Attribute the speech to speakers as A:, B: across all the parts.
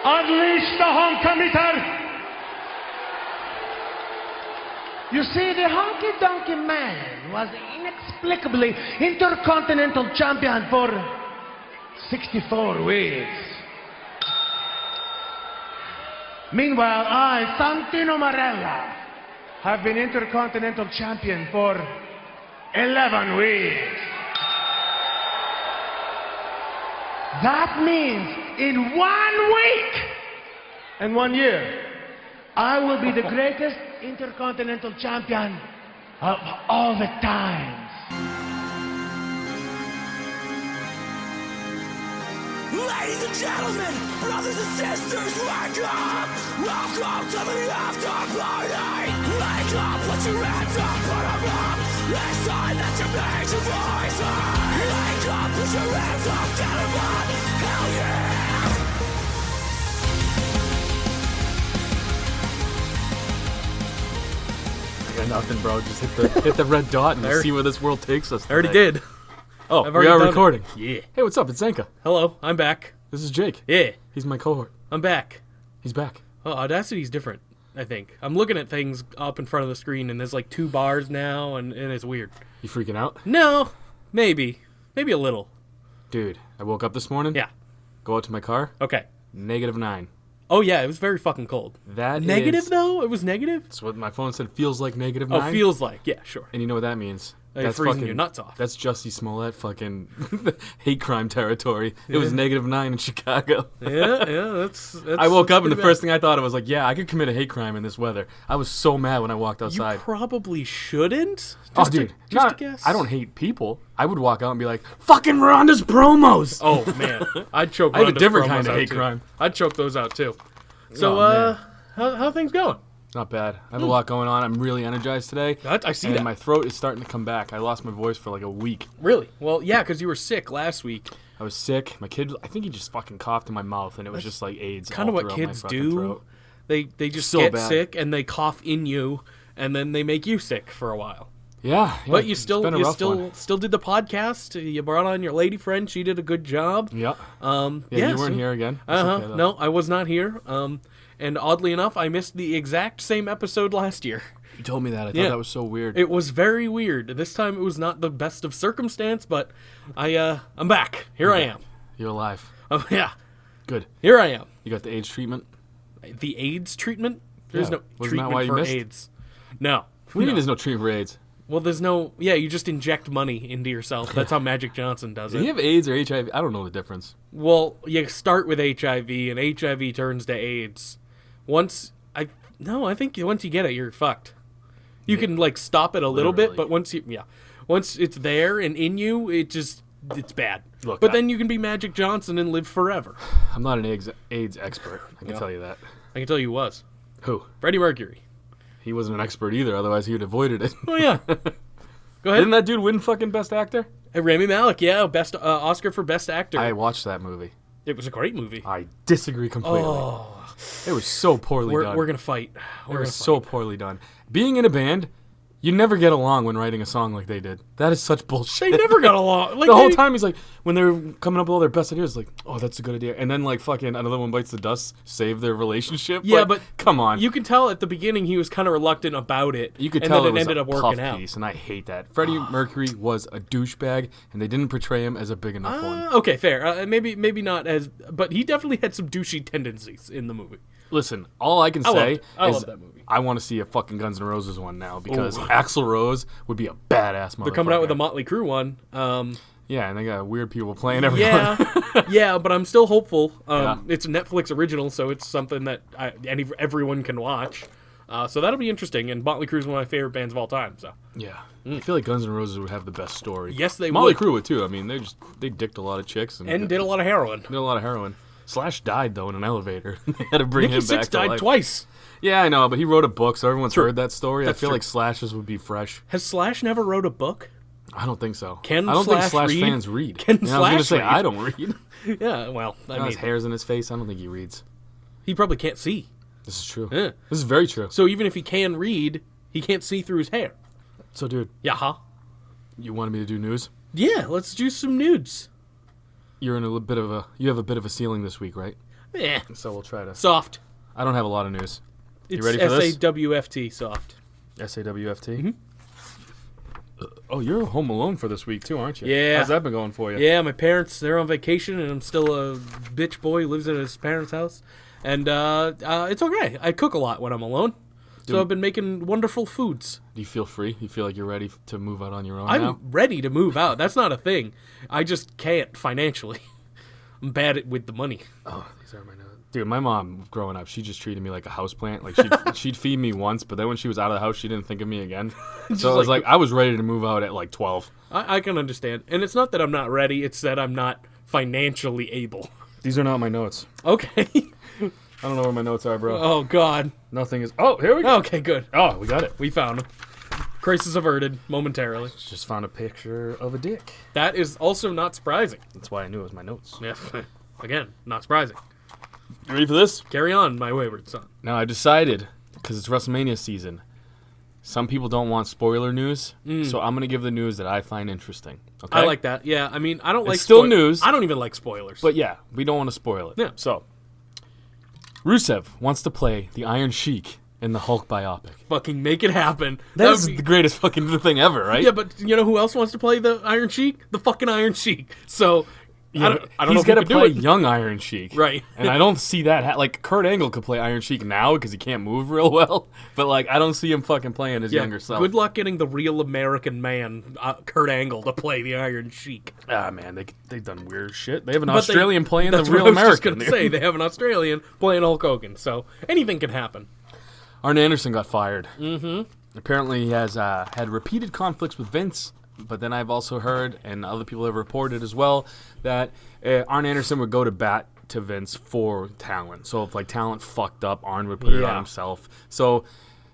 A: Unleash the honka meter! You see, the Honky Donkey Man was inexplicably Intercontinental Champion for 64 weeks. Meanwhile, I, Santino Marella, have been Intercontinental Champion for 11 weeks. That means in 1 week and 1 year, I will be the greatest Intercontinental Champion of all the times.
B: Ladies and gentlemen, brothers and sisters, wake up! Welcome to the after party! Wake up, put your hands up, put them up! It's time that you make your voice heard! Wake up, put your hands up, get them up! Hell yeah!
C: I got nothing, bro. Just hit the red dot and we'll see where this world takes us.
D: I already
C: today.
D: did.
C: Oh,
D: I've
C: we
D: already
C: are
D: done it.
C: recording.
D: Yeah.
C: Hey, what's up? It's Zenka.
D: Hello, I'm back.
C: This is Jake.
D: Yeah,
C: He's my cohort.
D: I'm back.
C: He's back.
D: Oh, Audacity's different, I think. I'm looking at things up in front of the screen, and there's like 2 bars now, and it's weird.
C: You freaking out?
D: No, maybe. Maybe a little.
C: Dude, I woke up this morning.
D: Yeah.
C: Go out to my car.
D: Okay.
C: -9.
D: Oh, yeah, it was very fucking cold.
C: That
D: Negative,
C: is-
D: though? It was negative?
C: That's what my phone said. Feels like -9.
D: Oh, feels like. Yeah, sure.
C: And you know what that means?
D: You're freezing your nuts off.
C: That's Jussie Smollett fucking hate crime territory. It was -9 in Chicago.
D: Yeah, that's
C: I woke up and the
D: pretty
C: first thing I thought of was like, yeah, I could commit a hate crime in this weather. I was so mad when I walked
D: bad. You
C: outside.
D: probably shouldn't.
C: Oh,
D: Just
C: dude,
D: to, just
C: not-
D: to guess.
C: I don't hate people. I would walk out and be like, fucking Ronda's promos!
D: Oh, man. I'd choke
C: I have a
D: Ronda's
C: different
D: promos
C: kind of
D: out,
C: hate
D: too.
C: crime.
D: I'd choke those out, too. So,
C: Oh, man.
D: how things going?
C: Not bad. I have a lot going on. I'm really energized today.
D: I see
C: and
D: that.
C: my throat is starting to come back. I lost my voice for like a week.
D: Really? Well, yeah, because you were sick last week.
C: I was sick. My kid, I think he just fucking coughed in my mouth, and it was just like AIDS.
D: Kind of
C: all
D: what
C: throughout my
D: kids
C: fucking
D: do.
C: throat.
D: They just
C: So
D: get
C: bad.
D: sick and they cough in you, and then they make you sick for a while.
C: Yeah,
D: But you
C: it's
D: still
C: been a rough one.
D: still did the podcast. You brought on your lady friend. She did a good job.
C: Yeah.
D: Yeah,
C: You weren't here again. It's okay, though.
D: No, I was not here. And oddly enough, I missed the exact same episode last year.
C: You told me that. I thought
D: Yeah.
C: that was so weird.
D: It was very weird. This time it was not the best of circumstance, but I'm back. Here I am.
C: You're alive.
D: Yeah,
C: Good.
D: here I am.
C: You got the AIDS treatment?
D: The AIDS treatment? There's
C: Yeah.
D: no
C: Wasn't that
D: treatment
C: why you
D: for
C: missed?
D: AIDS. No.
C: What do you mean there's no treatment for AIDS?
D: Well, there's no. Yeah, you just inject money into yourself. That's how Magic Johnson does
C: Do you
D: it.
C: have AIDS or HIV? I don't know the difference.
D: Well, you start with HIV, and HIV turns to AIDS. I think once you get it, you're fucked. You can like stop it a little bit,
C: Literally.
D: but once it's there and in you, it's bad.
C: Look,
D: but then you can be Magic Johnson and live forever.
C: I'm not an AIDS expert. I can tell you that.
D: I can tell you was
C: Who?
D: Freddie Mercury.
C: He wasn't an expert either, otherwise he would have avoided it.
D: Oh yeah. Go ahead.
C: Didn't that dude win fucking Best Actor?
D: Rami Malek, yeah, best Oscar for best actor.
C: I watched that movie.
D: It was a great movie.
C: I disagree completely. It was so poorly
D: We're
C: done.
D: gonna fight.
C: it was so poorly done. Being in a band, you never get along when writing a song like they did. That is such bullshit.
D: They never got along. Like
C: The whole
D: they-
C: time he's like, when they're coming up with all their best ideas, like, oh, that's a good idea. And then like fucking Another One Bites the Dust save their relationship.
D: Yeah, but
C: come on.
D: You could tell at the beginning he was kind of reluctant about it.
C: You could
D: and
C: tell
D: then
C: it was
D: ended
C: a
D: up working
C: puff
D: out.
C: piece, and I hate that. Freddie Mercury was a douchebag, and they didn't portray him as a big enough one.
D: Okay, fair. Maybe not as, but he definitely had some douchey tendencies in the movie.
C: Listen, all I can say
D: I
C: is
D: love that movie.
C: I want to see a fucking Guns N' Roses one now because Axl Rose would be a badass motherfucker.
D: They're coming out with a Motley Crue one.
C: Yeah, and they got weird people playing everyone.
D: Yeah, but I'm still hopeful.
C: Yeah.
D: It's a Netflix original, so it's something that everyone can watch. So that'll be interesting. And Motley Crue is one of my favorite bands of all time. So
C: Yeah. I feel like Guns N' Roses would have the best story.
D: Yes, they
C: Motley
D: would.
C: Crue would too. I mean, they dicked a lot of chicks and
D: did a lot of heroin.
C: did a lot of heroin. Slash died though in an elevator. They had to bring
D: Nikki
C: him
D: Sixx
C: back to
D: died
C: life.
D: twice.
C: Yeah, I know, but he wrote a book, so everyone's
D: True.
C: heard that story.
D: That's
C: I feel
D: true.
C: like Slash's would be fresh.
D: Has Slash never wrote a book?
C: I don't think so.
D: Can
C: I don't think
D: Slash
C: Slash
D: read?
C: fans read.
D: Can
C: I was gonna
D: Slash
C: say
D: read?
C: I don't read.
D: Yeah, well, I
C: His
D: mean,
C: hair's in his face. I don't think he reads.
D: he probably can't see.
C: This is true.
D: Yeah.
C: This is very true.
D: So even if he can read, he can't see through his hair.
C: So, dude,
D: Yeah, huh?
C: you wanted me to do news?
D: Yeah, let's do some nudes.
C: You're in you have a bit of a ceiling this week, right?
D: Eh,
C: So we'll try to.
D: soft.
C: I don't have a lot of news.
D: It's
C: ready for this?
D: SAWFT soft.
C: SAWFT. Oh, you're home alone for this week too, aren't you?
D: Yeah.
C: How's that been going for you?
D: Yeah, my parents, they're on vacation, and I'm still a bitch boy who lives at his parents' house. And it's okay. I cook a lot when I'm alone. So I've been making wonderful foods.
C: Do you feel free? You feel like you're ready to move out on your own
D: I'm
C: now?
D: ready to move out. That's not a thing. I just can't financially. I'm bad with the money.
C: Oh, these are my notes. Dude, my mom, growing up, she just treated me like a houseplant. Like, she'd feed me once, but then when she was out of the house, she didn't think of me again. So it was like, I was ready to move out at like 12.
D: I can understand. And it's not that I'm not ready. It's that I'm not financially able.
C: These are not my notes.
D: Okay.
C: I don't know where my notes are, bro.
D: Oh, God.
C: Nothing is... Oh, here we go.
D: Okay, good.
C: Oh, we got it.
D: We found him. Crisis averted momentarily.
C: Just found a picture of a dick.
D: That is also not surprising.
C: That's why I knew it was my notes.
D: Yeah. Again, not surprising.
C: You ready for this?
D: Carry on, my wayward son.
C: Now, I decided, because it's WrestleMania season, some people don't want spoiler news, so I'm going to give the news that I find interesting. Okay?
D: I like that. Yeah, I mean, I don't like
C: still news.
D: I don't even like spoilers.
C: But yeah, we don't want to spoil it.
D: Yeah.
C: So, Rusev wants to play the Iron Sheik in the Hulk biopic.
D: fucking make it happen.
C: That
D: would
C: is
D: be-
C: the greatest fucking thing ever, right?
D: Yeah, but you know who else wants to play the Iron Sheik? The fucking Iron Sheik. So I don't know
C: he's
D: if he
C: gonna
D: could do
C: play
D: it.
C: young Iron Sheik,
D: Right.
C: And I don't see that. Like Kurt Angle could play Iron Sheik now because he can't move real well, but like I don't see him fucking playing his
D: Yeah,
C: younger self.
D: good luck getting the real American man, Kurt Angle, to play the Iron Sheik.
C: Ah man, they've done weird shit. They have an
D: But they-
C: Australian playing the
D: that's
C: real
D: what I was
C: American.
D: just gonna say, they have an Australian playing Hulk Hogan, so anything can happen.
C: Arn Anderson got fired. Mm-hmm. Apparently, he has had repeated conflicts with Vince. But then I've also heard, and other people have reported as well, that Arn Anderson would go to bat to Vince for talent. So if like talent fucked up, Arn would put it on
D: Yeah.
C: himself. So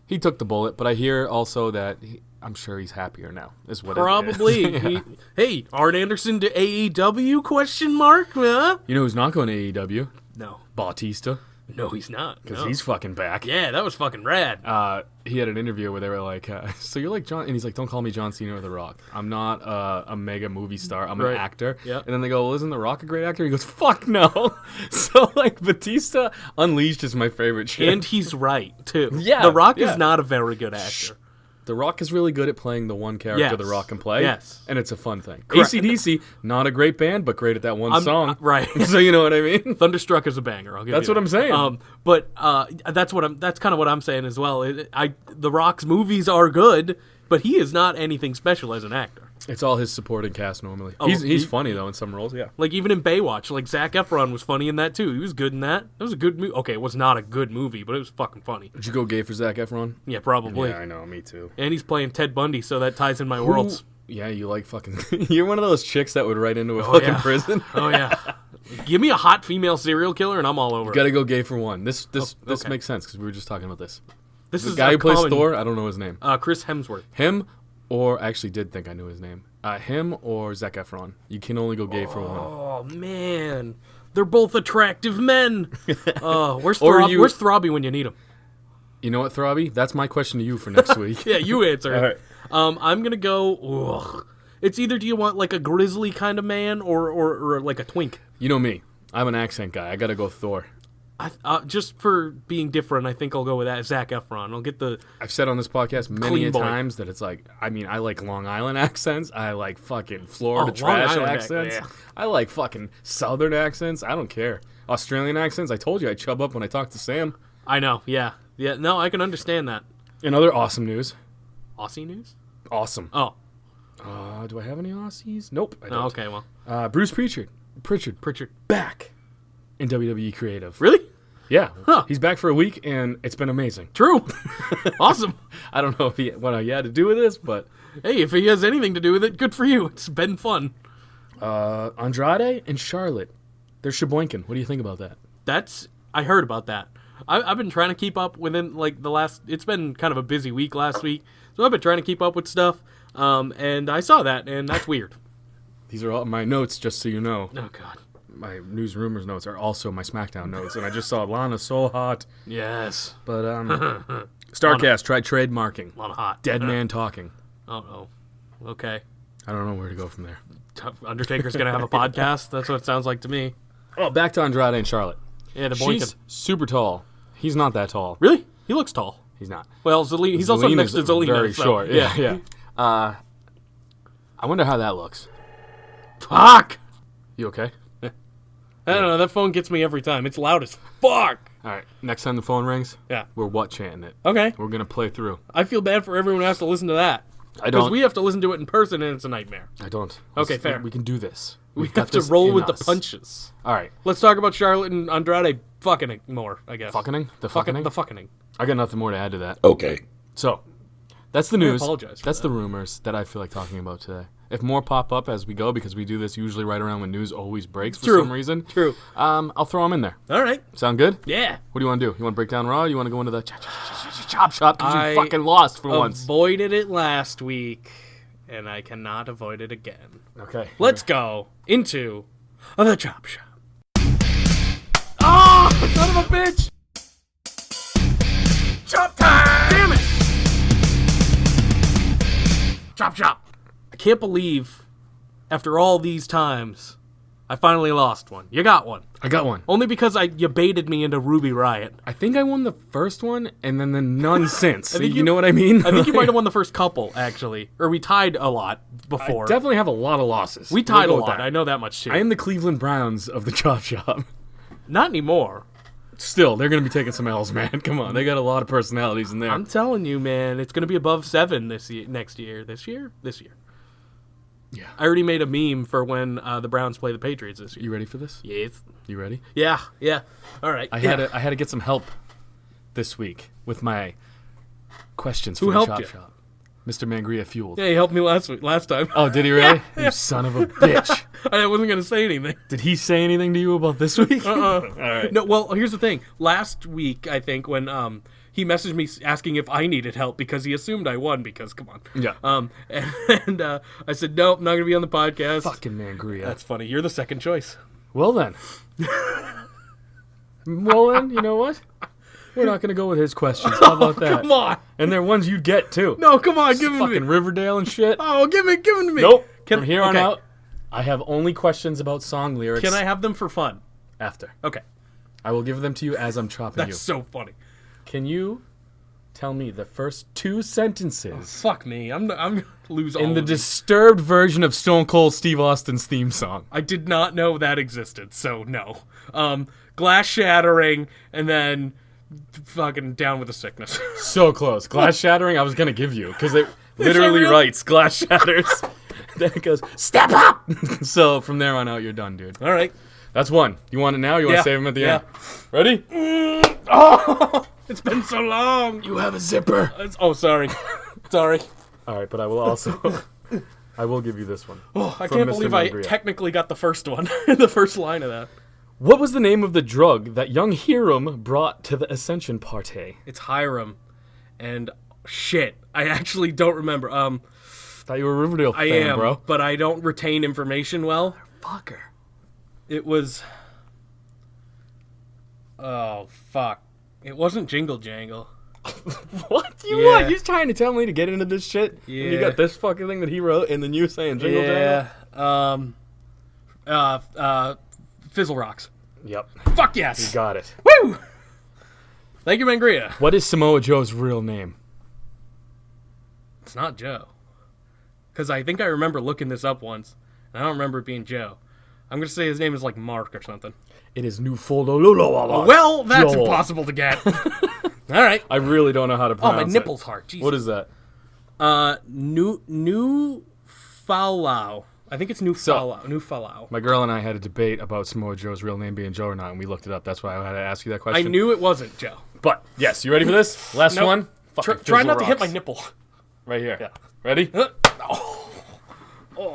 C: he took the bullet. But I hear also that I'm sure he's happier now. Is what
D: Probably.
C: It is. Yeah.
D: Hey, Arn Anderson to AEW? Question mark? Huh?
C: You know who's not going to AEW?
D: No.
C: Bautista,
D: No, he's not.
C: because
D: No.
C: he's fucking back.
D: Yeah, that was fucking rad.
C: He had an interview where they were like, so you're like John, and he's like, don't call me John Cena or The Rock. I'm not a mega movie star. I'm
D: Right.
C: an actor.
D: Yeah.
C: And then they go, well, isn't The Rock a great actor? He goes, fuck no. So like Batista Unleashed is my favorite shit.
D: And he's right, too.
C: Yeah,
D: The Rock
C: yeah.
D: is not a very good actor.
C: The Rock is really good at playing the one character
D: Yes.
C: The Rock can play.
D: Yes.
C: And it's a fun thing.
D: Correct.
C: AC/DC, not a great band, but great at that one song.
D: Right.
C: So you know what I mean?
D: Thunderstruck is a banger. I'll give
C: That's
D: you
C: what I'm saying.
D: But that's kind of what I'm saying as well. The Rock's movies are good, but he is not anything special as an actor.
C: It's all his supporting cast normally.
D: Oh,
C: He's
D: he-
C: funny though in some roles, yeah.
D: Like even in Baywatch, like Zac Efron was funny in that too. He was good in that. That was a good movie. Okay, it was not a good movie, but it was fucking funny.
C: Did you go gay for Zac Efron?
D: Yeah, probably.
C: Yeah, I know, me too.
D: And he's playing Ted Bundy, so that ties in my worlds.
C: Yeah, you like fucking. You're one of those chicks that would write into a fucking
D: yeah.
C: prison.
D: Oh yeah. Give me a hot female serial killer, and I'm all over.
C: Got to go gay for one. This
D: okay.
C: makes sense because we were just talking about this.
D: This
C: The
D: is
C: guy
D: a
C: who plays
D: common-
C: Thor, I don't know his name.
D: Chris Hemsworth.
C: Him, or I actually did think I knew his name. Him or Zac Efron. You can only go gay for one.
D: Oh man, they're both attractive men. Where's
C: Or
D: Where's Throbby when you need him?
C: You know what, Throbby? That's my question to you for next week.
D: Yeah, you answer.
C: All right.
D: I'm gonna go. Ugh. It's either do you want like a grizzly kind of man or like a twink.
C: You know me. I'm an accent guy. I got to go Thor.
D: Just for being different, I think I'll go with that Zac Efron. I'll get the
C: I've said on this podcast many
D: Clean
C: a
D: boy.
C: times that it's like, I mean, I like Long Island accents. I like fucking Florida
D: Oh, Long
C: trash
D: Island
C: accents.
D: yeah.
C: I like fucking Southern accents. I don't care. Australian accents. I told you I chub up when I talk to Sam.
D: I know. Yeah. No, I can understand that.
C: In other awesome news.
D: Aussie news.
C: Awesome.
D: Oh.
C: Do I have any Aussies? Nope. I don't.
D: Oh, okay. Well,
C: Bruce Pritchard
D: Pritchard.
C: back in WWE Creative.
D: Really?
C: Yeah.
D: Huh.
C: He's back for a week and it's been amazing.
D: True. Awesome.
C: I don't know if what he had to do with this, but
D: Hey, if he has anything to do with it, good for you. It's been fun.
C: Andrade and Charlotte, they're Sheboygan. What do you think about that?
D: I heard about that. I've been trying to keep up within like it's been kind of a busy week last week, so I've been trying to keep up with stuff. And I saw that, and that's weird.
C: These are all my notes, just so you know.
D: Oh God.
C: My news rumors notes are also my SmackDown notes, and I just saw Lana so hot.
D: Yes.
C: But Starcast tried trademarking.
D: A lot of hot.
C: Dead man talking.
D: Oh. Okay.
C: I don't know where to go from there.
D: Undertaker's gonna have a podcast. That's what it sounds like to me.
C: Oh, back to Andrade and Charlotte.
D: Yeah, the
C: She's
D: boinkin'.
C: super tall. He's not that tall.
D: Really? He looks tall.
C: He's not.
D: Well, he's also next to Zelina.
C: Very
D: so,
C: short.
D: Yeah.
C: Yeah. I wonder how that looks.
D: Fuck!
C: You okay?
D: I don't know. That phone gets me every time. It's loud as fuck.
C: All right. Next time the phone rings,
D: Yeah.
C: we're what chanting it.
D: Okay.
C: We're gonna play through.
D: I feel bad for everyone who has to listen to that.
C: I
D: Because
C: don't.
D: we have to listen to it in person, and it's a nightmare.
C: I don't.
D: Okay, fair.
C: We can do this.
D: We
C: We've got
D: have to
C: this
D: roll
C: in
D: with
C: us.
D: the punches.
C: All right.
D: Let's talk about Charlotte and Andrade fucking more, I guess.
C: Fucking the
D: Fucking
C: fucking.
D: the fucking.
C: I got nothing more to add to that.
E: Okay.
C: So, that's the news.
D: apologize for
C: That's
D: that.
C: the rumors that I feel like talking about today. If more pop up as we go, because we do this usually right around when news always breaks for
D: True.
C: some reason.
D: True.
C: I'll throw them in there.
D: All right.
C: Sound good?
D: Yeah.
C: What do you want to do? You want to break down Raw? Or you want to go into the chop shop because
D: I
C: you fucking lost for once?
D: Avoided it last week, and I cannot avoid it again.
C: Okay.
D: Let's go into the chop shop. Oh, son of a bitch! Chop time! Damn it! Chop shop. I can't believe, after all these times, I finally lost one. You got one.
C: I got one.
D: Only because you baited me into Ruby Riot.
C: I think I won the first one and then the none since.
D: think
C: you
D: you-
C: know what I mean?
D: I think you might have won the first couple, actually. Or we tied a lot before.
C: Definitely have a lot of losses.
D: We tied
C: We'll
D: a
C: go with
D: lot.
C: that.
D: I know that much, too.
C: I am the Cleveland Browns of the chop shop.
D: Not anymore.
C: Still, they're going to be taking some L's, man. Come on. They got a lot of personalities in there.
D: I'm telling you, man, it's going to be above 7 this year, next year. This year?
C: Yeah.
D: I already made a meme for when the Browns play the Patriots this year.
C: You ready for this?
D: Yes.
C: You ready?
D: Yeah. All right.
C: I had to get some help this week with my questions for
D: Who
C: the
D: helped
C: chop
D: you?
C: shop. Mr. Mangria fueled.
D: Yeah, he helped me last time.
C: Oh, did he really? You son of a bitch.
D: I wasn't going to say anything.
C: Did he say anything to you about this week?
D: All
C: right.
D: No, well, here's the thing. Last week, I think, when he messaged me asking if I needed help because he assumed I won because, come on.
C: Yeah.
D: And I said, nope, I'm not going to be on the podcast.
C: Fucking Mangria.
D: That's funny. You're the second choice.
C: Well then. Well then, you know what? We're not going to go with his questions. How about that?
D: Come on.
C: And they're ones you'd get, too.
D: No, come on. Give them to
C: Fucking
D: me.
C: Riverdale and shit.
D: Oh, give them to me.
C: Nope.
D: Can-
C: From here on
D: okay.
C: out, I have only questions about song lyrics.
D: Can I have them for fun?
C: After.
D: Okay.
C: I will give them to you as I'm chopping
D: That's so funny.
C: Can you tell me the first two sentences
D: Fuck me. I'm going to lose all
C: in the
D: of these.
C: disturbed version of Stone Cold Steve Austin's theme song?
D: I did not know that existed, so no. Glass shattering, and then fucking down with the sickness.
C: So close. Glass shattering, I was going to give you, because it literally
D: real?
C: writes glass shatters. Then it goes, step up! So from there on out, you're done, dude.
D: All right.
C: That's one. You want it now? You want
D: Yeah.
C: to save them at the
D: Yeah.
C: end? Ready?
D: It's been so long.
C: You have a zipper.
D: Oh, sorry. Sorry.
C: All right, but I will also... I will give you this one.
D: Oh, I
C: From
D: can't
C: Mr.
D: believe I
C: Mangria.
D: technically got the first one. The first line of that.
C: What was the name of the drug that young Hiram brought to the Ascension Party?
D: It's Hiram. And shit. I actually don't remember.
C: Thought you were a Riverdale
D: I
C: fan,
D: am,
C: bro.
D: but I don't retain information well.
C: Fucker.
D: It was... Oh, fuck. It wasn't Jingle Jangle.
C: What? You
D: Yeah.
C: what? You trying to tell me to get into this shit? And you
D: Yeah.
C: got this fucking thing that he wrote, and then you saying Jingle Jangle?
D: Fizzle Rocks.
C: Yep.
D: Fuck yes!
C: Got it.
D: Woo! Thank you, Mangria.
C: What is Samoa Joe's real name?
D: It's not Joe. Because I think I remember looking this up once, and I don't remember it being Joe. I'm going to say his name is like Mark or something.
C: It is Nufolo.
D: Well, that's
C: Joel.
D: impossible to get. All right.
C: I really don't know how to
D: Oh,
C: pronounce
D: my
C: it.
D: nipple's hard. Jesus.
C: What is that?
D: New Falau. I think it's New Falau. New Falau.
C: My girl and I had a debate about Samoa Joe's real name being Joe or not, and we looked it up. That's why I had to ask you that
D: I
C: question.
D: knew it wasn't Joe.
C: But, yes, you ready for this? Last
D: Nope.
C: one?
D: Try
C: Fucking
D: not to hit
C: Fizzle
D: my nipple.
C: Right here. Yeah. Ready?
D: Oh.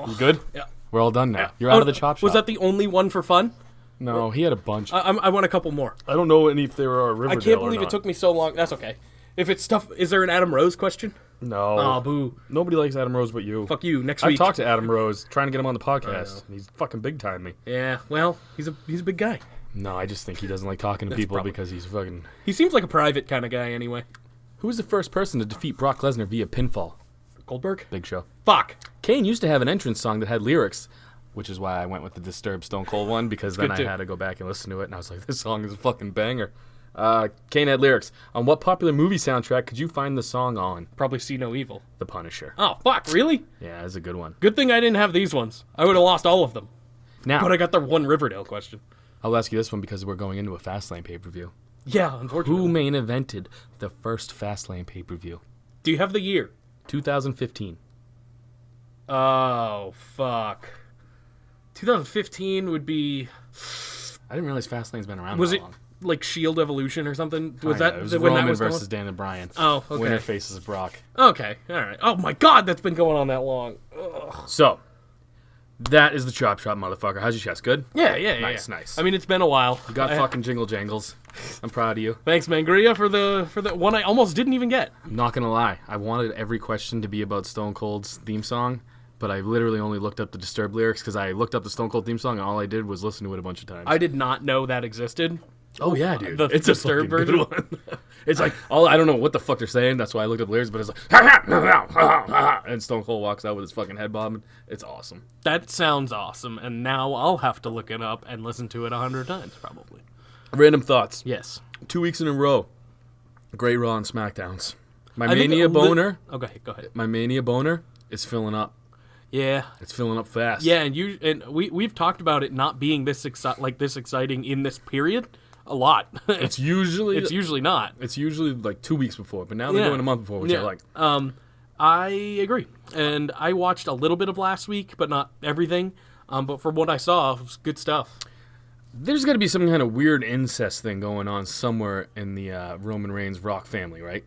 C: You good?
D: Yeah.
C: We're all done now. You're out of the chop shop.
D: Was that the only one for fun?
C: No, he had a bunch.
D: I want a couple more.
C: I don't know if they were a Riverdale
D: I can't
C: or
D: believe
C: not.
D: it took me so long. That's okay. If it's stuff, is there an Adam Rose question?
C: No.
D: Oh, boo.
C: Nobody likes Adam Rose but you.
D: Fuck you. Next
C: I've
D: week.
C: talked to Adam Rose, trying to get him on the podcast. And he's fucking big time me.
D: Yeah. Well, he's a big guy.
C: No, I just think he doesn't like talking to people
D: probably-
C: because he's fucking...
D: He seems like a private kind of guy anyway.
C: Who was the first person to defeat Brock Lesnar via pinfall?
D: Goldberg.
C: Big Show.
D: Fuck.
C: Kane used to have an entrance song that had lyrics which is why I went with the Disturbed Stone Cold one, because then
D: good
C: I
D: too.
C: had to go back and listen to it, and I was like, this song is a fucking banger. Kane had lyrics. On what popular movie soundtrack could you find the song on?
D: Probably See No Evil.
C: The Punisher.
D: Oh, fuck, really?
C: Yeah, that's a good one.
D: Good thing I didn't have these ones. I would have lost all of them.
C: Now,
D: But I got the one Riverdale question.
C: I'll ask you this one because we're going into a Fastlane pay-per-view.
D: Yeah, unfortunately.
C: Who main evented the first Fastlane pay-per-view?
D: Do you have the year?
C: 2015.
D: Oh, fuck. 2015 would be...
C: I didn't realize Fastlane's been around
D: Was
C: that
D: it
C: long.
D: like Shield Evolution or something? Was
C: Kinda.
D: that
C: It was
D: when
C: Roman
D: that was
C: versus
D: going?
C: Daniel Bryan.
D: Oh, okay.
C: Winner faces Brock.
D: Okay, all right. Oh my god, that's been going on that long.
C: So, that is the chop shop, motherfucker. How's your chest? Good?
D: Yeah.
C: Nice, nice.
D: I mean, it's been a while.
C: You got fucking jingle jangles. I'm proud of you.
D: Thanks, Mangria, for the one I almost didn't even get.
C: I'm not gonna lie. I wanted every question to be about Stone Cold's theme song, but I literally only looked up the Disturbed lyrics because I looked up the Stone Cold theme song and all I did was listen to it a bunch of times.
D: I did not know that existed.
C: Oh yeah, dude.
D: The
C: It's a
D: Disturbed
C: fucking good
D: version?
C: one. It's like I don't know what the fuck they're saying. That's why I looked up the lyrics, but it's like and Stone Cold walks out with his fucking head bobbing. It's awesome.
D: That sounds awesome, and now I'll have to look it up and listen to it 100 times, probably.
C: Random thoughts.
D: Yes.
C: 2 weeks in a row. Great Raw and SmackDowns. My
D: I think
C: Mania boner.
D: Okay, go ahead.
C: My Mania boner is filling up.
D: Yeah.
C: It's filling up fast.
D: Yeah, and we've talked about it not being this exciting in this period a lot.
C: It's usually
D: It's usually not.
C: It's usually like 2 weeks before, but now they're
D: Yeah.
C: doing a month before, which I like.
D: I agree. And I watched a little bit of last week, but not everything. But from what I saw, it was good stuff.
C: There's got to be some kind of weird incest thing going on somewhere in the Roman Reigns Rock family, right?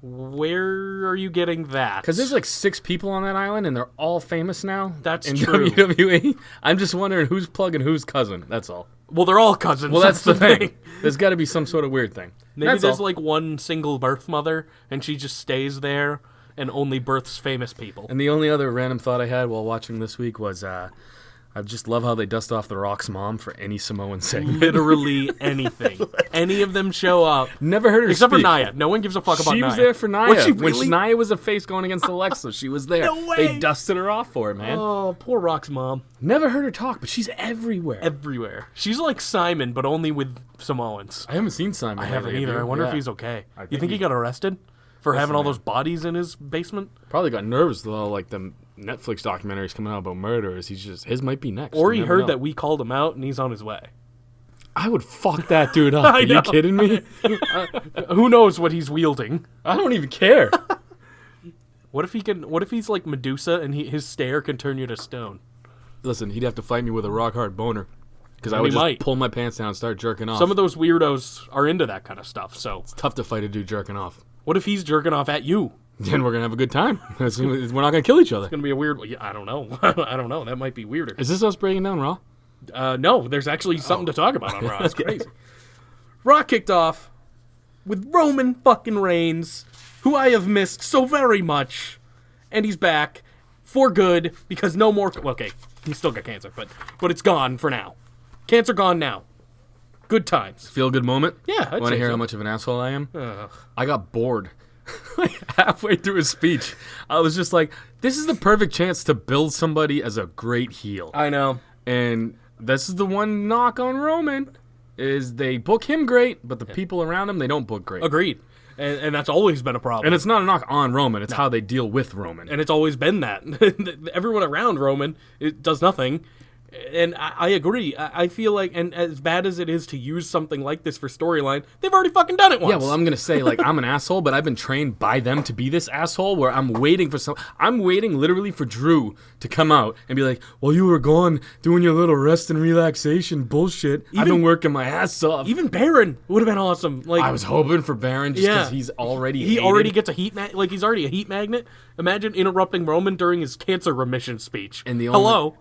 D: Where are you getting that?
C: Because there's like 6 people on that island, and they're all famous now.
D: That's
C: in
D: true.
C: WWE. I'm just wondering who's plugging whose cousin. That's all.
D: Well, they're all cousins.
C: Well, that's the thing. There's got to be some sort of weird thing.
D: Maybe
C: That's
D: there's
C: all.
D: like one single birth mother, and she just stays there and only births famous people.
C: And the only other random thought I had while watching this week was, I just love how they dust off The Rock's mom for any Samoan segment.
D: Literally anything. Any of them show up.
C: Never heard her
D: Except
C: speak.
D: for Nia. No one gives a fuck about
C: She
D: Nia.
C: was there for Nia.
D: Was she
C: When
D: really?
C: Nia was a face going against Alexa, she was there.
D: No way.
C: They dusted her off for it, man.
D: Oh, poor Rock's mom.
C: Never heard her talk, but she's everywhere.
D: Everywhere. She's like Simon, but only with Samoans.
C: I haven't seen Simon.
D: I haven't
C: lately,
D: either.
C: have
D: I
C: you?
D: wonder if
C: Yeah.
D: he's okay.
C: I
D: You
C: think
D: think he
C: he-
D: got arrested for having all
C: man.
D: those bodies in his basement?
C: Probably got nervous though, like the Netflix documentaries coming out about murders. His might be next.
D: Or
C: You
D: he
C: never
D: heard
C: know.
D: that we called him out and he's on his way.
C: I would fuck that dude up.
D: I
C: Are
D: know.
C: you kidding me?
D: Who knows what he's wielding?
C: I don't even care.
D: What if he's like Medusa and his stare can turn you to stone?
C: Listen, he'd have to fight me with a rock hard boner, because I
D: And
C: would
D: he
C: just
D: might.
C: pull my pants down and start jerking off.
D: Some of those weirdos are into that kind of stuff. So
C: Tough to fight a dude jerking off.
D: what if he's jerking off at you?
C: Then we're gonna have a good time. We're not gonna kill each other.
D: It's gonna be a weird. Yeah, I don't know. I don't know. That might be weirder.
C: Is this us breaking down Raw?
D: No, there's actually something to talk about on Raw. It's crazy. Raw kicked off with Roman fucking Reigns, who I have missed so very much, and he's back for good because no more. Well, okay, he's still got cancer, but it's gone for now. Cancer gone now. Good times.
C: Feel good moment?
D: Yeah, I'd
C: Want
D: say
C: to hear
D: so.
C: how much of an asshole I am?
D: Ugh.
C: I got bored. Like halfway through his speech, I was just like, "This is the perfect chance to build somebody as a great heel."
D: I know.
C: And this is the one knock on Roman, is they book him great, but the people around him, they don't book great.
D: Agreed. And that's always been a problem.
C: And it's not a knock on Roman, it's how they deal with Roman.
D: And it's always been that. Everyone around Roman it does nothing. And I agree. I feel like, and as bad as it is to use something like this for storyline, they've already fucking done it once.
C: Yeah, well, I'm gonna say like I'm an asshole, but I've been trained by them to be this asshole. Where I'm waiting literally for Drew to come out and be like, "Well, you were gone doing your little rest and relaxation bullshit. I've been working my ass off."
D: Even Baron would have been awesome. Like
C: I was hoping for Baron just because he's already
D: he
C: hated.
D: already gets a he's already a heat magnet. Imagine interrupting Roman during his cancer remission speech.
C: And the
D: hello.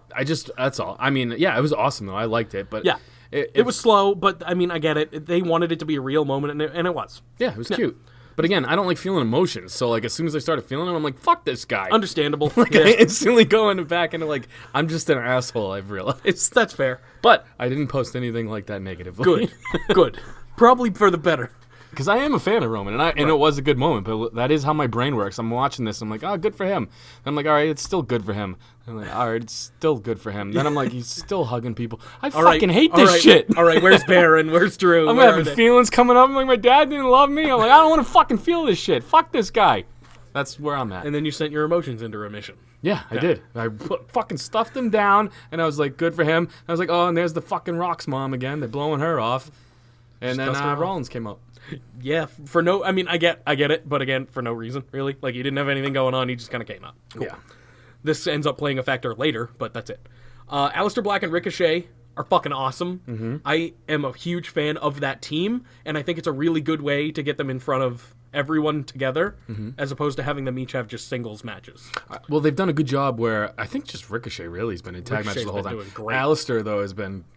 C: that's all. I mean, yeah, it was awesome though. I liked it, but
D: Yeah. It was slow, but I mean, I get it. They wanted it to be a real moment, and it was.
C: yeah, it was cute. But again, I don't like feeling emotions. So like as soon as I started feeling them, I'm like, fuck this guy.
D: Understandable.
C: Like
D: Yeah.
C: I instantly going back into like I'm just an asshole. I've realized.
D: That's fair.
C: But I didn't post anything like that negatively.
D: Good. Good. Probably for the better.
C: Because I am a fan of Roman, and it was a good moment, but that is how my brain works. I'm watching this, I'm like, oh, good for him. And I'm like, all right, it's still good for him. I'm like, all right, it's still good for him. Then I'm like, he's still hugging people. I fucking hate this shit.
D: All right, where's Baron? Where's Drew?
C: I'm
D: Where
C: having
D: are they?
C: feelings coming up. I'm like, my dad didn't love me. I'm like, I don't want to fucking feel this shit. Fuck this guy. That's where I'm at.
D: And then you sent your emotions into remission.
C: Yeah, I did. Fucking stuffed him down, and I was like, good for him. I was like, oh, and there's the fucking Rock's mom again. They're blowing her off. And then
D: dust her off.
C: Rollins came out.
D: Yeah, for no, I mean, I get it, but again, for no reason, really. Like, he didn't have anything going on, he just kind of came out. Cool.
C: Yeah.
D: This ends up playing a factor later, but that's it. Aleister Black and Ricochet are fucking awesome. Mm-hmm. I am a huge fan of that team, and I think it's a really good way to get them in front of everyone together, as opposed to having them each have just singles matches.
C: Well, they've done a good job where I think just Ricochet really has been in tag matches the whole
D: been
C: time.
D: doing great.
C: Aleister, though,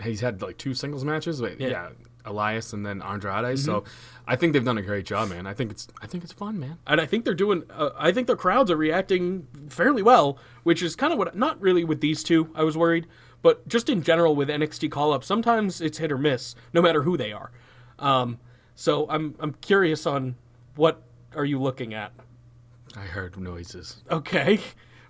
C: he's had like 2 singles matches. But yeah, Elias and then Andrade. So I think they've done a great job, man. I think it's fun, man.
D: And I think they're doing. I think the crowds are reacting fairly well, which is kind of what. Not really with these two, I was worried, but just in general with NXT call-ups, sometimes it's hit or miss, no matter who they are. So I'm curious on what are you looking at.
C: I heard noises.
D: Okay.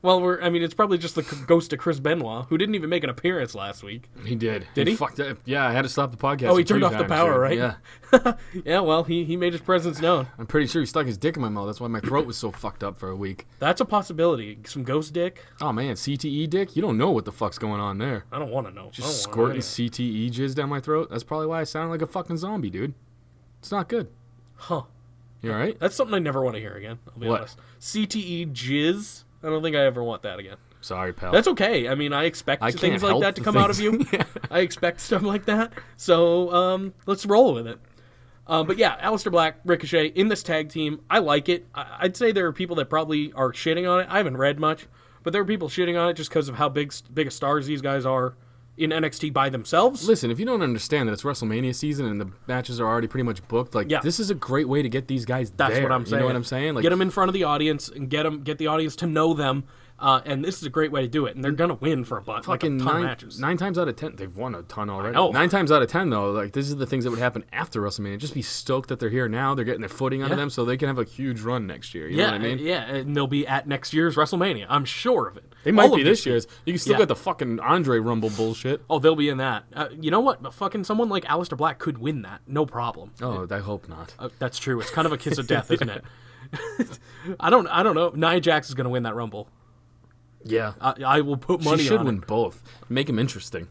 D: Well, it's probably just the ghost of Chris Benoit, who didn't even make an appearance last week.
C: He did.
D: Did he?
C: Fucked up. Yeah, I had to stop the podcast.
D: Oh, he
C: a few
D: turned off the
C: times,
D: power,
C: dude.
D: right?
C: Yeah.
D: Yeah, well, he made his presence known.
C: I'm pretty sure he stuck his dick in my mouth. That's why my throat was so fucked up for a week.
D: That's a possibility. Some ghost dick?
C: Oh, man, CTE dick? You don't know what the fuck's going on there.
D: I don't want to know.
C: Just squirting CTE jizz down my throat? That's probably why I sound like a fucking zombie, dude. It's not good.
D: Huh.
C: You all right?
D: That's something I never want to hear again, I'll be
C: What?
D: honest. CTE jizz? I don't think I ever want that again.
C: Sorry, pal.
D: That's okay. I mean, I expect
C: can't
D: things like
C: help
D: that to
C: the
D: come out of
C: things.
D: you. I expect stuff like that. So, let's roll with it. But yeah, Aleister Black, Ricochet, in this tag team, I like it. I'd say there are people that probably are shitting on it. I haven't read much, but there are people shitting on it just because of how big of stars these guys are in NXT by themselves.
C: Listen, if you don't understand that it's WrestleMania season and the matches are already pretty much booked, this is a great way to get these guys
D: That's
C: there.
D: what I'm saying.
C: You know what I'm saying? Like,
D: get them in front of the audience and get the audience to know them. And this is a great way to do it. And they're gonna win for a bunch, like a ton of matches.
C: 9 times out of 10, they've won a ton already.
D: I know.
C: 9 times out of 10, though, like this is the things that would happen after WrestleMania. Just be stoked that they're here now. They're getting their footing under them, so they can have a huge run next year. You know what I mean?
D: Yeah, and they'll be at next year's WrestleMania. I'm sure of it.
C: They might
D: All
C: be
D: of
C: this
D: these
C: year's. You can still get the fucking Andre Rumble bullshit.
D: Oh, they'll be in that. You know what? Fucking someone like Aleister Black could win that. No problem.
C: Oh, I hope not.
D: That's true. It's kind of a kiss of death, isn't it? I don't know. Nia Jax is going to win that Rumble.
C: Yeah.
D: I will put money
C: She should
D: on
C: win
D: it.
C: both. Make them interesting.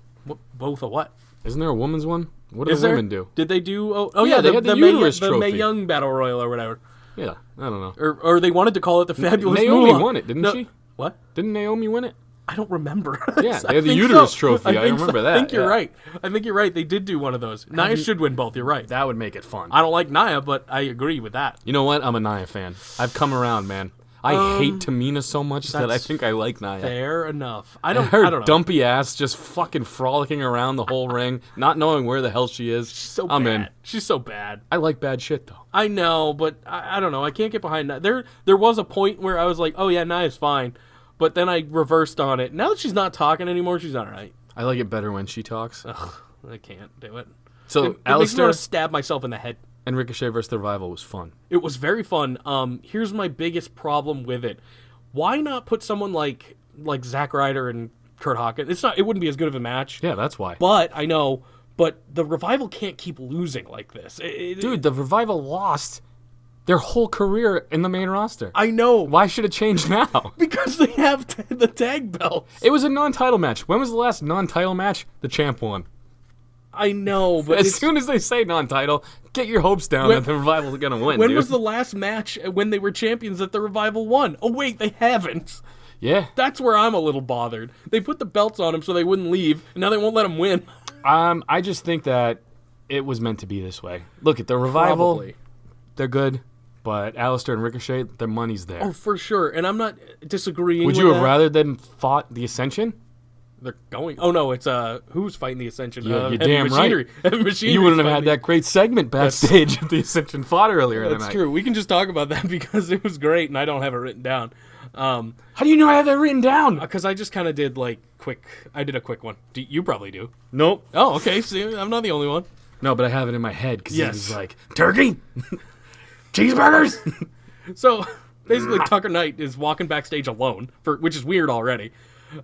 D: Both of what?
C: Isn't there a women's one? What do
D: Is
C: the
D: there?
C: women do?
D: Did they do? Oh
C: Yeah,
D: yeah,
C: they had the
D: Mae,
C: uterus
D: the Mae
C: trophy.
D: Young Battle Royal or whatever.
C: Yeah, I don't know.
D: Or they wanted to call it the Fabulous
C: Naomi
D: Moolah.
C: won it, didn't she?
D: What?
C: Didn't Naomi win it?
D: I don't remember.
C: Yeah, they
D: I
C: had the
D: think
C: uterus
D: so.
C: trophy. I
D: think
C: remember
D: so.
C: that,
D: I think you're
C: yeah.
D: right. I think you're right. They did do one of those. Nia should win both. You're right.
C: That would make it fun.
D: I don't like Nia, but I agree with that.
C: You know what? I'm a Nia fan. I've come around, man. I hate Tamina so much that I
D: that's
C: think I like Nia.
D: Fair enough.
C: Her
D: I don't know.
C: dumpy ass just fucking frolicking around the whole ring, not knowing where the hell she is.
D: So
C: I'm
D: bad.
C: in.
D: She's so bad.
C: I like bad shit though.
D: I know, but I don't know. I can't get behind that. There was a point where I was like, oh yeah, Nia's fine. But then I reversed on it. Now that she's not talking anymore, she's all right.
C: I like it better when she talks.
D: Ugh, I can't do it.
C: So
D: It makes me want to
C: Aleister
D: stab myself in the head.
C: and Ricochet versus the Revival was fun.
D: It was very fun. Here's my biggest problem with it. Why not put someone like Zack Ryder and Kurt Hawkins? It wouldn't be as good of a match.
C: Yeah, that's why.
D: But I know. But the Revival can't keep losing like this.
C: Dude, the Revival lost their whole career in the main roster.
D: I know.
C: Why should it change now?
D: Because they have the tag belts.
C: It was a non-title match. When was the last non-title match? The champ won.
D: I know, but
C: As soon as they say non-title, get your hopes down that the Revival's gonna win.
D: when
C: dude.
D: was the last match when they were champions that the Revival won? Oh wait, they haven't.
C: Yeah.
D: That's where I'm a little bothered. They put the belts on them so they wouldn't leave, and now they won't let them win.
C: I just think that it was meant to be this way. Look at the Revival.
D: Probably.
C: They're good, but Aleister and Ricochet, their money's there.
D: Oh, for sure. And I'm not disagreeing.
C: Would
D: with
C: you have
D: that.
C: rather them fought the Ascension?
D: They're going. Oh no, it's who's fighting the Ascension?
C: You're
D: Heavy
C: damn
D: Machinery.
C: right.
D: Heavy Machinery's
C: You wouldn't have
D: fighting
C: had that great segment backstage if the Ascension fought earlier
D: That's
C: tonight.
D: true. We can just talk about that because it was great, and I don't have it written down.
C: How do you know I have that written down?
D: Because I just kind of did I did a quick one. You probably do.
C: Nope.
D: Oh, okay. See, I'm not the only one.
C: No, but I have it in my head because
D: Yes.
C: he was like, turkey? Cheeseburgers?
D: So basically, Tucker Knight is walking backstage alone, which is weird already.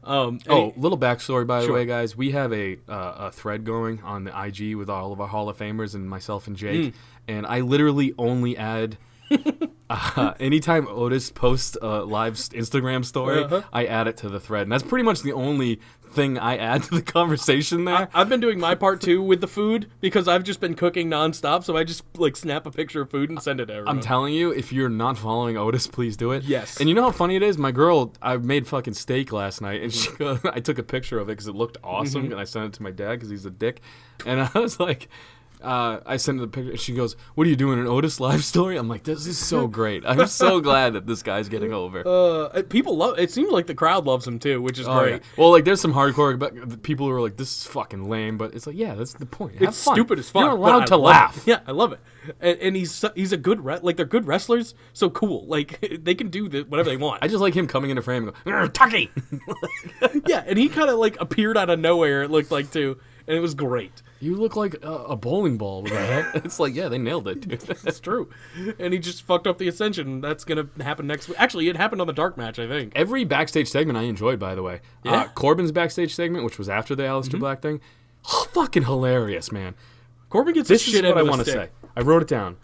D: And
C: Little backstory, by the
D: Sure.
C: way, guys. We have a thread going on the IG with all of our Hall of Famers and myself and Jake. And I literally only add... anytime Otis posts a live Instagram story, I add it to the thread. And that's pretty much the only thing I add to the conversation there.
D: I've been doing my part too with the food because I've just been cooking nonstop. So I just like snap a picture of food and send it to everyone.
C: I'm telling you, if you're not following Otis, please do it.
D: Yes.
C: And you know how funny it is? My girl, I made fucking steak last night, and she goes, I took a picture of it because it looked awesome, and I sent it to my dad because he's a dick. And I was like, I sent her the picture, and she goes, "What are you doing, an Otis live story?" I'm like, this is so great. I'm so glad that this guy's getting over.
D: People love. It seems like the crowd loves him too, which is
C: Oh,
D: great.
C: yeah. Well, like, there's some hardcore people who are like, "This is fucking lame," but it's like, yeah, that's the point. Have
D: It's
C: fun.
D: stupid as fuck.
C: You're
D: but
C: allowed
D: I
C: to
D: love
C: laugh.
D: it. Yeah, I love it. And he's a good they're good wrestlers. So cool. Like they can do whatever they want.
C: I just like him coming into frame and go, "Tucky."
D: Yeah, and he kind of like appeared out of nowhere. It looked like too, and it was great.
C: You look like a bowling ball with a head. It's like, yeah, they nailed it, dude.
D: That's true. And he just fucked up the Ascension. That's gonna happen next week. Actually, it happened on the Dark match, I think.
C: Every backstage segment I enjoyed, by the way.
D: Yeah.
C: Corbin's backstage segment, which was after the Aleister Black thing, fucking hilarious, man.
D: Corbin gets
C: This
D: the shit
C: is what I
D: want to
C: say. I wrote it down.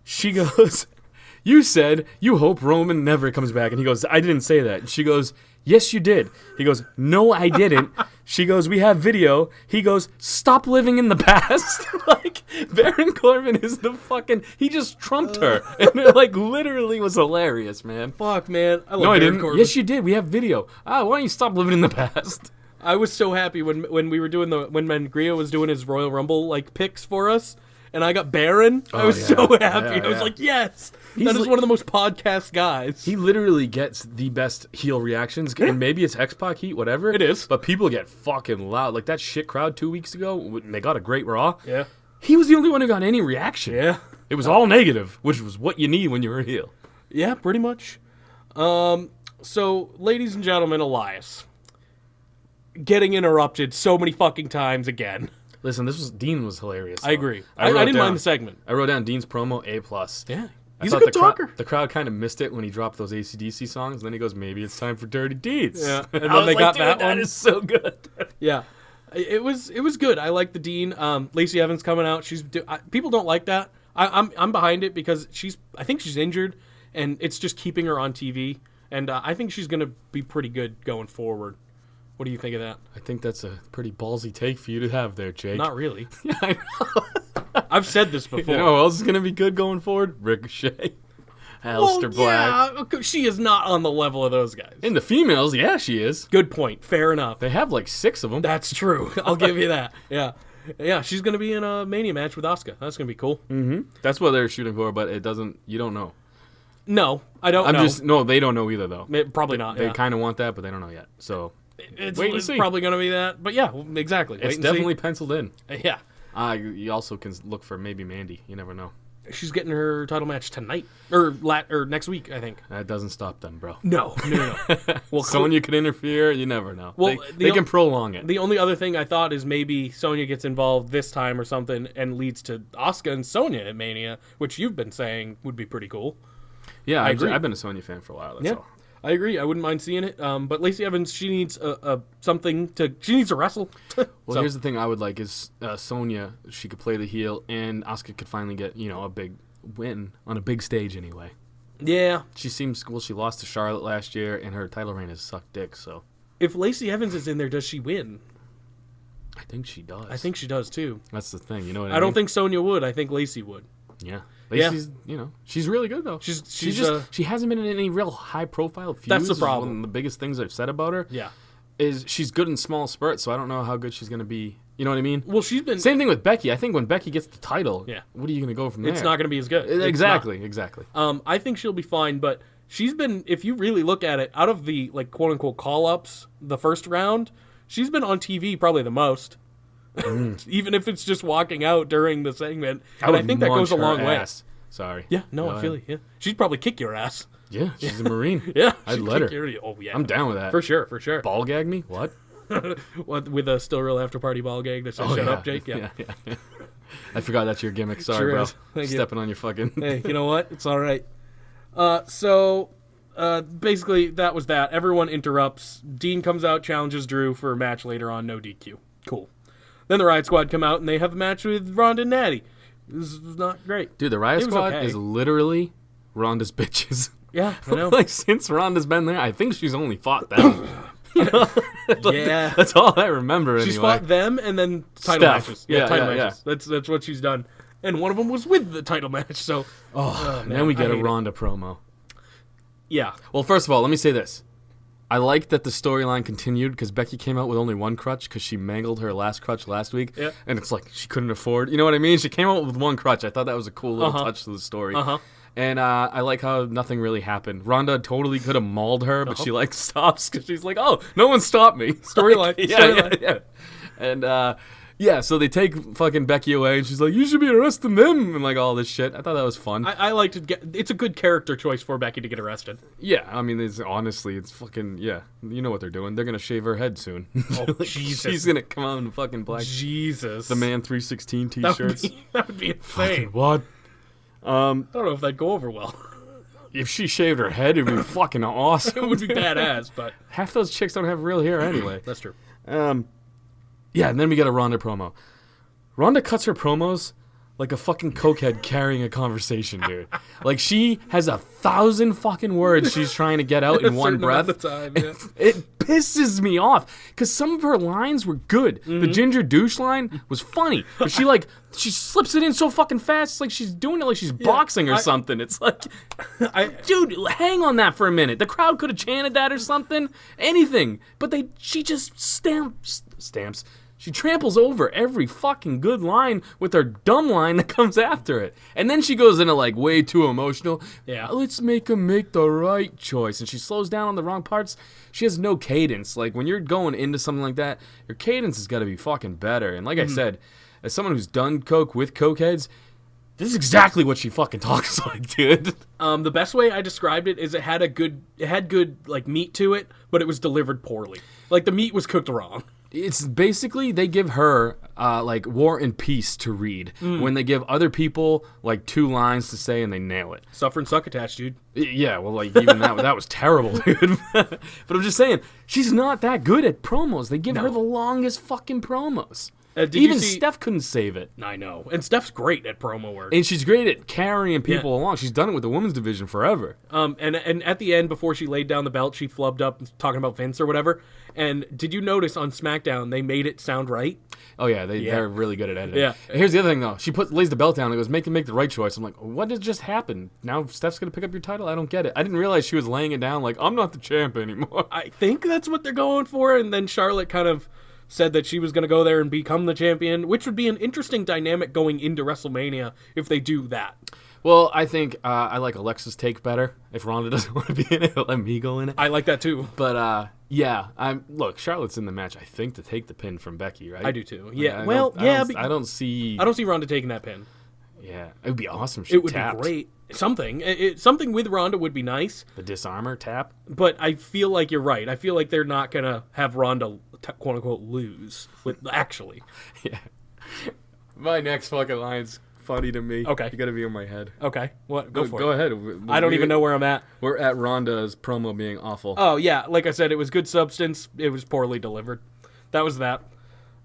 C: She goes, "You said you hope Roman never comes back," and he goes, "I didn't say that." And she goes, "Yes, you did." He goes, "No, I didn't." She goes, "We have video." He goes, "Stop living in the past." Like, Baron Corbin is the fucking... He just trumped her. And it, like, literally was hilarious, man.
D: Fuck, man. I love
C: No, I
D: Baron
C: didn't.
D: Corbin.
C: Yes, you did. We have video. Why don't you stop living in the past?
D: I was so happy when we were doing when Mangria was doing his Royal Rumble like picks for us, and I got Baron. I was
C: yeah.
D: so happy.
C: Yeah,
D: I was
C: yeah.
D: like, yes,
C: He's
D: that is
C: li-
D: one of the most podcast guys.
C: He literally gets the best heel reactions, and maybe it's X-Pac heat, whatever.
D: It is.
C: But people get fucking loud. Like that shit crowd 2 weeks ago, when they got a great Raw.
D: Yeah.
C: He was the only one who got any reaction.
D: Yeah.
C: It was all negative, which was what you need when you're a heel.
D: Yeah, pretty much. So, ladies and gentlemen, Elias getting interrupted so many fucking times again.
C: Listen, Dean was hilarious.
D: I agree.
C: I
D: I
C: wrote
D: didn't
C: down-
D: mind the segment.
C: I wrote down Dean's promo A+.
D: Yeah.
C: I
D: He's a
C: thought
D: good talker.
C: The crowd kind of missed it when he dropped those AC/DC songs, and then he goes, "Maybe it's time for Dirty Deeds."
D: Yeah, and
C: I
D: then
C: was
D: they
C: like,
D: got
C: "Dude,
D: that
C: that
D: one."
C: is so good.
D: Yeah. It was good. I like the Dean. Lacey Evans coming out. People don't like that. I'm behind it because I think she's injured, and it's just keeping her on TV. And I think she's gonna be pretty good going forward. What do you think of that?
C: I think that's a pretty ballsy take for you to have there, Jake.
D: Not really.
C: Yeah, I know.
D: I've said this before.
C: You know who else is going to be good going forward? Ricochet. Aleister Black.
D: Yeah, okay, she is not on the level of those guys.
C: In the females, yeah, she is.
D: Good point. Fair enough.
C: They have like 6 of them.
D: That's true. I'll give you that. Yeah. Yeah, she's going to be in a Mania match with Asuka. That's going to be cool.
C: That's what they're shooting for, but it doesn't. You don't know.
D: No, I don't know.
C: No, they don't know either, though.
D: Probably not.
C: They
D: yeah.
C: kind of want that, but they don't know yet. So
D: It's
C: wait and see.
D: probably going to be that. But yeah, exactly. Wait
C: it's
D: and
C: definitely penciled in.
D: see. Yeah.
C: You also can look for maybe Mandy. You never know.
D: She's getting her title match tonight. Or next week, I think.
C: That doesn't stop them, bro.
D: No. Well,
C: Sonya could interfere. You never know.
D: Well,
C: they can prolong it.
D: The only other thing I thought is maybe Sonya gets involved this time or something and leads to Asuka and Sonya at Mania, which you've been saying would be pretty cool.
C: Yeah,
D: I agree.
C: I've been a Sonya fan for a while. That's
D: Yeah.
C: all.
D: I agree. I wouldn't mind seeing it. But Lacey Evans, she needs she needs to wrestle.
C: Well, here's the thing I would like is Sonya. She could play the heel, and Asuka could finally get a big win on a big stage anyway.
D: Yeah.
C: She seems cool. She lost to Charlotte last year, and her title reign has sucked dick. So
D: If Lacey Evans is in there, does she win?
C: I think she does.
D: I think she does too.
C: that's the thing. You know what I
D: I
C: mean?
D: don't think Sonya would. I think Lacey would.
C: Yeah.
D: Yeah.
C: Lacey's, she's really good though.
D: She's
C: she hasn't been in any real high profile feuds.
D: That's the
C: is one
D: problem.
C: of the biggest things I've said about her.
D: Yeah.
C: Is she's good in small spurts, so I don't know how good she's going to be. You know what I mean?
D: Well, she's been.
C: Same thing with Becky. I think when Becky gets the title,
D: Yeah.
C: what are you going to go from there?
D: It's not going to be as good. It's
C: Exactly.
D: not. I think she'll be fine, but she's been. If you really look at it, out of the quote unquote call ups, the first round, she's been on TV probably the most. Even if it's just walking out during the segment, and I think that goes a long way.
C: Sorry.
D: Yeah, no,
C: Go
D: I feel
C: ahead.
D: you. Yeah, she'd probably kick your ass.
C: Yeah, she's a Marine.
D: Yeah,
C: I'd
D: she'd
C: let
D: kick
C: her.
D: Oh yeah,
C: I'm down with that.
D: for sure.
C: Ball gag me? What?
D: What, with a still real after party ball gag that says "Shut up, Jake." Yeah.
C: I forgot that's your gimmick. Sorry,
D: Sure
C: bro.
D: is. Thank you.
C: Stepping on your fucking.
D: Hey, you know what? It's all right. Basically, that was that. Everyone interrupts. Dean comes out, challenges Drew for a match later on. No DQ. Cool. Then the Riot Squad come out, and they have a match with Ronda and Natty. This is not great.
C: Dude, the Riot
D: It was
C: Squad
D: okay.
C: is literally Ronda's bitches.
D: Yeah, I know.
C: Like, since Ronda's been there, I think she's only fought them.
D: Yeah.
C: That's all I remember
D: She's
C: anyway.
D: fought them and then title
C: Steph.
D: matches.
C: Yeah,
D: title
C: yeah,
D: matches. That's what she's done. And one of them was with the title match. So,
C: And
D: man,
C: then we
D: I
C: get a
D: hate it.
C: Ronda promo.
D: Yeah.
C: Well, first of all, let me say this. I like that the storyline continued because Becky came out with only one crutch because she mangled her last crutch last week.
D: Yeah.
C: And it's like she couldn't afford. You know what I mean? She came out with one crutch. I thought that was a cool little touch to the story.
D: Uh-huh.
C: And I like how nothing really happened. Ronda totally could have mauled her, but she like stops because she's like, "Oh, no one stopped me."
D: Storyline.
C: Yeah. And so they take fucking Becky away, and she's like, "You should be arresting them," and like all this shit. I thought that was fun.
D: I like to get. It's a good character choice for Becky to get arrested.
C: Yeah, I mean, it's fucking, yeah. You know what they're doing. They're going to shave her head soon.
D: Oh,
C: Like,
D: Jesus.
C: She's going to come out in fucking black.
D: Jesus.
C: The Man 316
D: That would
C: t-shirts.
D: be, that would be insane.
C: What?
D: I don't know if that'd go over well.
C: If she shaved her head, it'd be fucking awesome.
D: It would be badass, but
C: Half those chicks don't have real hair anyway.
D: that's true.
C: Yeah, and then we get a Ronda promo. Ronda cuts her promos like a fucking cokehead carrying a conversation, dude. Like, she has 1,000 fucking words she's trying to get out in one
D: Certain amount
C: breath.
D: of time, yeah.
C: It pisses me off because some of her lines were good. The ginger douche line was funny, but she slips it in so fucking fast. It's like she's doing it like she's boxing or something. It's like, dude, hang on that for a minute. The crowd could have chanted that or something, anything. But she just stamps. She tramples over every fucking good line with her dumb line that comes after it. And then she goes into like way too emotional.
D: Yeah.
C: Let's make him make the right choice. And she slows down on the wrong parts. She has no cadence. Like, when you're going into something like that, your cadence has got to be fucking better. And like I said, as someone who's done coke with cokeheads, this is exactly what she fucking talks like, dude.
D: The best way I described it is it had good like meat to it, but it was delivered poorly. Like, the meat was cooked wrong.
C: It's basically they give her like War and Peace to read when they give other people like 2 lines to say and they nail it.
D: Suffer and succotash, dude.
C: Yeah, well, like even that was terrible, dude. But I'm just saying, she's not that good at promos. They give her the longest fucking promos.
D: Did you
C: Even
D: see-
C: Steph couldn't save it.
D: I know. And Steph's great at promo work.
C: And she's great at carrying people along. She's done it with the women's division forever.
D: And at the end, before she laid down the belt, she flubbed up talking about Vince or whatever. And did you notice on SmackDown they made it sound right?
C: Oh yeah, they're really good at editing.
D: Yeah.
C: Here's the other thing though. She lays the belt down and goes, make the right choice. I'm like, what did just happen? Now Steph's gonna pick up your title? I don't get it. I didn't realize she was laying it down like, I'm not the champ anymore.
D: I think that's what they're going for. And then Charlotte kind of said that she was going to go there and become the champion, which would be an interesting dynamic going into WrestleMania if they do that.
C: Well, I think I like Alexa's take better. If Ronda doesn't want to be in it, let me go in it.
D: I like that too.
C: But yeah, look, Charlotte's in the match, I think, to take the pin from Becky, right?
D: I do too.
C: Like,
D: Yeah.
C: I don't see.
D: I don't see Ronda taking that pin.
C: Yeah, it would be awesome. If she
D: It would
C: tapped.
D: be great. Something with Ronda would be nice.
C: The disarmor tap.
D: But I feel like you're right. I feel like they're not gonna have Ronda quote unquote lose. Actually,
C: Yeah. My next fucking line's funny to me.
D: Okay.
C: You gotta be in my head.
D: okay. What? Go for
C: Go
D: it.
C: ahead.
D: I don't even know where I'm at.
C: We're at Ronda's promo being awful.
D: Oh yeah, like I said, it was good substance. It was poorly delivered. That was that.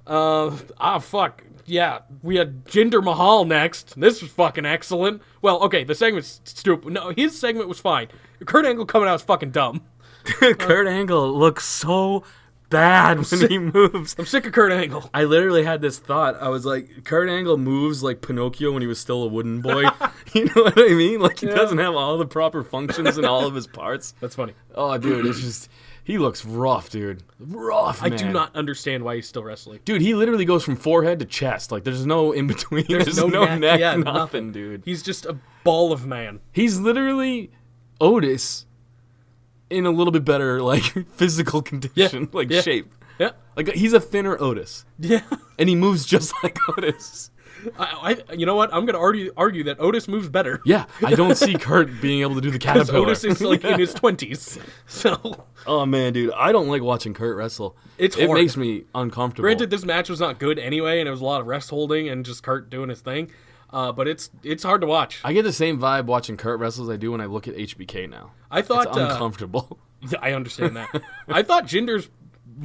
D: Fuck. Yeah, we had Jinder Mahal next. This was fucking excellent. Well, okay, the segment's stupid. No, his segment was fine. Kurt Angle coming out is fucking dumb.
C: Kurt Angle looks so bad when he moves.
D: I'm sick of Kurt Angle.
C: I literally had this thought. I was like, Kurt Angle moves like Pinocchio when he was still a wooden boy. You know what I mean? Like, he doesn't have all the proper functions in all of his parts.
D: That's funny.
C: Oh, dude, it's just... He looks rough, dude. Rough, man.
D: I do not understand why he's still wrestling.
C: Dude, he literally goes from forehead to chest. Like, there's no in-between. There's no neck,
D: yeah,
C: nothing, dude.
D: He's just a ball of man.
C: He's literally Otis in a little bit better, like, physical condition, like,
D: yeah.
C: shape.
D: Yeah.
C: Like, he's a thinner Otis.
D: Yeah.
C: And he moves just like Otis.
D: You know what? I'm gonna argue that Otis moves better.
C: Yeah, I don't see Kurt being able to do the
D: Because
C: caterpillar.
D: Otis is like in his 20s. So
C: Oh man, dude, I don't like watching Kurt wrestle.
D: It's
C: it
D: hard.
C: makes me uncomfortable.
D: granted, this match was not good anyway, and it was a lot of rest holding and just Kurt doing his thing. But it's hard to watch.
C: I get the same vibe watching Kurt wrestle as I do when I look at HBK now.
D: I thought
C: It's uncomfortable.
D: I understand that. I thought Jinder's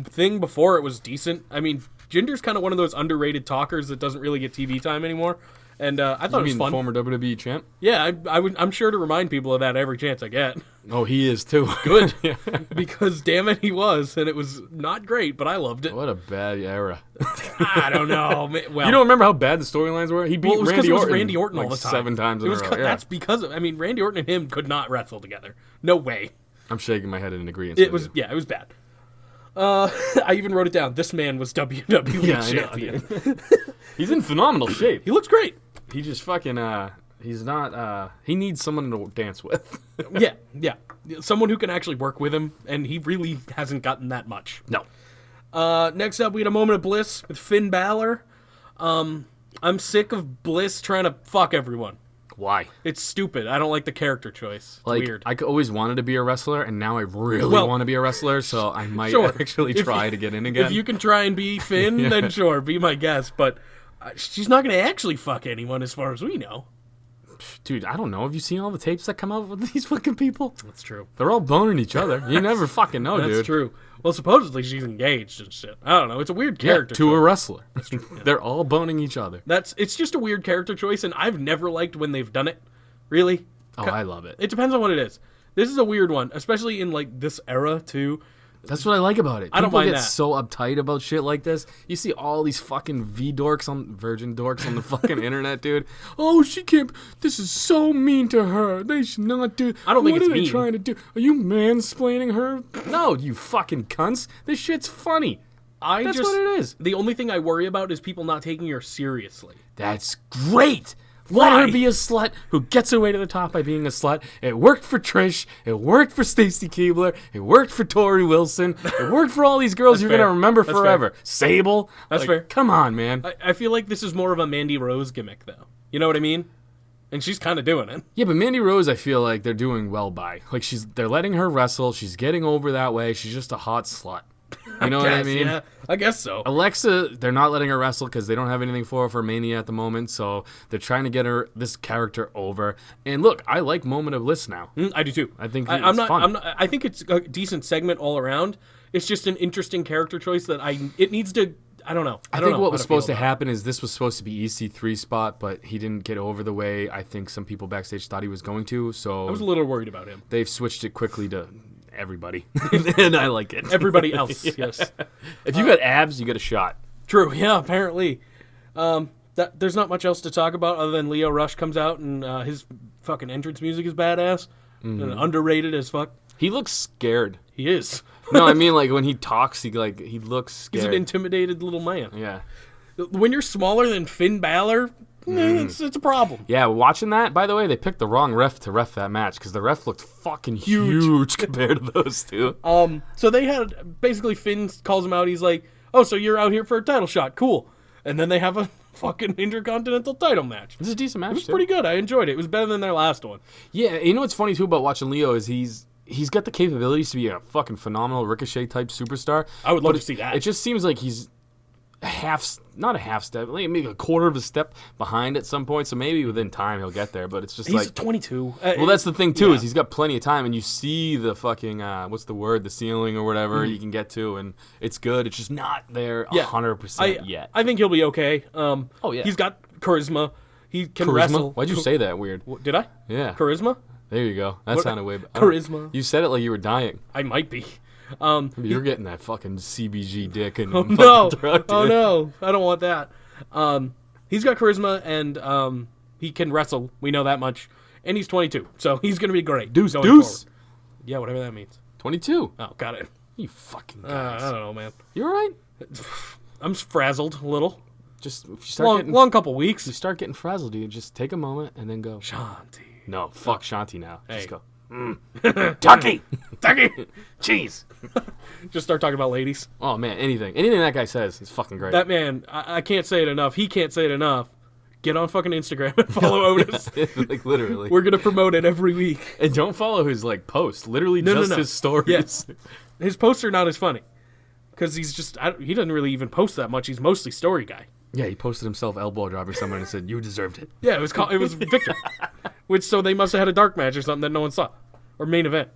D: thing before it was decent. I mean, Jinder's kind of one of those underrated talkers that doesn't really get TV time anymore. And I thought
C: You
D: it was
C: mean
D: fun.
C: former WWE champ?
D: Yeah, I'm sure to remind people of that every chance I get.
C: Oh, he is too.
D: Good.
C: Yeah.
D: Because damn it, he was, and it was not great, but I loved it.
C: What a bad era.
D: I don't know. Well,
C: You don't remember how bad the storylines were? He beat
D: well, it was
C: Randy
D: it was
C: Orton.
D: Randy Orton
C: like
D: all the time.
C: 7 times in a row. Yeah.
D: That's because of. I mean, Randy Orton and him could not wrestle together. No way.
C: I'm shaking my head in agreement.
D: It was it was bad. I even wrote it down. This man was WWE
C: Yeah, I know,
D: champion.
C: He's in phenomenal shape.
D: He looks great.
C: He just fucking he's not he needs someone to dance with.
D: Yeah. Someone who can actually work with him, and he really hasn't gotten that much.
C: No.
D: Next up, we had a moment of bliss with Finn Balor. I'm sick of Bliss trying to fuck everyone.
C: Why?
D: It's stupid. I don't like the character choice. It's
C: Like
D: weird.
C: I always wanted to be a wrestler, and now I really
D: Well,
C: want to be a wrestler. So I might
D: Sure.
C: actually
D: If
C: try
D: you-
C: to get in again.
D: If you can try and be Finn,
C: Yeah.
D: then sure, be my guest. But she's not going to actually fuck anyone, as far as we know.
C: Dude, I don't know. Have you seen all the tapes that come out with these fucking people?
D: That's true.
C: They're all boning each other. You never fucking know,
D: That's
C: dude.
D: true. Well, supposedly she's engaged and shit. I don't know. It's a weird
C: Yeah,
D: character
C: to a
D: choice.
C: wrestler. They're all boning each other.
D: It's just a weird character choice, and I've never liked when they've done it. Really.
C: Oh, I love it.
D: It depends on what it is. This is a weird one, especially in like this era too.
C: That's what I like about it.
D: I don't
C: People
D: mind
C: get
D: that.
C: so uptight about shit like this. You see all these fucking virgin dorks on the fucking internet, dude. Oh, she can't. This is so mean to her. They should not do.
D: I don't think
C: what
D: it's
C: are they
D: mean.
C: trying to do? Are you mansplaining her? No, you fucking cunts. This shit's funny. That's what it is.
D: The only thing I worry about is people not taking her seriously.
C: That's great.
D: Why?
C: Let her be a slut who gets her way to the top by being a slut. It worked for Trish. It worked for Stacy Keibler. It worked for Tori Wilson. It worked for all these girls you're
D: fair.
C: going to remember
D: That's
C: forever. Sable.
D: That's fair.
C: Come on, man.
D: I feel like this is more of a Mandy Rose gimmick, though. You know what I mean? And she's kind of doing it.
C: Yeah, but Mandy Rose, I feel like they're doing well by. Like they're letting her wrestle. She's getting over that way. She's just a hot slut. You know what I
D: Guess,
C: mean?
D: Yeah, I guess so.
C: Alexa, they're not letting her wrestle because they don't have anything for her for Mania at the moment. So they're trying to get this character over. And look, I like Moment of Bliss now.
D: I do too.
C: I think
D: I'm
C: it's
D: not.
C: fun.
D: I'm not. I think it's a decent segment all around. It's just an interesting character choice that it needs to. I don't know.
C: I
D: don't
C: think
D: know
C: what
D: how
C: was
D: to
C: supposed
D: feel
C: to
D: about
C: happen is this was supposed to be EC3 spot, but he didn't get over the way I think some people backstage thought he was going to. So
D: it. I was a little worried about him.
C: they've switched it quickly to everybody, and I like it.
D: Everybody else, yes.
C: If you got abs, you get a shot.
D: True. Yeah. Apparently, there's not much else to talk about other than Leo Rush comes out and his fucking entrance music is badass and underrated as fuck.
C: He looks scared.
D: He is.
C: No, I mean like when he talks, he looks scared.
D: He's an intimidated little man.
C: Yeah.
D: When you're smaller than Finn Balor, it's a problem.
C: Yeah, watching that, by the way, they picked the wrong ref to ref that match because the ref looked fucking huge compared to those two.
D: So they had basically Finn calls him out. He's like, "Oh, so you're out here for a title shot? Cool." And then they have a fucking intercontinental title match.
C: This is a decent match.
D: It was pretty good. I enjoyed it. It was better than their last one.
C: Yeah, you know what's funny too about watching Leo is he's got the capabilities to be a fucking phenomenal Ricochet type superstar.
D: I would love
C: but
D: to see that.
C: It just seems like he's not a half step, like maybe a quarter of a step behind at some point. So maybe within time he'll get there. But it's just
D: He's
C: like
D: 22.
C: Well, that's the thing too
D: yeah.
C: is he's got plenty of time, and you see the fucking what's the word, the ceiling or whatever you can get to, and it's good. It's just not there 100% yet.
D: I think he'll be okay.
C: Oh, yeah.
D: He's got charisma. He can
C: Charisma?
D: wrestle.
C: Why'd you say that weird?
D: Did I?
C: Yeah,
D: Charisma?
C: there you go. That
D: What-
C: sounded way better.
D: Charisma.
C: You said it like you were dying.
D: I might be.
C: You're getting that fucking CBG dick and
D: Oh
C: fucking
D: no!
C: throat,
D: Oh
C: dude.
D: no! I don't want that. He's got charisma and he can wrestle. We know that much. And he's 22, so he's gonna be great.
C: Deuce,
D: going
C: deuce.
D: forward. Yeah, whatever that means.
C: 22.
D: Oh, got it.
C: You fucking
D: I
C: guys.
D: don't know, man.
C: You all right?
D: I'm frazzled a little.
C: Just if you start getting
D: Long couple weeks.
C: you start getting frazzled, dude. Just take a moment and then go.
D: Shanti.
C: No, fuck Shanti now.
D: Hey.
C: Just go. Tucky.
D: Tucky.
C: Jeez.
D: Just start talking about ladies.
C: Oh man, anything that guy says is fucking great.
D: That man, I can't say it enough. He can't say it enough. get on fucking Instagram and follow Otis.
C: Like literally.
D: We're gonna promote it every week.
C: And don't follow his like post. Literally just his stories.
D: Yes. His posts are not as funny because he's just he doesn't really even post that much. He's mostly story guy.
C: Yeah, he posted himself elbow dropping someone and said, "You deserved it."
D: Yeah, it was Victor, which so they must have had a dark match or something that no one saw, or main event.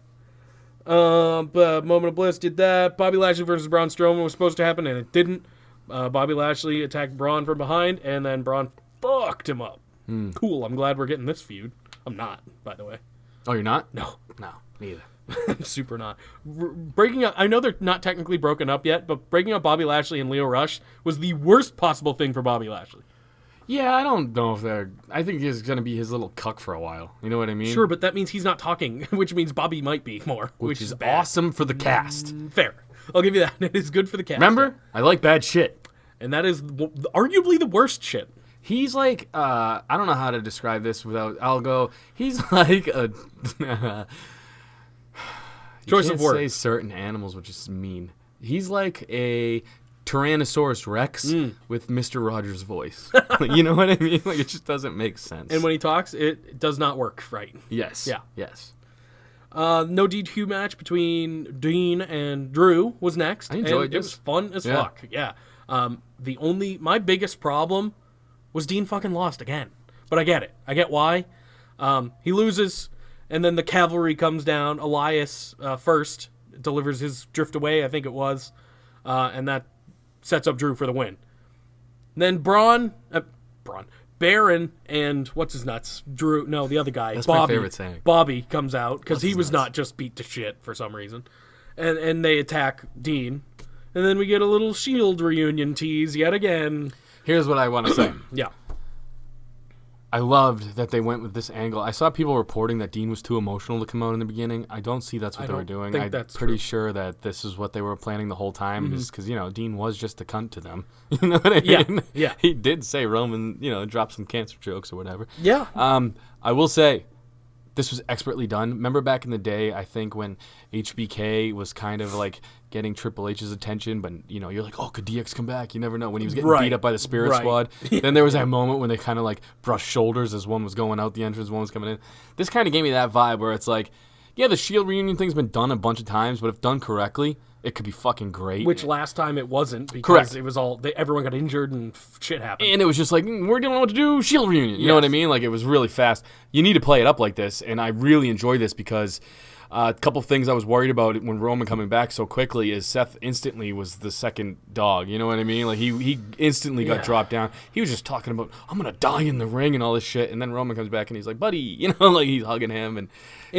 D: But Moment of Bliss did that. Bobby Lashley versus Braun Strowman was supposed to happen and it didn't. Bobby Lashley attacked Braun from behind and then Braun fucked him up. Cool. I'm glad we're getting this feud. I'm not, by the way.
C: Oh, you're not?
D: No.
C: No, neither.
D: I'm super not. Breaking up, I know they're not technically broken up yet, but breaking up Bobby Lashley and Leo Rush was the worst possible thing for Bobby Lashley.
C: Yeah, I don't know if they're... I think he's going to be his little cuck for a while. You know what I mean?
D: Sure, but that means he's not talking, which means Bobby might be more. Which is bad.
C: awesome for the cast.
D: Fair. I'll give you that. It is good for the cast.
C: Remember? I like bad shit.
D: And that is arguably the worst shit.
C: He's like... I don't know how to describe this without... I'll go... He's like a...
D: Choice of words.
C: Say certain animals, which is mean. He's like a Tyrannosaurus Rex with Mr. Rogers' voice. You know what I mean? Like it just doesn't make sense.
D: And when he talks, it does not work right.
C: yes,
D: Yeah.
C: yes.
D: No DQ match between Dean and Drew was next.
C: I enjoyed
D: It
C: this.
D: was fun as
C: Yeah.
D: fuck. Yeah. My biggest problem was Dean fucking lost again. But I get it. I get why. He loses, and then the cavalry comes down. Elias first delivers his drift away, I think it was, and that sets up Drew for the win. Then Baron and what's his nuts? Drew, no, the other guy,
C: That's
D: Bobby.
C: my favorite saying.
D: Bobby comes out because he
C: his
D: was
C: nuts?
D: not just beat to shit for some reason, and they attack Dean, and then we get a little Shield reunion tease yet again.
C: Here's what I want to say.
D: Yeah.
C: I loved that they went with this angle. I saw people reporting that Dean was too emotional to come out in the beginning. I don't see that's what
D: I
C: they were
D: don't
C: doing.
D: think
C: I'm
D: that's
C: pretty
D: true.
C: sure that this is what they were planning the whole time, because Dean was just a cunt to them. You know what I
D: Yeah,
C: mean?
D: yeah.
C: He did say Roman, drop some cancer jokes or whatever.
D: Yeah.
C: I will say, this was expertly done. Remember back in the day, I think when HBK was kind of like getting Triple H's attention, but you're like, oh, could DX come back? You never know. When he was getting
D: Right.
C: beat up by the Spirit
D: Right.
C: Squad, then there was that moment when they kind of like brushed shoulders as one was going out the entrance, one was coming in. This kind of gave me that vibe where it's like, yeah, the Shield reunion thing's been done a bunch of times, but if done correctly, it could be fucking great.
D: Which last time it wasn't because
C: Correct.
D: it was all everyone got injured and shit happened.
C: And it was just like, we're going to know what to do, Shield reunion. You know what I mean? Like, it was really fast. You need to play it up like this, and I really enjoy this because a couple things I was worried about when Roman coming back so quickly is Seth instantly was the second dog. You know what I mean? Like, he instantly got dropped down. He was just talking about, I'm going to die in the ring and all this shit, and then Roman comes back and he's like, buddy, like he's hugging him. And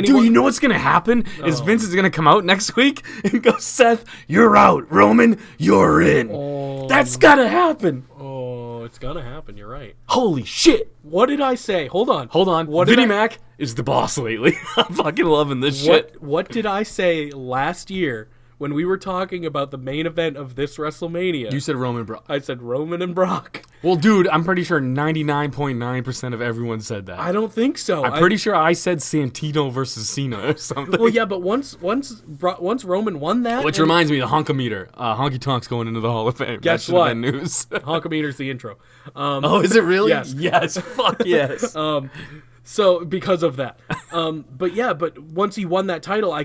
C: dude, you know what's going to happen? Is Vince is going to come out next week and go, Seth, you're out. Roman, you're in. That's got to happen.
D: Oh, it's gonna happen. You're right.
C: Holy shit.
D: What did I say? Hold on.
C: What Vinnie Mac is the boss lately. I'm fucking loving this shit.
D: What did I say last year when we were talking about the main event of this WrestleMania?
C: You said Roman Brock.
D: I said Roman and Brock.
C: Well, dude, I'm pretty sure 99.9% of everyone said that.
D: I don't think so.
C: I'm pretty sure I said Santino versus Cena or something.
D: Well, yeah, but once Roman won that,
C: Which
D: and
C: reminds me, the Honkometer. Honky Tonk's going into the Hall of Fame.
D: Guess
C: that should have
D: what?
C: been news.
D: Honkometer's the intro.
C: Oh, is it really?
D: Yes.
C: Yes. Fuck yes.
D: So because of that, but once he won that title, I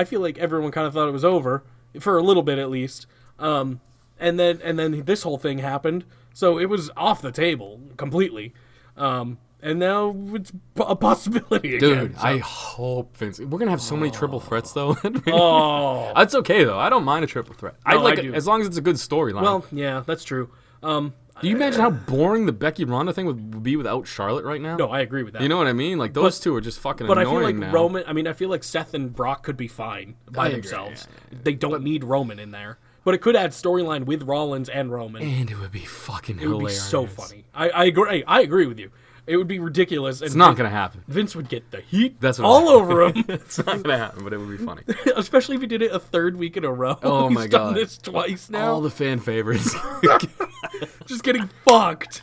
D: feel like everyone kind of thought it was over for a little bit at least. And then this whole thing happened, so it was off the table completely. And now it's a possibility again.
C: Dude, I hope Vince. We're gonna have so many triple threats though.
D: Oh,
C: That's okay though. I don't mind a triple threat. I
D: No,
C: like
D: I
C: it
D: do.
C: as long as it's a good storyline.
D: well, yeah, that's true.
C: do you imagine how boring the Becky Ronda thing would be without Charlotte right now?
D: No, I agree with that.
C: You know what I mean? Like those two are just fucking
D: But I
C: annoying
D: feel like
C: now.
D: Roman. I mean, I feel like Seth and Brock could be fine by
C: I agree,
D: themselves.
C: yeah,
D: They don't need Roman in there. But it could add storyline with Rollins and Roman.
C: And it would be fucking
D: It would be
C: hilarious.
D: so funny. I agree. I agree with you. It would be ridiculous. And
C: It's not gonna happen.
D: Vince would get the heat
C: That's what
D: all
C: I'm-
D: over him.
C: It's not gonna happen, but it would be funny.
D: Especially if he did it a third week in a row.
C: Oh
D: He's
C: my
D: done
C: God.
D: this twice now.
C: All the fan favorites.
D: Just getting fucked.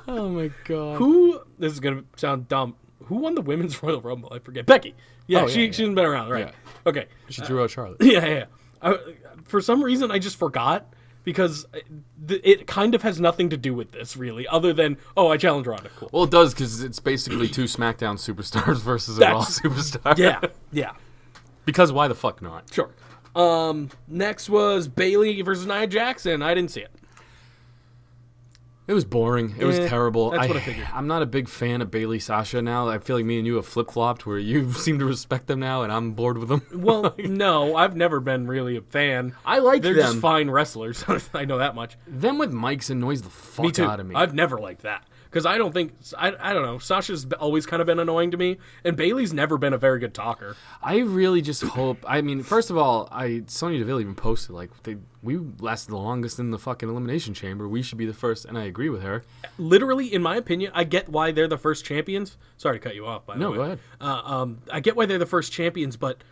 C: Oh my god.
D: This is gonna sound dumb. Who won the women's Royal Rumble? I forget. Becky. Yeah,
C: Oh,
D: she
C: yeah.
D: she's been around, right?
C: Yeah.
D: Okay.
C: She threw out Charlotte.
D: Yeah. For some reason, I just forgot because it kind of has nothing to do with this, really, other than, oh, I challenge Ronda. Cool.
C: Well, it does, because it's basically 2 SmackDown superstars versus a Raw superstar.
D: Yeah.
C: Because why the fuck not?
D: Sure. Next was Bayley versus Nia Jackson. I didn't see it.
C: It was boring. It was terrible.
D: That's what I figured.
C: I'm not a big fan of Bailey Sasha now. I feel like me and you have flip-flopped where you seem to respect them now and I'm bored with them.
D: Well, no, I've never been really a fan.
C: I like
D: They're
C: them.
D: just fine wrestlers. I know that much.
C: Them with mics annoys the fuck
D: Me too.
C: out of me.
D: I've never liked that. Because I don't think, I don't know, Sasha's always kind of been annoying to me, and Bailey's never been a very good talker.
C: I really just hope. I mean, first of all, Sonya Deville even posted like we lasted the longest in the fucking Elimination Chamber. We should be the first, and I agree with her.
D: Literally, in my opinion, I get why they're the first champions. Sorry to cut you off, by the way.
C: No, go ahead.
D: I get why they're the first champions, but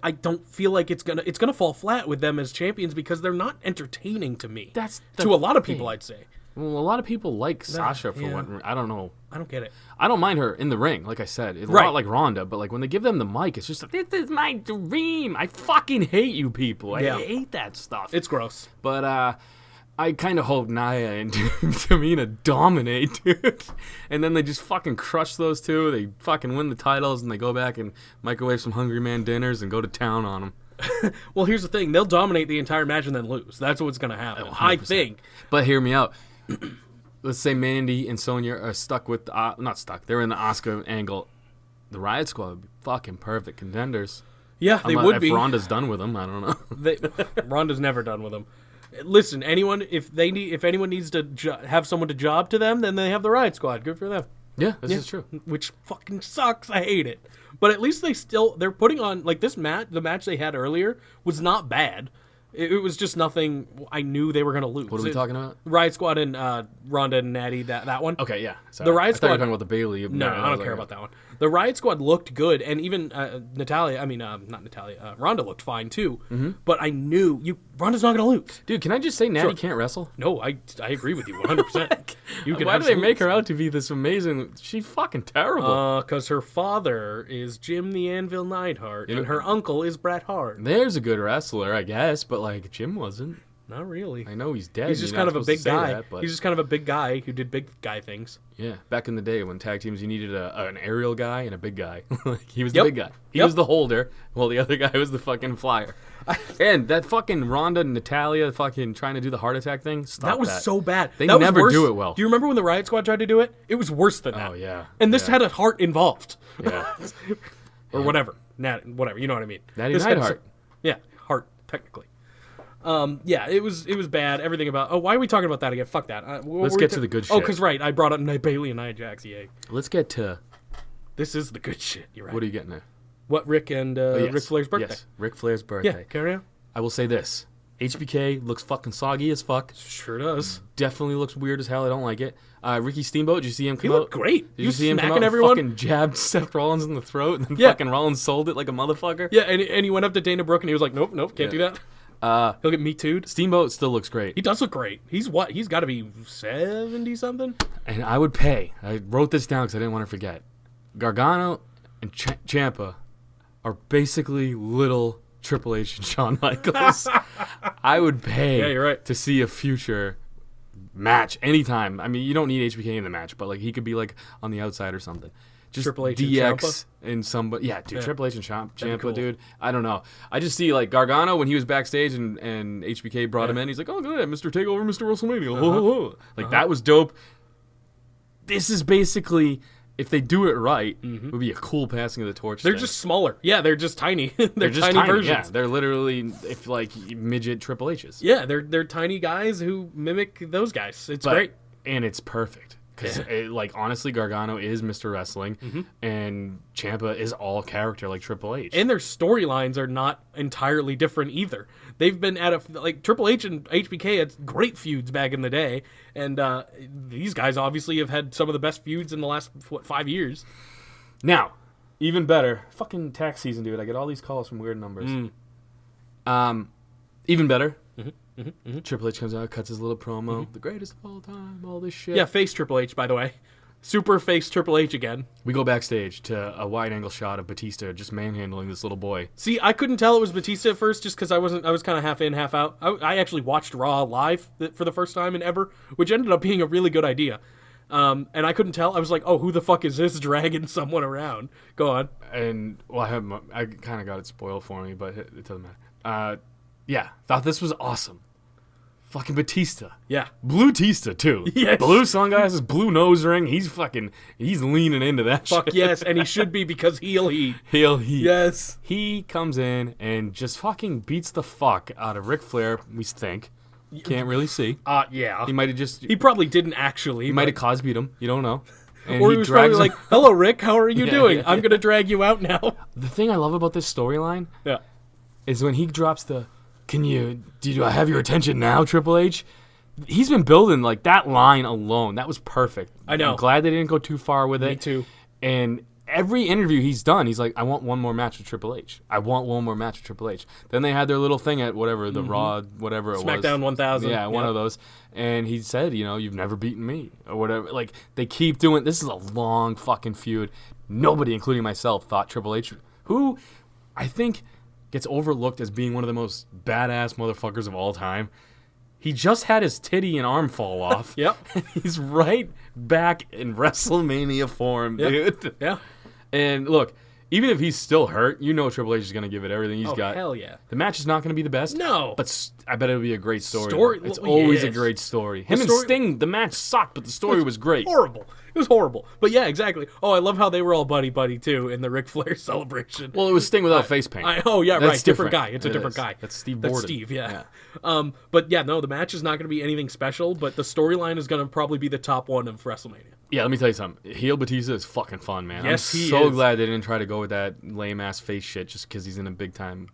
D: I don't feel like it's gonna fall flat with them as champions because they're not entertaining to me.
C: That's the
D: to a lot of
C: thing.
D: people, I'd say.
C: Well, a lot of people like Sasha for
D: yeah.
C: what I don't know.
D: I don't get it.
C: I don't mind her in the ring, like I said. It's a
D: Right.
C: lot like Ronda, but like when they give them the mic, it's just like, this is my dream. I fucking hate you people. I
D: Yeah.
C: hate that stuff.
D: It's gross.
C: But I kind of hope Nia and Tamina dominate, dude. And then they just fucking crush those two. They fucking win the titles, and they go back and microwave some Hungry Man dinners and go to town on them.
D: Well, here's the thing. They'll dominate the entire match and then lose. That's what's going to happen. I
C: 100%.
D: think.
C: But hear me out. Let's say Mandy and Sonya are stuck with, not stuck, they're in the Asuka angle. The Riot Squad would be fucking perfect contenders.
D: Yeah, they
C: Unless-
D: would
C: if
D: be.
C: Ronda's done with them, I don't know.
D: Ronda's never done with them. Listen, if anyone needs to have someone to job to them, then they have the Riot Squad. Good for them.
C: Yeah, this is true.
D: Which fucking sucks. I hate it. But at least they're putting on, like, this match, the match they had earlier was not bad. It was just nothing I knew they were going to lose.
C: What are we talking about?
D: Riot Squad and Ronda and Natty, that one.
C: Okay, yeah. Sorry.
D: The Riot
C: I thought you were
D: Squad-
C: talking about the Bailey.
D: No, I don't care about that one. The Riot Squad looked good, and even Ronda looked fine too. Mm-hmm. But I knew Ronda's not going to lose.
C: Dude, can I just say Natty can't wrestle?
D: No, I agree with you 100%. You can
C: Why do they make her
D: absolutely-
C: out to be this amazing? She's fucking terrible.
D: Because her father is Jim the Anvil Neidhart, and her uncle is Bret Hart.
C: There's a good wrestler, I guess, but like Jim wasn't.
D: Not really.
C: I know he's dead.
D: He's just
C: You're
D: kind
C: not
D: of a big
C: supposed to say
D: guy.
C: that, but
D: He's just kind of a big guy who did big guy things.
C: yeah, back in the day when tag teams, you needed an aerial guy and a big guy. Like, he was the
D: Yep.
C: big guy. He
D: Yep.
C: was the holder, while the other guy was the fucking flyer. And that fucking Ronda and Natalia fucking trying to do the heart attack thing. Stop
D: That was so bad.
C: They
D: That was
C: never
D: worse.
C: do it well.
D: Do you remember when the Riot Squad tried to do it? It was worse than that.
C: Oh yeah.
D: And this
C: yeah.
D: had a heart involved.
C: Yeah.
D: Or whatever. Whatever. You know what I mean.
C: Natty
D: This had a-
C: Neidhart.
D: Yeah, heart, technically. Yeah, it was bad. Everything about. Oh, why are we talking about that again? Fuck that.
C: Let's get to the good
D: Oh,
C: shit.
D: because right, I brought up Bailey and Nia Jax. Yay.
C: Let's get to
D: This is the good shit. You're right.
C: what are you getting at?
D: What Rick and
C: Yes.
D: Ric Flair's birthday?
C: Yes, Ric Flair's birthday.
D: Yeah, carry on.
C: I will say this: HBK looks fucking soggy as fuck.
D: Sure does.
C: Definitely looks weird as hell. I don't like it. Ricky Steamboat, did you see him come
D: He
C: out?
D: looked great.
C: Did
D: He
C: you
D: was
C: see him come
D: smacking
C: out
D: everyone.
C: and fucking jabbed Seth Rollins in the throat, and then
D: Yeah.
C: fucking Rollins sold it like a motherfucker?
D: Yeah, and he went up to Dana Brooke and he was like, nope, can't do that. He'll get Me Too'd.
C: Steamboat still looks great.
D: He does look great. He's what? He's got to be 70 something.
C: And I would pay. I wrote this down because I didn't want to forget. Gargano and Ciampa are basically little Triple H and Shawn Michaels. I would pay
D: Yeah, you're right.
C: to see a future match anytime. I mean, you don't need HBK in the match, but like he could be like on the outside or something. Just
D: Triple H and
C: DX and somebody. Yeah, dude,
D: Yeah.
C: Triple H and Ciampa,
D: cool.
C: dude. I don't know. I just see like Gargano when he was backstage and HBK brought him in. He's like, oh, good, Mr. Takeover, Mr. WrestleMania. Like that was dope. This is basically, if they do it right, it would be a cool passing of the torch.
D: They're
C: thing.
D: just smaller. Yeah, they're just tiny. they're
C: just
D: tiny,
C: Yeah,
D: versions.
C: they're literally if like midget Triple H's.
D: Yeah, they're tiny guys who mimic those guys. It's
C: But-
D: great.
C: and it's perfect because like honestly, Gargano is Mr. Wrestling, and Ciampa is all character like Triple H.
D: And their storylines are not entirely different either. They've been at like Triple H and HBK had great feuds back in the day, and these guys obviously have had some of the best feuds in the last 5 years.
C: Now, even better, fucking tax season, dude. I get all these calls from weird numbers. Even better. Triple H comes out, cuts his little promo. The greatest of all time, all this shit.
D: Yeah, face Triple H, by the way. Super face Triple H again.
C: We go backstage to a wide-angle shot of Batista just manhandling this little boy.
D: See, I couldn't tell it was Batista at first just because I was kind of half in, half out. I actually watched Raw live for the first time in ever, which ended up being a really good idea. And I couldn't tell. I was like, oh, who the fuck is this dragging someone around? Go on.
C: And, well, I kind of got it spoiled for me, but it doesn't matter. Yeah, thought this was awesome. Fucking Batista.
D: Yeah.
C: Blue Tista, too.
D: Yes.
C: Blue sunglasses, blue nose ring. He's leaning into that
D: Fuck
C: shit.
D: yes, and he should be because heel heat.
C: Heel heat.
D: Yes.
C: He comes in and just fucking beats the fuck out of Ric Flair, we think. Can't really see.
D: Yeah.
C: He might have just...
D: He probably didn't actually.
C: He might have Cosby'd him. You don't know. And
D: Or he was probably like, hello, Rick, how are you
C: Yeah,
D: doing?
C: yeah,
D: I'm going to drag you out now.
C: The thing I love about this storyline
D: Yeah.
C: is when he drops the, do I have your attention now, Triple H? He's been building, like, that line alone. That was perfect.
D: I know.
C: I'm glad they didn't go too far with it.
D: Me too.
C: And every interview he's done, he's like, I want one more match with Triple H. I want one more match with Triple H. Then they had their little thing at whatever, the Raw, whatever it was.
D: SmackDown 1000.
C: Yeah, one of those. And he said, you've never beaten me. Or whatever. Like, they keep doing, this is a long fucking feud. Nobody, including myself, thought Triple H, who I think gets overlooked as being one of the most badass motherfuckers of all time. He just had his titty and arm fall off.
D: Yep.
C: He's right back in WrestleMania form,
D: Yep.
C: dude.
D: Yeah.
C: And look, even if he's still hurt, Triple H is going to give it everything he's got.
D: Hell yeah.
C: The match is not going to be the best.
D: No.
C: But I bet it'll be a great story.
D: Story-
C: It's
D: well,
C: always a
D: yes.
C: great story. Him and
D: story-
C: Sting, the match sucked, but the story was great.
D: Horrible. It was horrible. But yeah, exactly. Oh, I love how they were all buddy-buddy, too, in the Ric Flair celebration.
C: Well, it was Sting without face paint.
D: Yeah,
C: That's
D: right. Different
C: different.
D: guy. It's a
C: It
D: different
C: is.
D: guy.
C: That's Steve
D: That's
C: Borden.
D: Steve, yeah. But yeah, no, the match is not going to be anything special, but the storyline is going to probably be the top one of WrestleMania.
C: Yeah, let me tell you something. Heel Batista is fucking fun, man.
D: Yes,
C: I'm
D: he
C: so
D: is.
C: glad they didn't try to go with that lame-ass face shit just because he's in a big-time,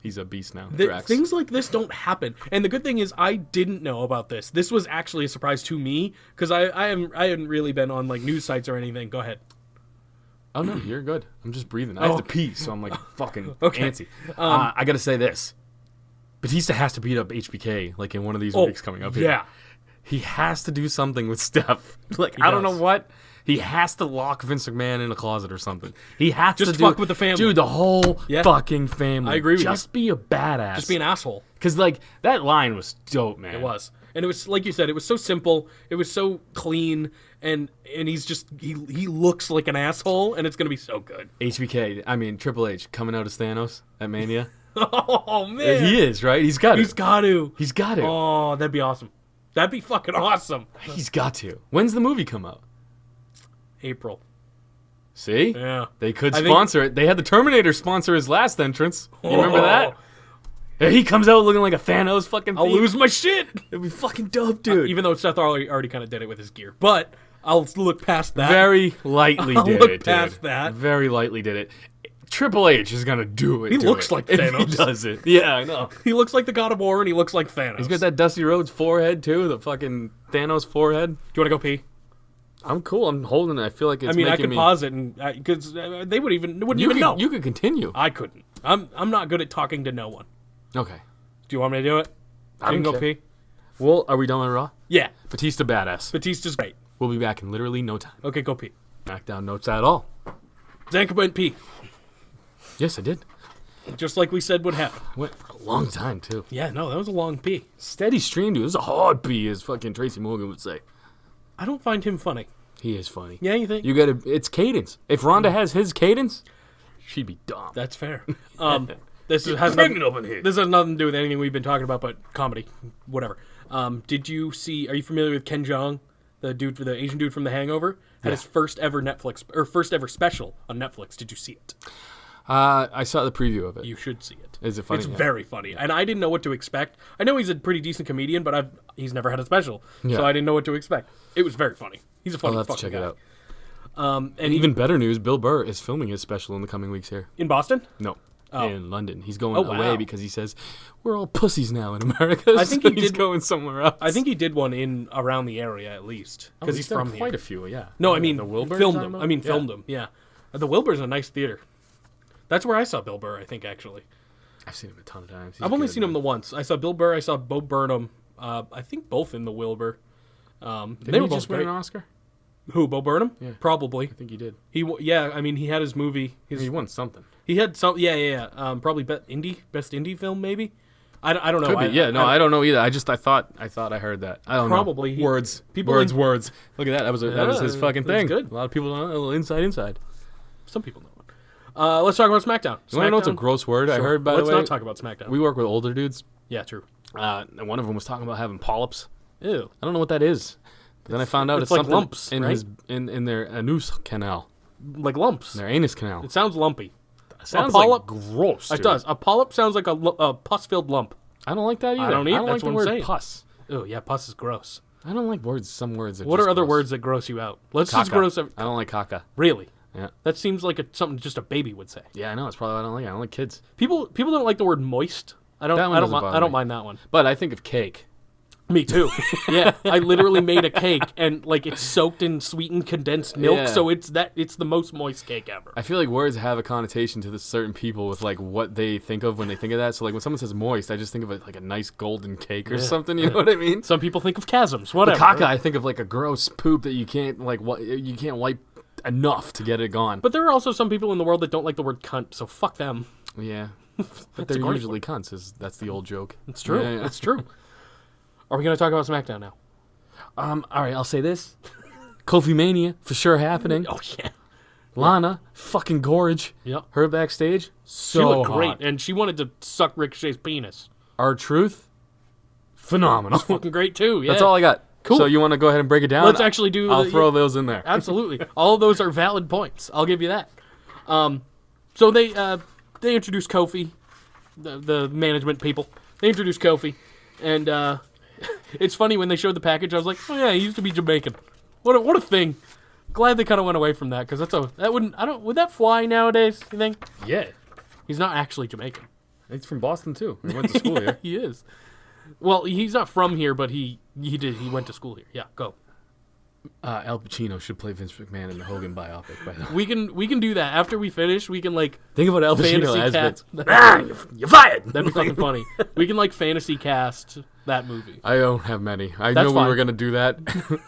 C: he's a beast now. Drax.
D: Things like this don't happen. And the good thing is I didn't know about this. This was actually a surprise to me because I hadn't really been on like news sites or anything. Go ahead.
C: Oh, no, you're good. I'm just breathing. I have to
D: okay.
C: pee, so I'm like fucking
D: Okay.
C: antsy. I got to say this. Batista has to beat up HBK like in one of these weeks coming up here.
D: Yeah.
C: He has to do something with Steph. Like,
D: He
C: I don't know
D: does.
C: what. He has to lock Vince McMahon in a closet or something. He has
D: Just
C: to
D: fuck with the family.
C: Dude, the whole
D: Yeah.
C: fucking family.
D: I agree with you.
C: Just be a badass.
D: Just be an asshole.
C: Because, like, that line was dope, man.
D: It was. And it was like you said, it was so simple, it was so clean, and he's just he looks like an asshole, and it's gonna be so good.
C: Triple H coming out as Thanos at Mania.
D: Oh man.
C: He is, right? He's got to.
D: He's got to.
C: He's got to.
D: Oh, that'd be awesome. That'd be fucking awesome.
C: He's got to. When's the movie come out?
D: April.
C: See?
D: Yeah.
C: They could
D: I think-
C: sponsor it. They had the Terminator sponsor his last entrance. You remember
D: Oh.
C: that? And he comes out looking like a Thanos fucking
D: I'll
C: theme.
D: lose my shit.
C: It'd be fucking dope, dude.
D: Even though Seth already kind of did it with his gear, but I'll look past that.
C: Very lightly
D: I'll
C: did
D: look
C: it,
D: past
C: dude.
D: that.
C: Very lightly did it. Triple H is gonna do it.
D: He
C: to
D: looks
C: it,
D: like
C: if He
D: Thanos.
C: does it. Yeah, I know.
D: He looks like the God of War, and he looks like Thanos.
C: He's got that Dusty Rhodes forehead too. The fucking Thanos forehead.
D: Do you want to go pee?
C: I'm cool. I'm holding it. I feel like it's.
D: I mean, I
C: making
D: could
C: me...
D: pause it, and because they wouldn't
C: You
D: even
C: could,
D: know.
C: You could continue.
D: I couldn't. I'm not good at talking to no one.
C: Okay.
D: Do you want me to do it?
C: I
D: You can
C: don't
D: go
C: care.
D: pee.
C: Well, are we done with Raw?
D: Yeah,
C: Batista badass.
D: Batista's great.
C: We'll be back in literally no time.
D: Okay, go pee.
C: SmackDown notes at all.
D: Zanka went pee,
C: Yes, I did.
D: just like we said would happen.
C: Went for a long time too.
D: Yeah, no, that was a long pee.
C: Steady stream, dude. This is a hard pee, as fucking Tracy Morgan would say.
D: I don't find him funny.
C: He is funny.
D: Yeah, you think?
C: You gotta. It's cadence. If Ronda has his cadence, she'd be dumb.
D: That's fair. Has
C: pregnant
D: nothing,
C: up in here.
D: this has nothing to do with anything we've been talking about, but comedy, whatever. Did you see? Are you familiar with Ken Jeong, the Asian dude from The Hangover? Had his first ever special on Netflix. Did you see it?
C: I saw the preview of it.
D: You should see it.
C: Is it funny?
D: It's
C: Yeah.
D: very funny, and I didn't know what to expect. I know he's a pretty decent comedian, but he's never had a special,
C: Yeah.
D: so I didn't know what to expect. It was very funny. He's a funny
C: I'll have to
D: fucking
C: check
D: guy.
C: it out.
D: And
C: Even better news: Bill Burr is filming his special in the coming weeks here.
D: in Boston.
C: No.
D: Oh.
C: In London. He's going
D: Oh, wow.
C: away because he says we're all pussies now in America.
D: I think
C: so
D: he
C: he's
D: did-
C: going somewhere else.
D: I think he did one in around the area at least because he's
C: done
D: from
C: quite
D: here.
C: a few. Yeah.
D: No, I mean
C: the Wilbur.
D: filmed
C: you're
D: them.
C: talking
D: I mean
C: about?
D: filmed them. Yeah, the Wilbur's a nice theater. That's where I saw Bill Burr. I think actually.
C: I've seen him a ton of times. He's
D: I've only
C: good,
D: seen him the
C: man.
D: once. I saw Bill Burr. I saw Bo Burnham. I think both in the Wilbur.
C: Didn't
D: They were
C: he
D: both
C: just win
D: great.
C: an Oscar?
D: Who, Bo Burnham?
C: Yeah.
D: Probably.
C: I think he did.
D: Yeah, I mean, he had his movie.
C: He won something.
D: He had some. Yeah. Probably best indie film, maybe. I don't know.
C: Could be. I don't know either. I thought I heard that. I don't
D: Probably.
C: know. Words.
D: People
C: words.
D: think-
C: Words. Look at that. That was his fucking
D: that's
C: thing.
D: good.
C: A lot of people don't know. A little inside.
D: Some people know it. Let's talk about SmackDown.
C: You want to know what's a
D: SmackDown?
C: gross word I
D: Sure.
C: heard, by
D: Let's
C: the way?
D: not talk about SmackDown.
C: We work with older dudes.
D: Yeah, true.
C: And one of them was talking about having polyps.
D: Ew.
C: I don't know what that is. But then I found out
D: it's
C: it's
D: like
C: something
D: lumps,
C: in
D: right?
C: his in their anus canal,
D: Like lumps.
C: their anus canal.
D: It sounds lumpy.
C: Sounds
D: polyp-
C: like gross.
D: It
C: dude.
D: does. A polyp sounds like a pus-filled lump.
C: I don't like that either.
D: don't either.
C: I don't
D: That's
C: like the
D: what I'm
C: word
D: saying.
C: pus.
D: Oh yeah, pus is gross.
C: I don't like words. Some words.
D: What
C: just
D: are other
C: gross.
D: words that gross you out? Let's just
C: Caca.
D: gross.
C: I don't like caca.
D: Really?
C: Yeah.
D: That seems like something just a baby would say.
C: Yeah, I know. It's probably why I don't like it. I don't like kids.
D: People don't like the word moist.
C: That one
D: I don't,
C: doesn't
D: mi-
C: bother
D: I don't
C: me.
D: mind that one.
C: But I think of cake.
D: Me too. Yeah, I literally made a cake and like it's soaked in sweetened condensed milk,
C: Yeah.
D: so it's the most moist cake ever.
C: I feel like words have a connotation to certain people with like what they think of when they think of that. So like when someone says moist, I just think of it like a nice golden cake or something. You know what I mean?
D: Some people think of chasms.
C: But
D: Whatever.
C: caca, I think of like a gross poop that you can't you can't wipe enough to get it gone.
D: But there are also some people in the world that don't like the word cunt, so fuck them.
C: Yeah, but they're
D: a great
C: usually cunts. That's the old joke.
D: It's true.
C: Yeah, yeah.
D: It's true. Are we going to talk about SmackDown now?
C: All right, I'll say this: Kofi Mania for sure happening.
D: Oh yeah.
C: Lana, fucking gorge.
D: Yep.
C: Her backstage, so
D: She looked great,
C: hot.
D: and she wanted to suck Ricochet's penis.
C: R-Truth, phenomenal.
D: Fucking great too. Yeah.
C: That's all I got.
D: Cool.
C: So you want to go ahead and break it down?
D: Let's actually do.
C: I'll throw those in there.
D: Absolutely. All of those are valid points. I'll give you that. So they introduced Kofi, the management people. They introduced Kofi, and it's funny when they showed the package. I was like, oh yeah, he used to be Jamaican. What a thing. Glad they kind of went away from that because would that fly nowadays? You think?
C: Yeah,
D: He's not actually Jamaican.
C: he's from Boston too. He went to school here.
D: He is. Well, he's not from here, but he went to school here. Yeah, go.
C: Al Pacino should play Vince McMahon in the Hogan biopic. By the way,
D: We can do that after we finish. We can like
C: think about Al Pacino
D: fantasy
C: as
D: cast.
C: Vince. You're fired.
D: That'd be fucking funny. We can like fantasy cast that movie.
C: I don't have many. I
D: That's
C: know we
D: fine.
C: were gonna do that.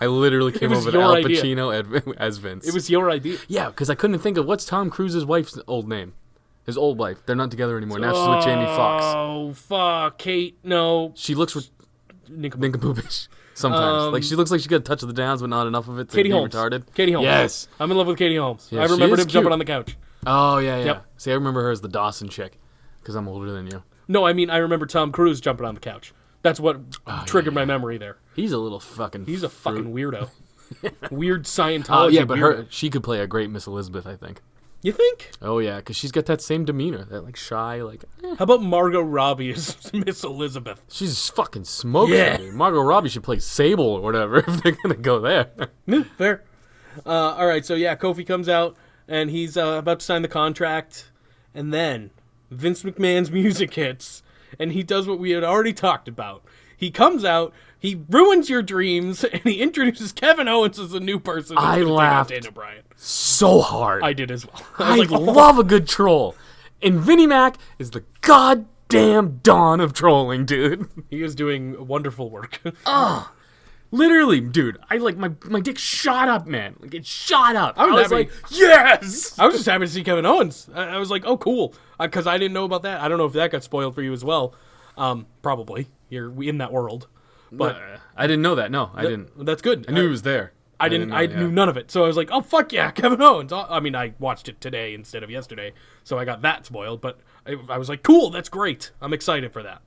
C: I literally came
D: was
C: over to
D: your
C: Al
D: idea.
C: Pacino as Vince.
D: It was your idea.
C: yeah, because I couldn't think of what's Tom Cruise's wife's old name. His old wife. They're not together anymore. Now she's with Jamie Foxx.
D: Oh fuck, Kate. No,
C: She looks
D: Nincompoop.
C: nincompoopish sometimes. Like she looks like she got a touch of the downs, but not enough of it to
D: Katie
C: be
D: Holmes.
C: retarded.
D: Katie Holmes.
C: Yes.
D: I'm in love with Katie Holmes.
C: Yeah,
D: I
C: she
D: remembered
C: is
D: him jumping
C: cute.
D: on the couch.
C: Oh yeah, yeah.
D: Yep.
C: See, I remember her as the Dawson chick because I'm older than you.
D: No, I mean I remember Tom Cruise jumping on the couch. That's what triggered my memory there.
C: He's a little fucking.
D: He's a
C: fruit.
D: fucking weirdo. Weird Scientology.
C: Oh yeah, but
D: weirdo.
C: she could play a great Miss Elizabeth, I think.
D: You think?
C: Oh yeah, because she's got that same demeanor, that like shy, like
D: How about Margot Robbie as Miss Elizabeth?
C: she's fucking smokes.
D: Yeah.
C: Me. Margot Robbie should play Sable or whatever if they're gonna go there.
D: Fair. All right, so yeah, Kofi comes out and he's about to sign the contract, and then Vince McMahon's music hits, and he does what we had already talked about. He comes out, he ruins your dreams, and he introduces Kevin Owens as a new person. who's
C: I
D: gonna take out
C: laughed.
D: Daniel Bryan.
C: So hard.
D: I did as well.
C: I
D: was like, oh.
C: love a good troll, and Vinnie Mac is the goddamn dawn of trolling, dude.
D: He is doing wonderful work.
C: Literally, dude. I like my dick shot up, man. Like it shot up. I
D: was
C: was
D: happy.
C: like, yes.
D: I was just happy to see Kevin Owens. I was like, oh, cool. Because I didn't know about that. I don't know if that got spoiled for you as well. Probably. You're in that world. But
C: I didn't know that. No, I didn't.
D: that's good.
C: I knew he was there.
D: I knew none of it. So I was like, oh, fuck yeah, Kevin Owens. I mean, I watched it today instead of yesterday, so I got that spoiled. But I was like, cool, that's great. I'm excited for that.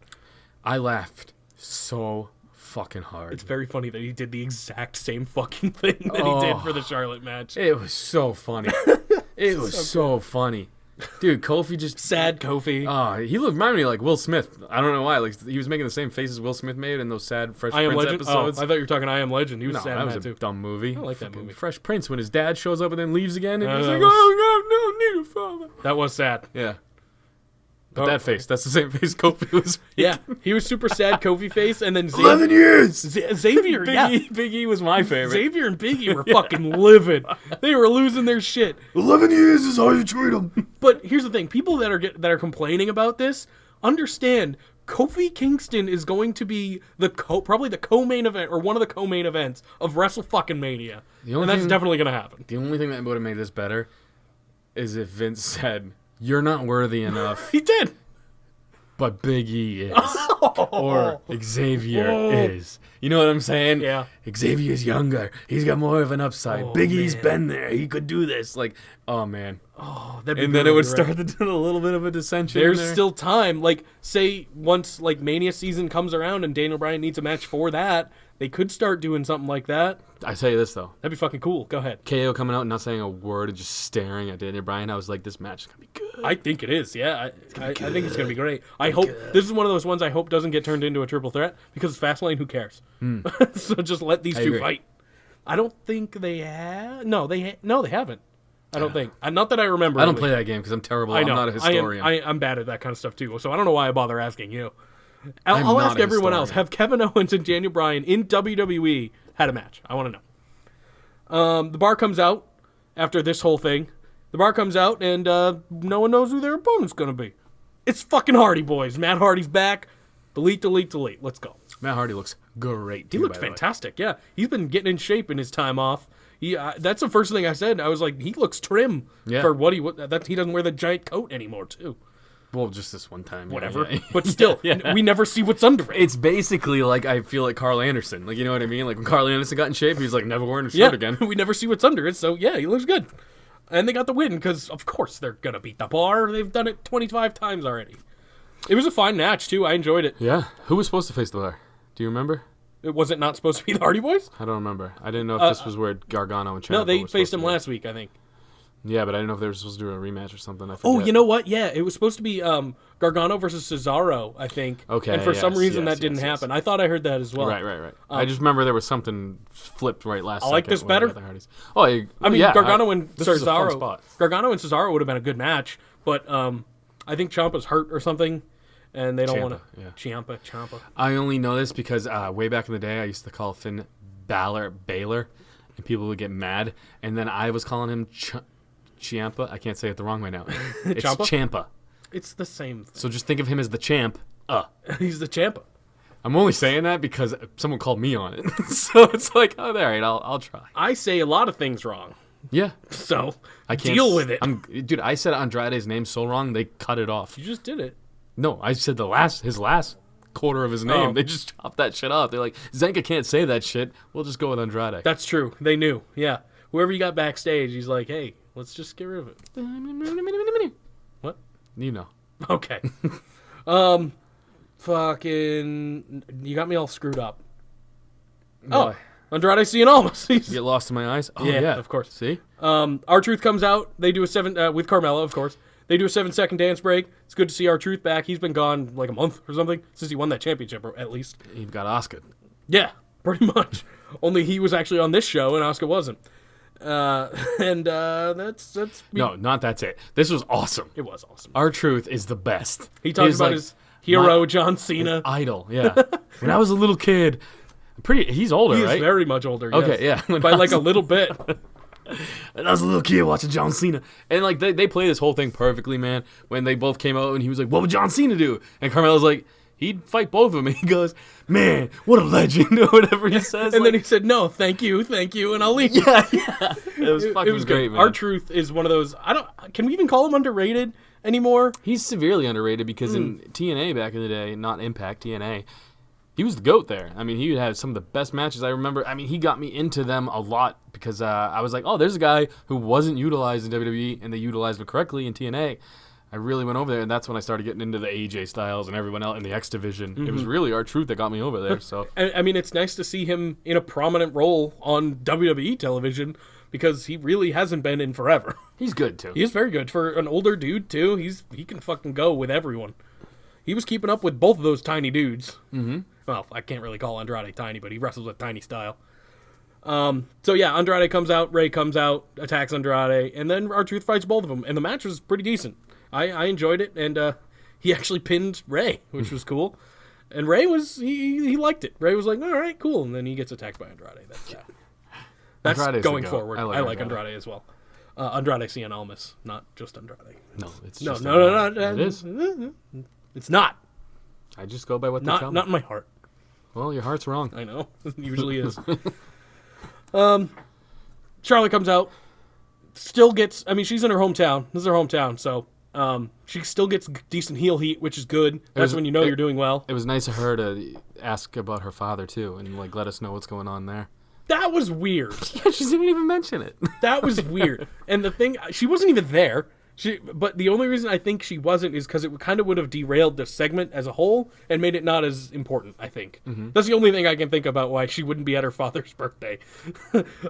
C: I laughed so fucking hard.
D: It's very funny that he did the exact same fucking thing that he did
C: Oh.
D: for the Charlotte match.
C: It was so funny. It was so funny. Dude, Kofi just...
D: Sad Kofi.
C: Oh, he reminded me of, like Will Smith. I don't know why. Like he was making the same faces Will Smith made in those sad Fresh
D: I Am
C: Prince
D: Legend?
C: episodes.
D: Oh, I thought you were talking I Am Legend. He was
C: No,
D: sad
C: that
D: in
C: was
D: that
C: a
D: too.
C: dumb movie.
D: I like that
C: Fucking
D: movie.
C: Fresh Prince when his dad shows up and then leaves again, and he's
D: that
C: like,
D: was-
C: "Oh God, no, need a father."
D: That was sad.
C: Yeah. But
D: Oh.
C: that face—that's the same face Kofi was.
D: Yeah, he was super sad Kofi face, and then Xavier,
C: years.
D: Xavier yeah.
C: Big E was my favorite.
D: Xavier and Big E were fucking livid. They were losing their shit.
C: 11 years is how you treat him.
D: But here's the thing: people that are complaining about this understand Kofi Kingston is going to be probably the co-main event or one of the co-main events of Wrestle fucking Mania, and that's definitely going to happen.
C: The only thing that would have made this better is if Vince said, "You're not worthy enough."
D: He did.
C: But Big E is. Or Xavier is. You know what I'm saying?
D: Yeah.
C: Xavier's younger. He's got more of an upside. Big E's been there. He could do this. Like, oh, man.
D: That'd be
C: And then it would
D: right.
C: start to do a little bit of a dissension.
D: There's
C: there.
D: still time. Like, say once like Mania season comes around and Daniel Bryan needs a match for that, they could start doing something like that.
C: I tell you this, though.
D: That'd be fucking cool. Go ahead.
C: KO coming out and not saying a word and just staring at Daniel Bryan. I was like, this match is going to be good.
D: I think it is. Yeah, I think it's gonna be great. I hope this is one of those ones I hope doesn't get turned into a triple threat because it's Fastlane. Who cares? So just let these two
C: agree.
D: fight. I don't think they have. No, they haven't. I don't think. Not that I remember.
C: I don't
D: at
C: play
D: least.
C: that game because I'm terrible.
D: I know.
C: I'm not a historian.
D: I'm bad at that kind of stuff too. So I don't know why I bother asking you.
C: I'm
D: I'll
C: not
D: ask
C: a
D: everyone else.
C: historian.
D: Have Kevin Owens and Daniel Bryan in WWE had a match? I want to know. The bar comes out after this whole thing. The bar comes out and no one knows who their opponent's going to be. It's fucking Hardy Boys. Matt Hardy's back. Delete. Let's go.
C: Matt Hardy looks great.
D: He looks fantastic. Yeah, he's been getting in shape in his time off. That's the first thing I said. I was like, he looks trim for what he doesn't wear the giant coat anymore too.
C: Well, just this one time. yeah,
D: Whatever,
C: yeah.
D: but still, we never see what's under it.
C: It's basically like I feel like Carl Anderson. Like, you know what I mean? Like when Carl Anderson got in shape, he was like never wearing a shirt again.
D: We never see what's under it. So yeah, he looks good, and they got the win because of course they're gonna beat the Bar. They've done it 25 times already. It was a fine match too. I enjoyed it.
C: Yeah. Who was supposed to face the Bar? Do you remember?
D: It wasn't not supposed to be the Hardy Boys.
C: I don't remember. I didn't know if this was where Gargano and Ciampa
D: No, they
C: were
D: faced
C: supposed
D: him
C: to be.
D: last week, I think.
C: Yeah, but I didn't know if they were supposed to do a rematch or something. I
D: Oh,
C: forget.
D: you know what? Yeah, it was supposed to be Gargano versus Cesaro, I think.
C: Okay,
D: And for some
C: yes,
D: reason
C: yes,
D: that didn't
C: yes, yes.
D: happen. I thought I heard that as well.
C: Right. I just remember there was something flipped right last.
D: I like
C: second
D: this
C: when they
D: better.
C: got the Hardys. Oh,
D: I mean,
C: yeah,
D: Gargano and
C: this was a fun
D: Cesaro.
C: spot.
D: Gargano and Cesaro would have been a good match, but I think Ciampa's hurt or something, and they don't want to.
C: yeah.
D: Ciampa.
C: I only know this because way back in the day, I used to call Finn Balor Baylor, and people would get mad, and then I was calling him Ciampa. I can't say it the wrong way now. It's
D: Ciampa?
C: Ciampa.
D: It's the same thing.
C: So just think of him as the champ.
D: He's the Ciampa.
C: I'm only saying that because someone called me on it. So it's like, oh, all right, I'll try.
D: I say a lot of things wrong,
C: Yeah.
D: so
C: I can't
D: deal with it.
C: Dude, I said Andrade's name so wrong, they cut it off.
D: You just did it.
C: No, I said his last quarter of his name.
D: Oh.
C: They just chopped that shit off. They're like, Zenka can't say that shit. We'll just go with Andrade.
D: That's true. They knew. Yeah. Whoever you got backstage, he's like, hey, let's just get rid of it. What?
C: You know.
D: Okay. Fucking. You got me all screwed up.
C: Why?
D: Oh, Andrade Cien Almas.
C: Get lost in my eyes? Oh,
D: Yeah,
C: yeah.
D: of course.
C: See?
D: R-Truth comes out. They do a 7 with Carmella, of course. They do a 7-second dance break. It's good to see R-Truth back. He's been gone like a month or something since he won that championship, or at least.
C: You've got Oscar.
D: Yeah, pretty much. Only he was actually on this show and Asuka wasn't. That's
C: No, not that's it. This was awesome.
D: It was awesome.
C: R-Truth is the best.
D: He talks
C: He's
D: about
C: like
D: his hero, John Cena.
C: idol, yeah. When I was a little kid, he's older,
D: He's
C: right?
D: very much older.
C: Okay,
D: yes.
C: yeah.
D: By like a little bit.
C: And I was a little kid watching John Cena. And like they play this whole thing perfectly, man. When they both came out and he was like, what would John Cena do? And Carmella's like, he'd fight both of them. And he goes, man, what a legend, or whatever he says.
D: And
C: like,
D: then he said, no, thank you, and I'll leave.
C: yeah. It was fucking
D: It was
C: great,
D: good.
C: man.
D: R-Truth is one of those. Can we even call him underrated anymore?
C: He's severely underrated because in TNA back in the day, not Impact, TNA, he was the GOAT there. I mean, he had some of the best matches I remember. I mean, he got me into them a lot because I was like, oh, there's a guy who wasn't utilized in WWE, and they utilized him correctly in TNA. I really went over there, and that's when I started getting into the AJ Styles and everyone else in the X Division. It was really R-Truth that got me over there. So
D: I mean, it's nice to see him in a prominent role on WWE television because he really hasn't been in forever.
C: he's good, too.
D: He is very good for an older dude too. He can fucking go with everyone. He was keeping up with both of those tiny dudes. Mm-hmm. Well, I can't really call Andrade tiny, but he wrestles with tiny style. So yeah, Andrade comes out, Ray comes out, attacks Andrade, and then R-Truth fights both of them, and the match was pretty decent. I enjoyed it, and he actually pinned Ray, which was cool. And Ray he liked it. Ray was like, all right, cool, and then he gets attacked by Andrade. That's
C: Andrade's
D: going
C: the goat.
D: forward.
C: I
D: I
C: like
D: like Andrade as well. Andrade Cien Almas, not just Andrade.
C: No, it's
D: No,
C: just
D: no.
C: It is.
D: It's not.
C: I just go by what they tell me.
D: Not in my heart.
C: Well, your heart's wrong.
D: I know. It usually is. Charlotte comes out. Still gets... I mean, she's in her hometown. This is her hometown, so... she still gets decent heel heat, which is good. That's when you know you're doing well.
C: It was nice of her to ask about her father, too, and, like, let us know what's going on there.
D: That was weird.
C: Yeah, she didn't even mention it.
D: That was weird. And the thing... She wasn't even there. But the only reason I think she wasn't is because it kind of would have derailed the segment as a whole and made it not as important, I think. Mm-hmm. That's the only thing I can think about why she wouldn't be at her father's birthday.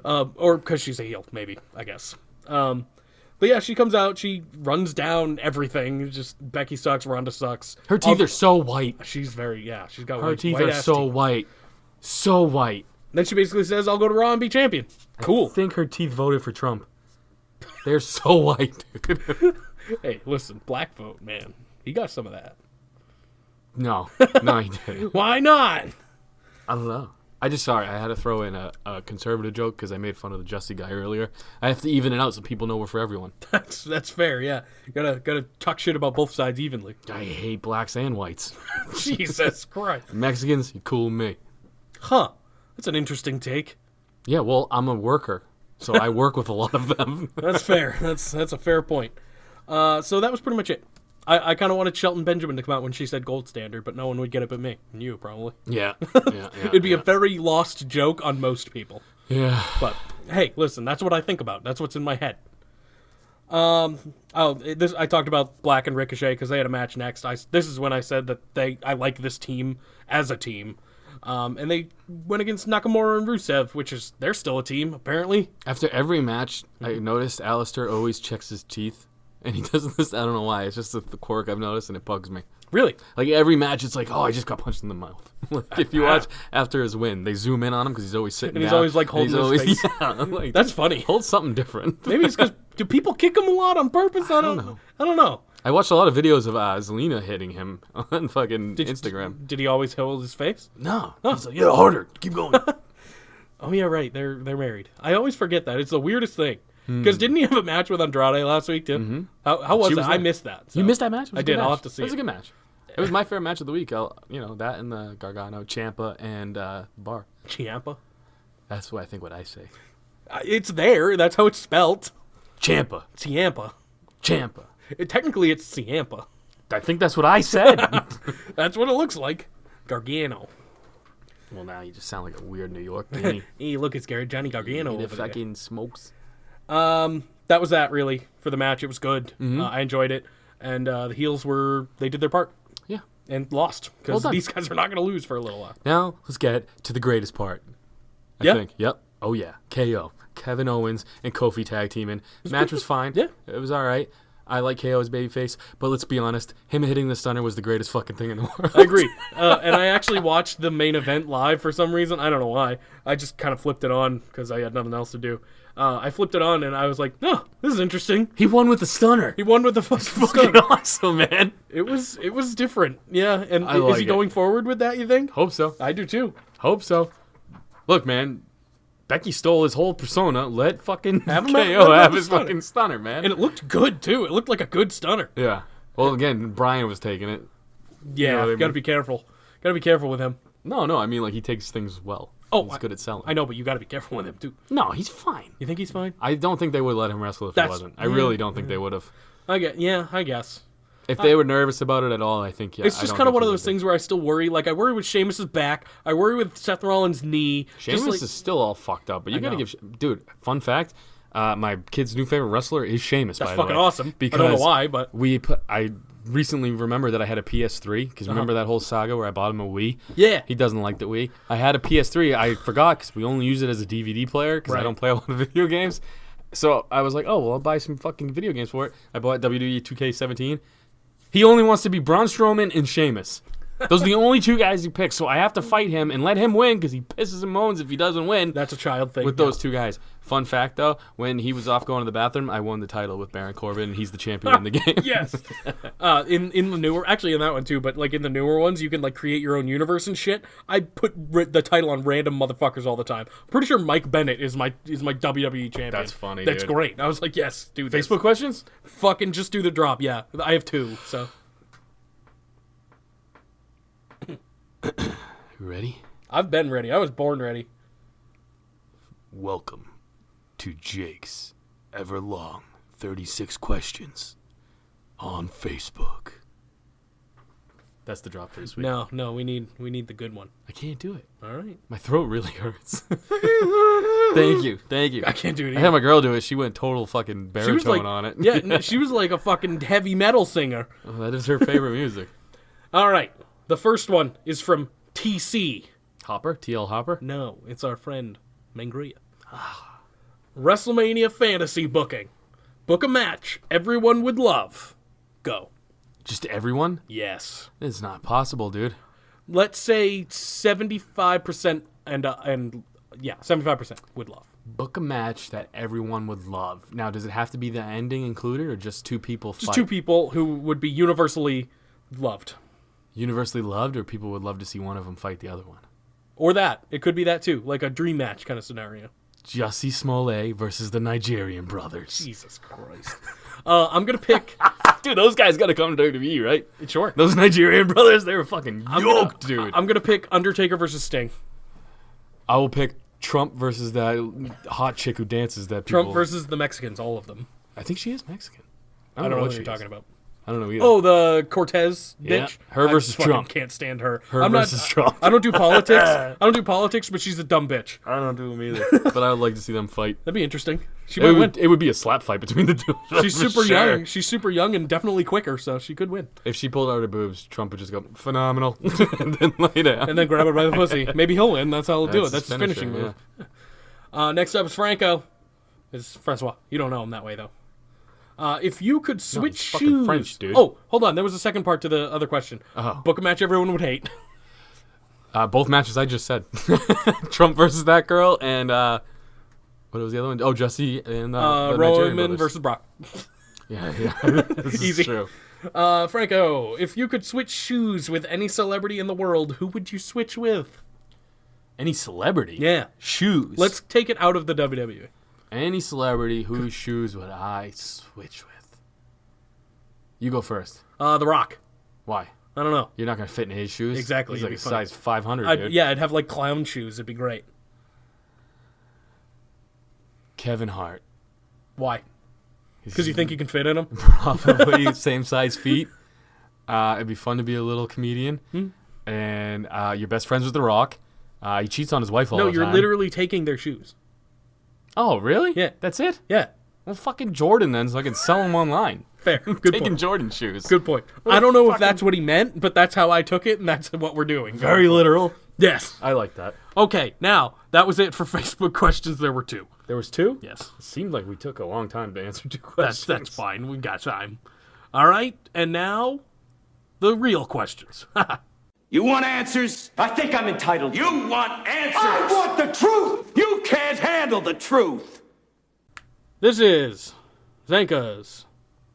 D: Or because she's a heel, maybe, I guess. But yeah, she comes out, she runs down everything. Just Becky sucks, Ronda sucks.
C: Her teeth are so white.
D: She's she's got
C: her teeth are so white. So white.
D: Then she basically says, I'll go to Raw and be champion. Cool.
C: I think her teeth voted for Trump. They're so white, dude.
D: Hey, listen, black vote, man. He got some of that.
C: No, he didn't.
D: Why not?
C: I don't know. I had to throw in a conservative joke because I made fun of the Jussie guy earlier. I have to even it out so people know we're for everyone.
D: That's fair, yeah. Gotta talk shit about both sides evenly.
C: I hate blacks and whites.
D: Jesus Christ.
C: Mexicans, you cool with me.
D: Huh. That's an interesting take.
C: Yeah, well, I'm a worker, so I work with a lot of them.
D: That's fair. That's a fair point. So that was pretty much it. I kind of wanted Shelton Benjamin to come out when she said gold standard, but no one would get it but me. And you, probably.
C: Yeah.
D: It'd be a very lost joke on most people.
C: Yeah.
D: But, hey, listen, that's what I think about. That's what's in my head. I talked about Black and Ricochet because they had a match next. This is when I said that I like this team as a team. And they went against Nakamura and Rusev, which is, they're still a team, apparently.
C: After every match, I noticed Alistair always checks his teeth. And he does this, I don't know why. It's just the quirk I've noticed, and it bugs me.
D: Really?
C: Like, every match, it's like, oh, I just got punched in the mouth. Like, if you watch after his win, they zoom in on him because he's always sitting down.
D: And he's always, like, holding his face.
C: Yeah, like,
D: that's funny.
C: Hold something different.
D: Maybe it's because, do people kick him a lot on purpose? I don't know.
C: I watched a lot of videos of Zelina hitting him on fucking Instagram.
D: Did he always hold his face?
C: No. Oh. He's like, yeah, harder. Keep going.
D: Oh, yeah, right. They're married. I always forget that. It's the weirdest thing. Because didn't he have a match with Andrade last week, too? Mm-hmm. How was that? I missed that. So.
C: You missed that match?
D: I did. I'll have to see it.
C: It was a good match. It was my favorite match of the week. That and the Gargano, Ciampa, and Bar.
D: Ciampa?
C: That's what I think what I say.
D: It's there. That's how it's spelt.
C: Ciampa.
D: Ciampa. Technically, it's Ciampa.
C: I think that's what I said.
D: That's what it looks like. Gargano.
C: Well, now you just sound like a weird New York guy.
D: Hey, look, it's Johnny Gargano over there.
C: Fucking smokes.
D: That was that, really, for the match. It was good.
C: Mm-hmm.
D: I enjoyed it. And the heels they did their part.
C: Yeah.
D: And lost. Because these guys are not going to lose for a little while.
C: Now, let's get to the greatest part. I think. Yep. Oh, yeah. KO. Kevin Owens and Kofi tag teaming. Match was fine.
D: Yeah.
C: It was all right. I like KO as babyface, but let's be honest, him hitting the stunner was the greatest fucking thing in the world.
D: I agree. And I actually watched the main event live for some reason. I don't know why. I just kind of flipped it on because I had nothing else to do. I flipped it on and I was like, oh, this is interesting.
C: He won with the stunner.
D: He won with the fucking
C: stunner. Awesome, man.
D: It was like Yeah, and
C: is
D: he going forward with that, you think?
C: Hope so.
D: I do too.
C: Hope so. Look, man, Becky stole his whole persona. Let fucking
D: have
C: KO have his fucking stunner, man.
D: And it looked good, too. It looked like a good stunner.
C: Yeah. Well, again, Brian was taking it.
D: Yeah, you gotta be careful. Gotta be careful with him.
C: No, I mean, like, he takes things well.
D: Oh,
C: he's good at selling.
D: I know, but you gotta be careful with him, too.
C: No, he's fine.
D: You think he's fine?
C: I don't think they would let him wrestle if he wasn't. I really don't think they would have.
D: I guess.
C: If they were nervous about it at all, I think, yeah.
D: It's just kind of one of those things where I still worry. Like, I worry with Sheamus' back. I worry with Seth Rollins' knee.
C: Sheamus is still all fucked up, but you gotta give... Dude, fun fact, my kid's new favorite wrestler is Sheamus, by the way.
D: That's fucking awesome.
C: Because
D: I don't know why, but...
C: I recently remembered that I had a PS3, because remember that whole saga where I bought him a Wii?
D: Yeah.
C: He doesn't like the Wii. I had a PS3. I forgot, because we only use it as a DVD player, because I don't play a lot of video games. So I was like, oh, well, I'll buy some fucking video games for it. I bought WWE 2K17. He only wants to be Braun Strowman and Sheamus. Those are the only two guys he picks, so I have to fight him and let him win because he pisses and moans if he doesn't win.
D: That's a child thing.
C: With those two guys. Fun fact, though, when he was off going to the bathroom, I won the title with Baron Corbin, and he's the champion in the game.
D: Yes. In the newer... Actually, in that one, too, but, like, in the newer ones, you can, like, create your own universe and shit. I put the title on random motherfuckers all the time. Pretty sure Mike Bennett is my WWE champion.
C: That's funny,
D: That's
C: dude.
D: great. I was like, yes, dude.
C: Facebook questions?
D: 2 questions? Fucking just do the drop, yeah. I have 2, so...
C: You ready?
D: I've been ready. I was born ready.
C: Welcome to Jake's Everlong 36 Questions on Facebook. That's the drop for this week.
D: No, we need the good one.
C: I can't do it.
D: All right.
C: My throat really hurts. Thank you.
D: I can't do it
C: I
D: either.
C: had my girl do it. She went total fucking
D: She was
C: baritone
D: like,
C: on it.
D: yeah, no, she was like a fucking heavy metal singer.
C: Oh, that is her favorite music.
D: All right. The first one is from TC.
C: Hopper? TL Hopper?
D: No, it's our friend Mangria. WrestleMania fantasy booking. Book a match everyone would love. Go.
C: Just everyone?
D: Yes.
C: It's not possible, dude.
D: Let's say 75% and 75% would love.
C: Book a match that everyone would love. Now, does it have to be the ending included or just two people
D: Just
C: fight?
D: two people who would be universally loved.
C: Universally loved, or people would love to see one of them fight the other one?
D: Or that. It could be that too. Like a dream match kind of scenario.
C: Jussie Smollett versus the Nigerian brothers.
D: Jesus Christ. I'm going to pick...
C: Dude, those guys got to come to WWE, right?
D: Sure.
C: Those Nigerian brothers, they were fucking yoked, dude.
D: I'm going to pick Undertaker versus Sting.
C: I will pick Trump versus that hot chick who dances that people...
D: Trump versus the Mexicans, all of them.
C: I think she is Mexican.
D: I don't know what
C: she
D: you're
C: is.
D: talking about.
C: I don't know either.
D: Oh, the Cortez
C: Yeah,
D: bitch?
C: her versus
D: I fucking
C: Trump.
D: Can't stand her.
C: Her
D: I'm
C: versus Trump.
D: I don't do politics. But she's a dumb bitch.
C: I don't do them either. But I would like to see them fight.
D: That'd be interesting. She might win.
C: It would be a slap fight between the two.
D: She's
C: for
D: super
C: sure.
D: young. She's super young and definitely quicker, so she could win.
C: If she pulled out her boobs, Trump would just go, phenomenal. And then lay down.
D: And then grab her by the pussy. Maybe he'll win. That's how he'll do it.
C: That's
D: That's his
C: his
D: finishing
C: finisher,
D: move. Next up is Franco. It's Francois. You don't know him that way, though. If you could switch
C: he's fucking
D: shoes...
C: French, dude.
D: Oh, hold on. There was a second part to the other question.
C: Oh.
D: Book a match everyone would hate.
C: Both matches I just said. Trump versus that girl, and what was the other one? Oh, Jussie and the Nigerian
D: Roman
C: brothers.
D: versus Brock.
C: Yeah. This is
D: Easy.
C: true.
D: Franco, if you could switch shoes with any celebrity in the world, who would you switch with?
C: Any celebrity?
D: Yeah.
C: Shoes.
D: Let's take it out of the WWE.
C: Any celebrity whose shoes would I switch with? You go first.
D: The Rock.
C: Why?
D: I don't know.
C: You're not gonna fit in his shoes.
D: Exactly,
C: He's
D: it'd
C: like
D: be
C: a
D: funny.
C: size 500, dude.
D: Yeah, I'd have like clown shoes. It'd be great.
C: Kevin Hart.
D: Why? Because you think you can fit in them?
C: Probably same size feet. It'd be fun to be a little comedian. And you're best friends with The Rock. He cheats on his wife all
D: No,
C: the
D: you're
C: time.
D: literally taking their shoes.
C: Oh, really?
D: Yeah.
C: That's it?
D: Yeah.
C: Well, fucking Jordan then, so I can sell them online.
D: Fair. Good
C: Taking
D: point.
C: Jordan shoes.
D: Good point. I don't know if that's what he meant, but that's how I took it, and that's what we're doing.
C: Very literal.
D: Yes.
C: I like that.
D: Okay, now, that was it for Facebook questions. There were 2.
C: There was 2?
D: Yes.
C: It seemed like we took a long time to answer 2 questions.
D: That's fine. We got time. All right, and now, the real questions.
E: You want answers?
F: I think I'm entitled.
E: You want answers?
F: I want the truth!
E: You can't handle the truth.
D: This is Zanka's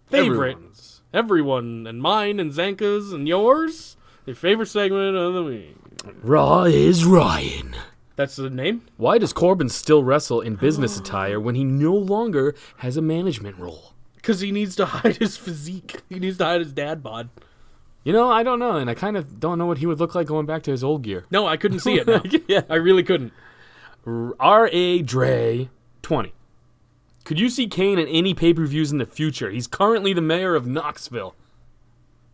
D: favorite.
C: Everyone's.
D: Everyone, and mine, and Zanka's, and yours. Your favorite segment of the week.
C: Raw is Ryan.
D: That's the name?
C: Why does Corbin still wrestle in business attire when he no longer has a management role?
D: Because he needs to hide his physique. He needs to hide his dad bod.
C: You know, I don't know, and I kind of don't know what he would look like going back to his old gear.
D: No, I couldn't see it now.
C: Yeah.
D: I really couldn't.
C: R.A. Dre, 20. Could you see Kane in any pay-per-views in the future? He's currently the mayor of Knoxville.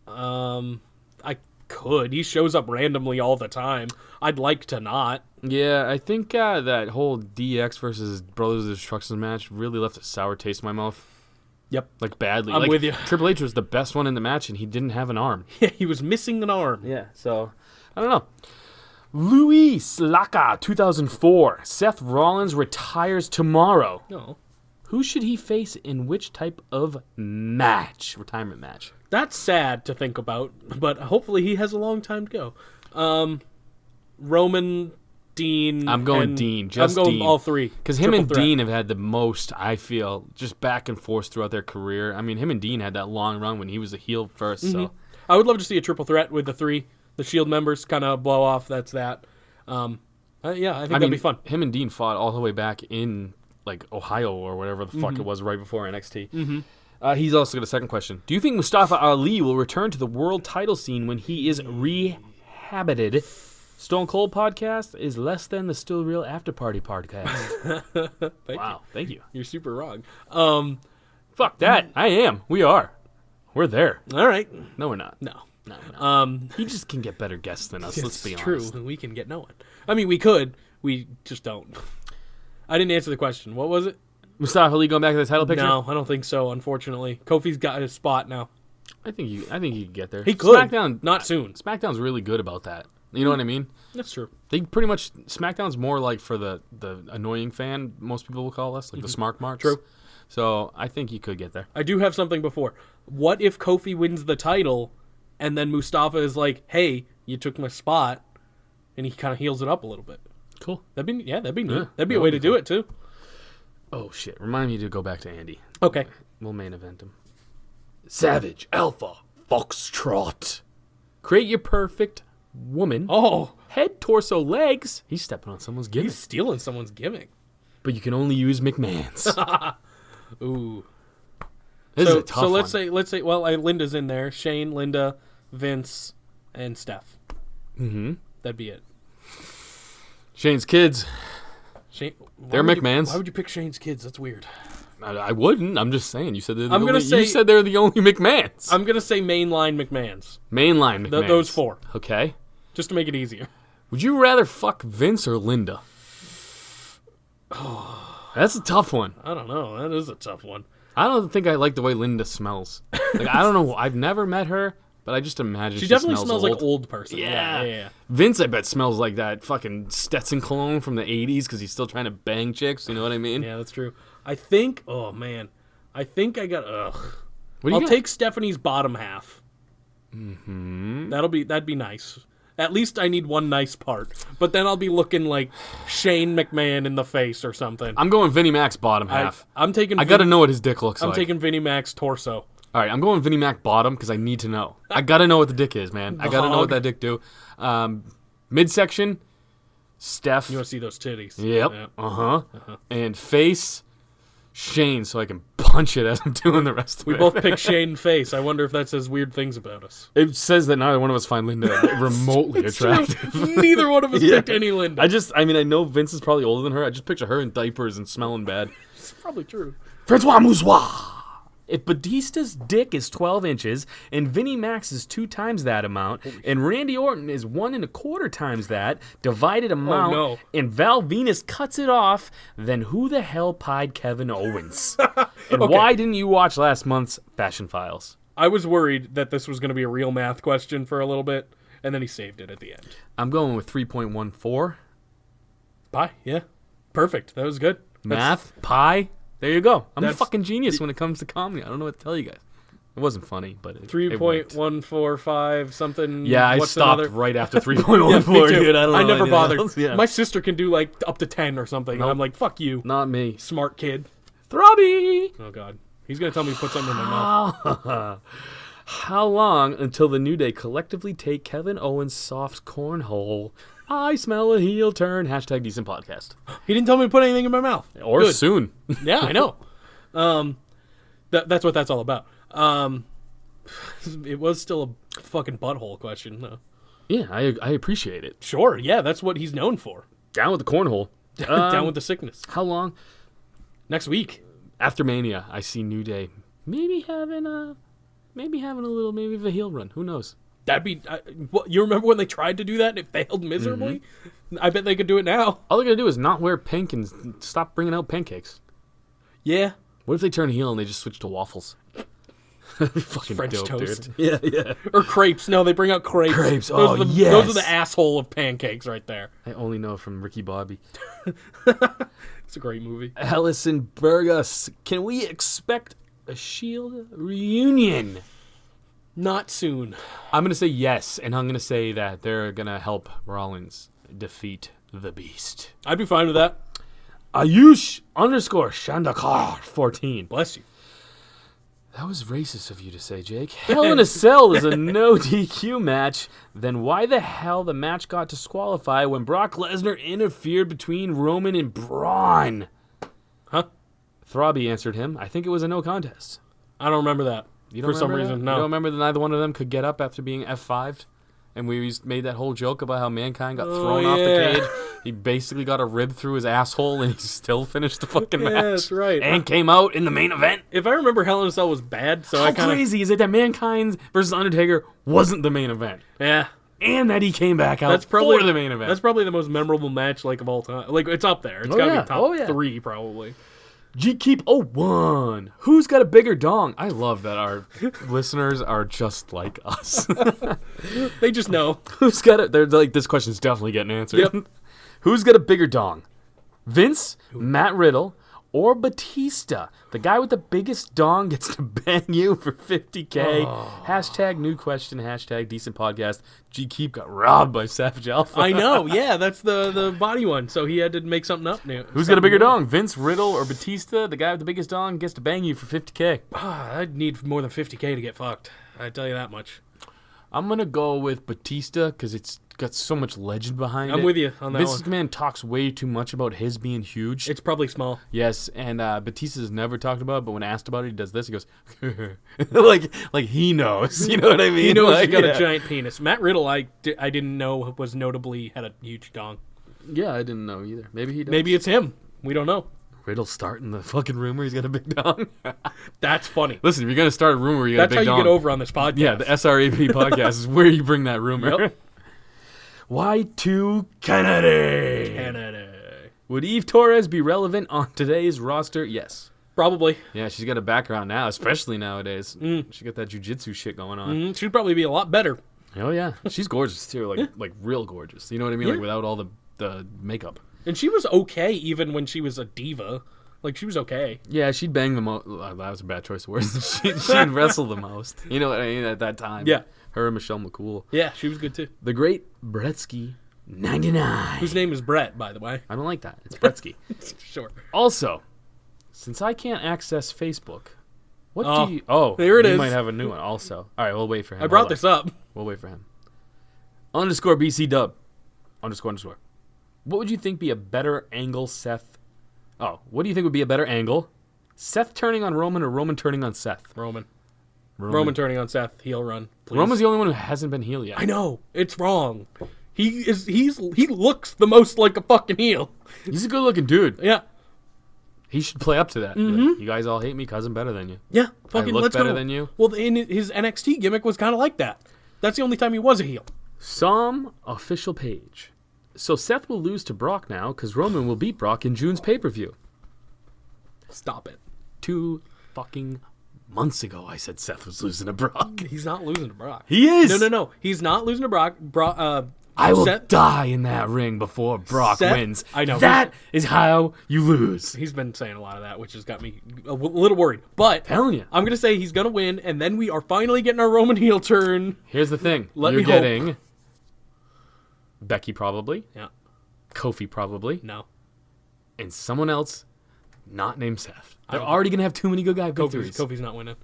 D: I could. He shows up randomly all the time. I'd like to not.
C: Yeah, I think that whole DX versus Brothers of Destruction match really left a sour taste in my mouth.
D: Yep.
C: Like, badly.
D: I'm
C: Like,
D: with you.
C: Triple H was the best one in the match, and he didn't have an arm.
D: Yeah, he was missing an arm.
C: Yeah, so, I don't know. Luis Laca, 2004. Seth Rollins retires tomorrow.
D: No.
C: Who should he face in which type of match? Retirement match.
D: That's sad to think about, but hopefully he has a long time to go. Roman, Dean.
C: I'm going
D: and-
C: Dean, just
D: I'm going
C: Dean.
D: all 3.
C: Because him
D: Triple
C: and
D: threat.
C: Dean have had the most, I feel, just back and forth throughout their career. I mean, him and Dean had that long run when he was a heel first, so.
D: I would love to see a triple threat with the 3. The Shield members kind of blow off. That's that. Yeah, I think that'd be fun.
C: Him and Dean fought all the way back in, like, Ohio or whatever the fuck it was right before NXT. He's also got a second question. Do you think Mustafa Ali will return to the world title scene when he is uninhabited Stone Cold podcast is less than the Still Real After Party podcast. Wow, thank you.
D: You're super wrong.
C: Fuck that. I am. We are. We're there.
D: All right.
C: No, we're not.
D: No.
C: He just can get better guests than us. Let's be
D: It's
C: honest.
D: true. We can get no one. I mean, we could. We just don't. I didn't answer the question. What was it?
C: Mustafa Ali going back to the title picture?
D: No, I don't think so. Unfortunately, Kofi's got his spot now.
C: I think he could get there.
D: He could.
C: SmackDown,
D: Not soon.
C: SmackDown's really good about that. You know what I mean?
D: That's true.
C: They pretty much SmackDown's more like for the annoying fan. Most people will call us like the smart marks.
D: True.
C: So I think he could get there.
D: I do have something before. What if Kofi wins the title, and then Mustafa is like, "Hey, you took my spot," and he kind of heals it up a little bit?
C: Cool.
D: That'd be neat.
C: Yeah,
D: That'd be a
C: that
D: way
C: would
D: to
C: be
D: do
C: cool.
D: it too.
C: Oh shit! Remind me to go back to Andy.
D: Okay.
C: We'll main event him.
A: Savage Alpha Foxtrot.
C: Create your perfect woman.
D: Oh,
C: Head, torso, legs. He's stepping on someone's gimmick.
D: he's stealing someone's gimmick.
C: But you can only use McMahon's.
D: Ooh.
C: This is a tough
D: so let's
C: one.
D: say well, Linda's in there. Shane, Linda, Vince, and Steph.
C: Mm-hmm.
D: That'd be it.
C: Shane's kids.
D: Shane,
C: They're
D: why would you-
C: McMahon's.
D: Why would you pick Shane's kids? That's weird.
C: I wouldn't. I'm just saying. You said they're the
D: I'm
C: only.
D: gonna say-
C: you said they're the only McMahon's.
D: I'm gonna say mainline McMahon's,
C: Mainline McMahon's.
D: those four,
C: Okay.
D: just to make it easier.
C: Would you rather fuck Vince or Linda? That's a tough one.
D: I don't know. That is a tough one.
C: I don't think I like the way Linda smells. Like I don't know. I've never met her, but I just imagine
D: She definitely smells
C: old.
D: like old person.
C: Yeah. Vince, I bet smells like that fucking Stetson cologne from the '80s because he's still trying to bang chicks. You know what I mean?
D: Yeah, that's true. I think. Oh man, I think I got. Ugh.
C: What do
D: I'll
C: you got?
D: take Stephanie's bottom half. Mm-hmm. That'd be nice. At least I need one nice part. But then I'll be looking like Shane McMahon in the face or something.
C: I'm going Vinnie Mac's bottom half.
D: I'm taking.
C: I got to know what his dick looks
D: I'm
C: like.
D: taking Vinnie Mac's torso.
C: All right, I'm going Vinnie Mac bottom because I need to know. I got to know what the dick is, man. I got to know what
D: hog.
C: that dick do. Midsection, Steph.
D: You want to see those titties?
C: Yep.
D: Yeah.
C: Uh-huh. And face, Shane, so I can punch it as I'm doing the rest of
D: We
C: it.
D: both pick Shane face. I wonder if that says weird things about us.
C: It says that neither one of us find Linda remotely attractive.
D: Neither one of us
C: Yeah.
D: picked any Linda.
C: I mean, I know Vince is probably older than her. I just picture her in diapers and smelling bad.
D: It's probably true.
C: Francois Mouzois. If Batista's dick is 12 inches and Vinnie Mac's is 2 times that amount, and Randy Orton is 1 1/4 times that divided amount,
D: no.
C: and Val Venus cuts it off, then who the hell pied Kevin Owens? And why didn't you watch last month's Fashion Files?
D: I was worried that this was going to be a real math question for a little bit, and then he saved it at the end.
C: I'm going with 3.14.
D: Bye. Yeah. Perfect. That was good.
C: Math, pi. There you go. I'm a
D: That's-
C: fucking genius when it comes to comedy. I don't know what to tell you guys. It wasn't funny, but it worked.
D: 3.145 something.
C: Yeah, I
D: what's
C: stopped
D: another?
C: right after
D: Yeah,
C: 3.14,
D: me too.
C: dude. I don't know
D: I never
C: anything
D: bothered.
C: else. Yeah.
D: My sister can do like up to 10 or something, and I'm like, fuck you,
C: Not me.
D: smart kid.
C: Throbby!
D: Oh god, he's gonna tell me to put something in my mouth.
C: How long until the New Day collectively take Kevin Owens' soft cornhole? I smell a heel turn. Hashtag decent podcast.
D: He didn't tell me to put anything in my mouth.
C: Or
D: Good.
C: soon.
D: Yeah, I know. That's what that's all about. It was still a fucking butthole question, though.
C: Yeah, I appreciate it.
D: Sure, yeah, that's what he's known for.
C: Down with the cornhole.
D: Down with the sickness.
C: How long?
D: Next week.
C: After Mania, I see New Day maybe having a little maybe of a heel run. Who knows?
D: That'd be. You remember when they tried to do that and it failed miserably? I bet they could do it now.
C: All they're gonna do is not wear pink and stop bringing out pancakes.
D: Yeah.
C: What if they turn heel and they just switch to waffles? Fucking
D: French
C: dope,
D: toast.
C: dude. Yeah.
D: Or crepes. No, they bring out crepes.
C: Crepes,
D: Those
C: oh,
D: are the,
C: yes.
D: Those are the asshole of pancakes right there.
C: I only know from Ricky Bobby.
D: It's a great movie.
C: Allison Burgos, can we expect a Shield reunion?
D: Not soon.
C: I'm gonna say yes, and I'm gonna say that they're gonna help Rollins defeat the Beast.
D: I'd be fine with that.
C: Ayush _Shandakar 14.
D: Bless you.
C: That was racist of you to say, Jake. Hell in a Cell is a no DQ match. Then why the hell the match got disqualified when Brock Lesnar interfered between Roman and Braun?
D: Huh?
C: Throbby answered him. I think it was a no contest.
D: I don't remember that.
C: You don't
D: For some
C: remember
D: reason,
C: that?
D: no.
C: You don't remember that neither one of them could get up after being F5'd? And we made that whole joke about how Mankind got thrown off the cage. He basically got a rib through his asshole, and he still finished the fucking match.
D: that's right.
C: And came out in the main event.
D: If I remember, Hell in a Cell was bad, so
C: How
D: I kind of
C: crazy is it that Mankind versus Undertaker wasn't the main event?
D: yeah.
C: And that he came back out
D: That's probably
C: for the main event.
D: That's probably the most memorable match like of all time. Like it's up there. It's
C: Oh,
D: gotta
C: yeah.
D: be top
C: Oh, yeah.
D: 3 probably.
C: G-Keep 01. Who's got a bigger dong? I love that our listeners are just like us.
D: They just know.
C: Who's got it? They're like, this question's definitely getting answered.
D: Yep.
C: Who's got a bigger dong? Vince, Matt Riddle, or Batista? The guy with the biggest dong gets to bang you for $50K. Hashtag new question. Hashtag decent podcast. G-Keep got robbed by Savage Alpha.
D: I know. Yeah, that's the body one. So he had to make something up new.
C: Who's got a bigger dong? Vince, Riddle, or Batista? The guy with the biggest dong gets to bang you for $50K.
D: I'd need more than 50K to get fucked. I tell you that much.
C: I'm going to go with Batista because it's got so much legend behind it.
D: I'm with you on that
C: Vince
D: one.
C: McMahon talks way too much about his being huge.
D: It's probably small.
C: Yes, and Batista's never talked about it, but when asked about it, he does this. He goes, like he knows. You know what I mean?
D: He knows
C: like,
D: he's got
C: yeah.
D: a giant penis. Matt Riddle, I didn't know was notably had a huge dong.
C: Yeah, I didn't know either. Maybe he does.
D: Maybe it's him. We don't know.
C: Riddle starting the fucking rumor he's got a big dong.
D: That's funny.
C: Listen, if you're going to start a rumor, you got
D: That's
C: a
D: how
C: big
D: you
C: dong.
D: get over on this podcast.
C: Yeah, the SRAP podcast is where you bring that rumor.
D: Yep.
C: Y2 Kennedy.
D: Canada.
C: Would Eve Torres be relevant on today's roster? Yes.
D: Probably.
C: Yeah, she's got a background now, especially nowadays. She got that jujitsu shit going on.
D: She'd probably be a lot better.
C: Oh yeah, she's gorgeous too, like real gorgeous. You know what I mean? Like without all the makeup.
D: And she was okay even when she was a diva. Like, she was okay.
C: Yeah, she'd bang the most. That was a bad choice of words. she'd wrestle the most. You know what I mean? At that time.
D: Yeah.
C: Her and Michelle McCool.
D: Yeah, she was good too.
C: The great Bretsky 99.
D: Whose name is Brett, by the way.
C: I don't like that. It's Bretsky.
D: Sure.
C: Also, since I can't access Facebook, what
D: Oh,
C: do you? Oh,
D: there it
C: you
D: is.
C: might have a new one also. All right, we'll wait for him.
D: I brought
C: Hold
D: this
C: on.
D: up.
C: We'll wait for him. Underscore BC Dub. Underscore. What would you think be a better angle, Seth? Oh, what do you think would be a better angle? Seth turning on Roman or Roman turning on Seth?
D: Roman turning on Seth. Heel run. Please.
C: Roman's the only one who hasn't been heel yet.
D: I know. It's wrong. He looks the most like a fucking heel.
C: He's a good looking dude.
D: Yeah.
C: He should play up to that. Like, you guys all hate me because I'm better than you.
D: Yeah. Fucking
C: look
D: let's
C: better
D: go.
C: than you?
D: Well, in his NXT gimmick was kind of like that. That's the only time he was a heel.
C: Some official page. So Seth will lose to Brock now because Roman will beat Brock in June's pay-per-view.
D: Stop it.
C: 2 fucking months ago, I said Seth was losing to Brock.
D: He's not losing to Brock.
C: He is.
D: No. He's not losing to Brock.
C: I will
D: Seth-
C: die in that ring before Brock
D: Seth-
C: wins.
D: I know.
C: That is how you lose.
D: He's been saying a lot of that, which has got me a little worried. But
C: Telling you.
D: I'm going to say he's going to win, and then we are finally getting our Roman heel turn.
C: Here's the thing.
D: Let
C: You're
D: me hope.
C: getting Becky probably,
D: Yeah.
C: Kofi probably,
D: No.
C: and someone else not named Seth. They're already going to have too many good guy victories.
D: Kofi's not winning.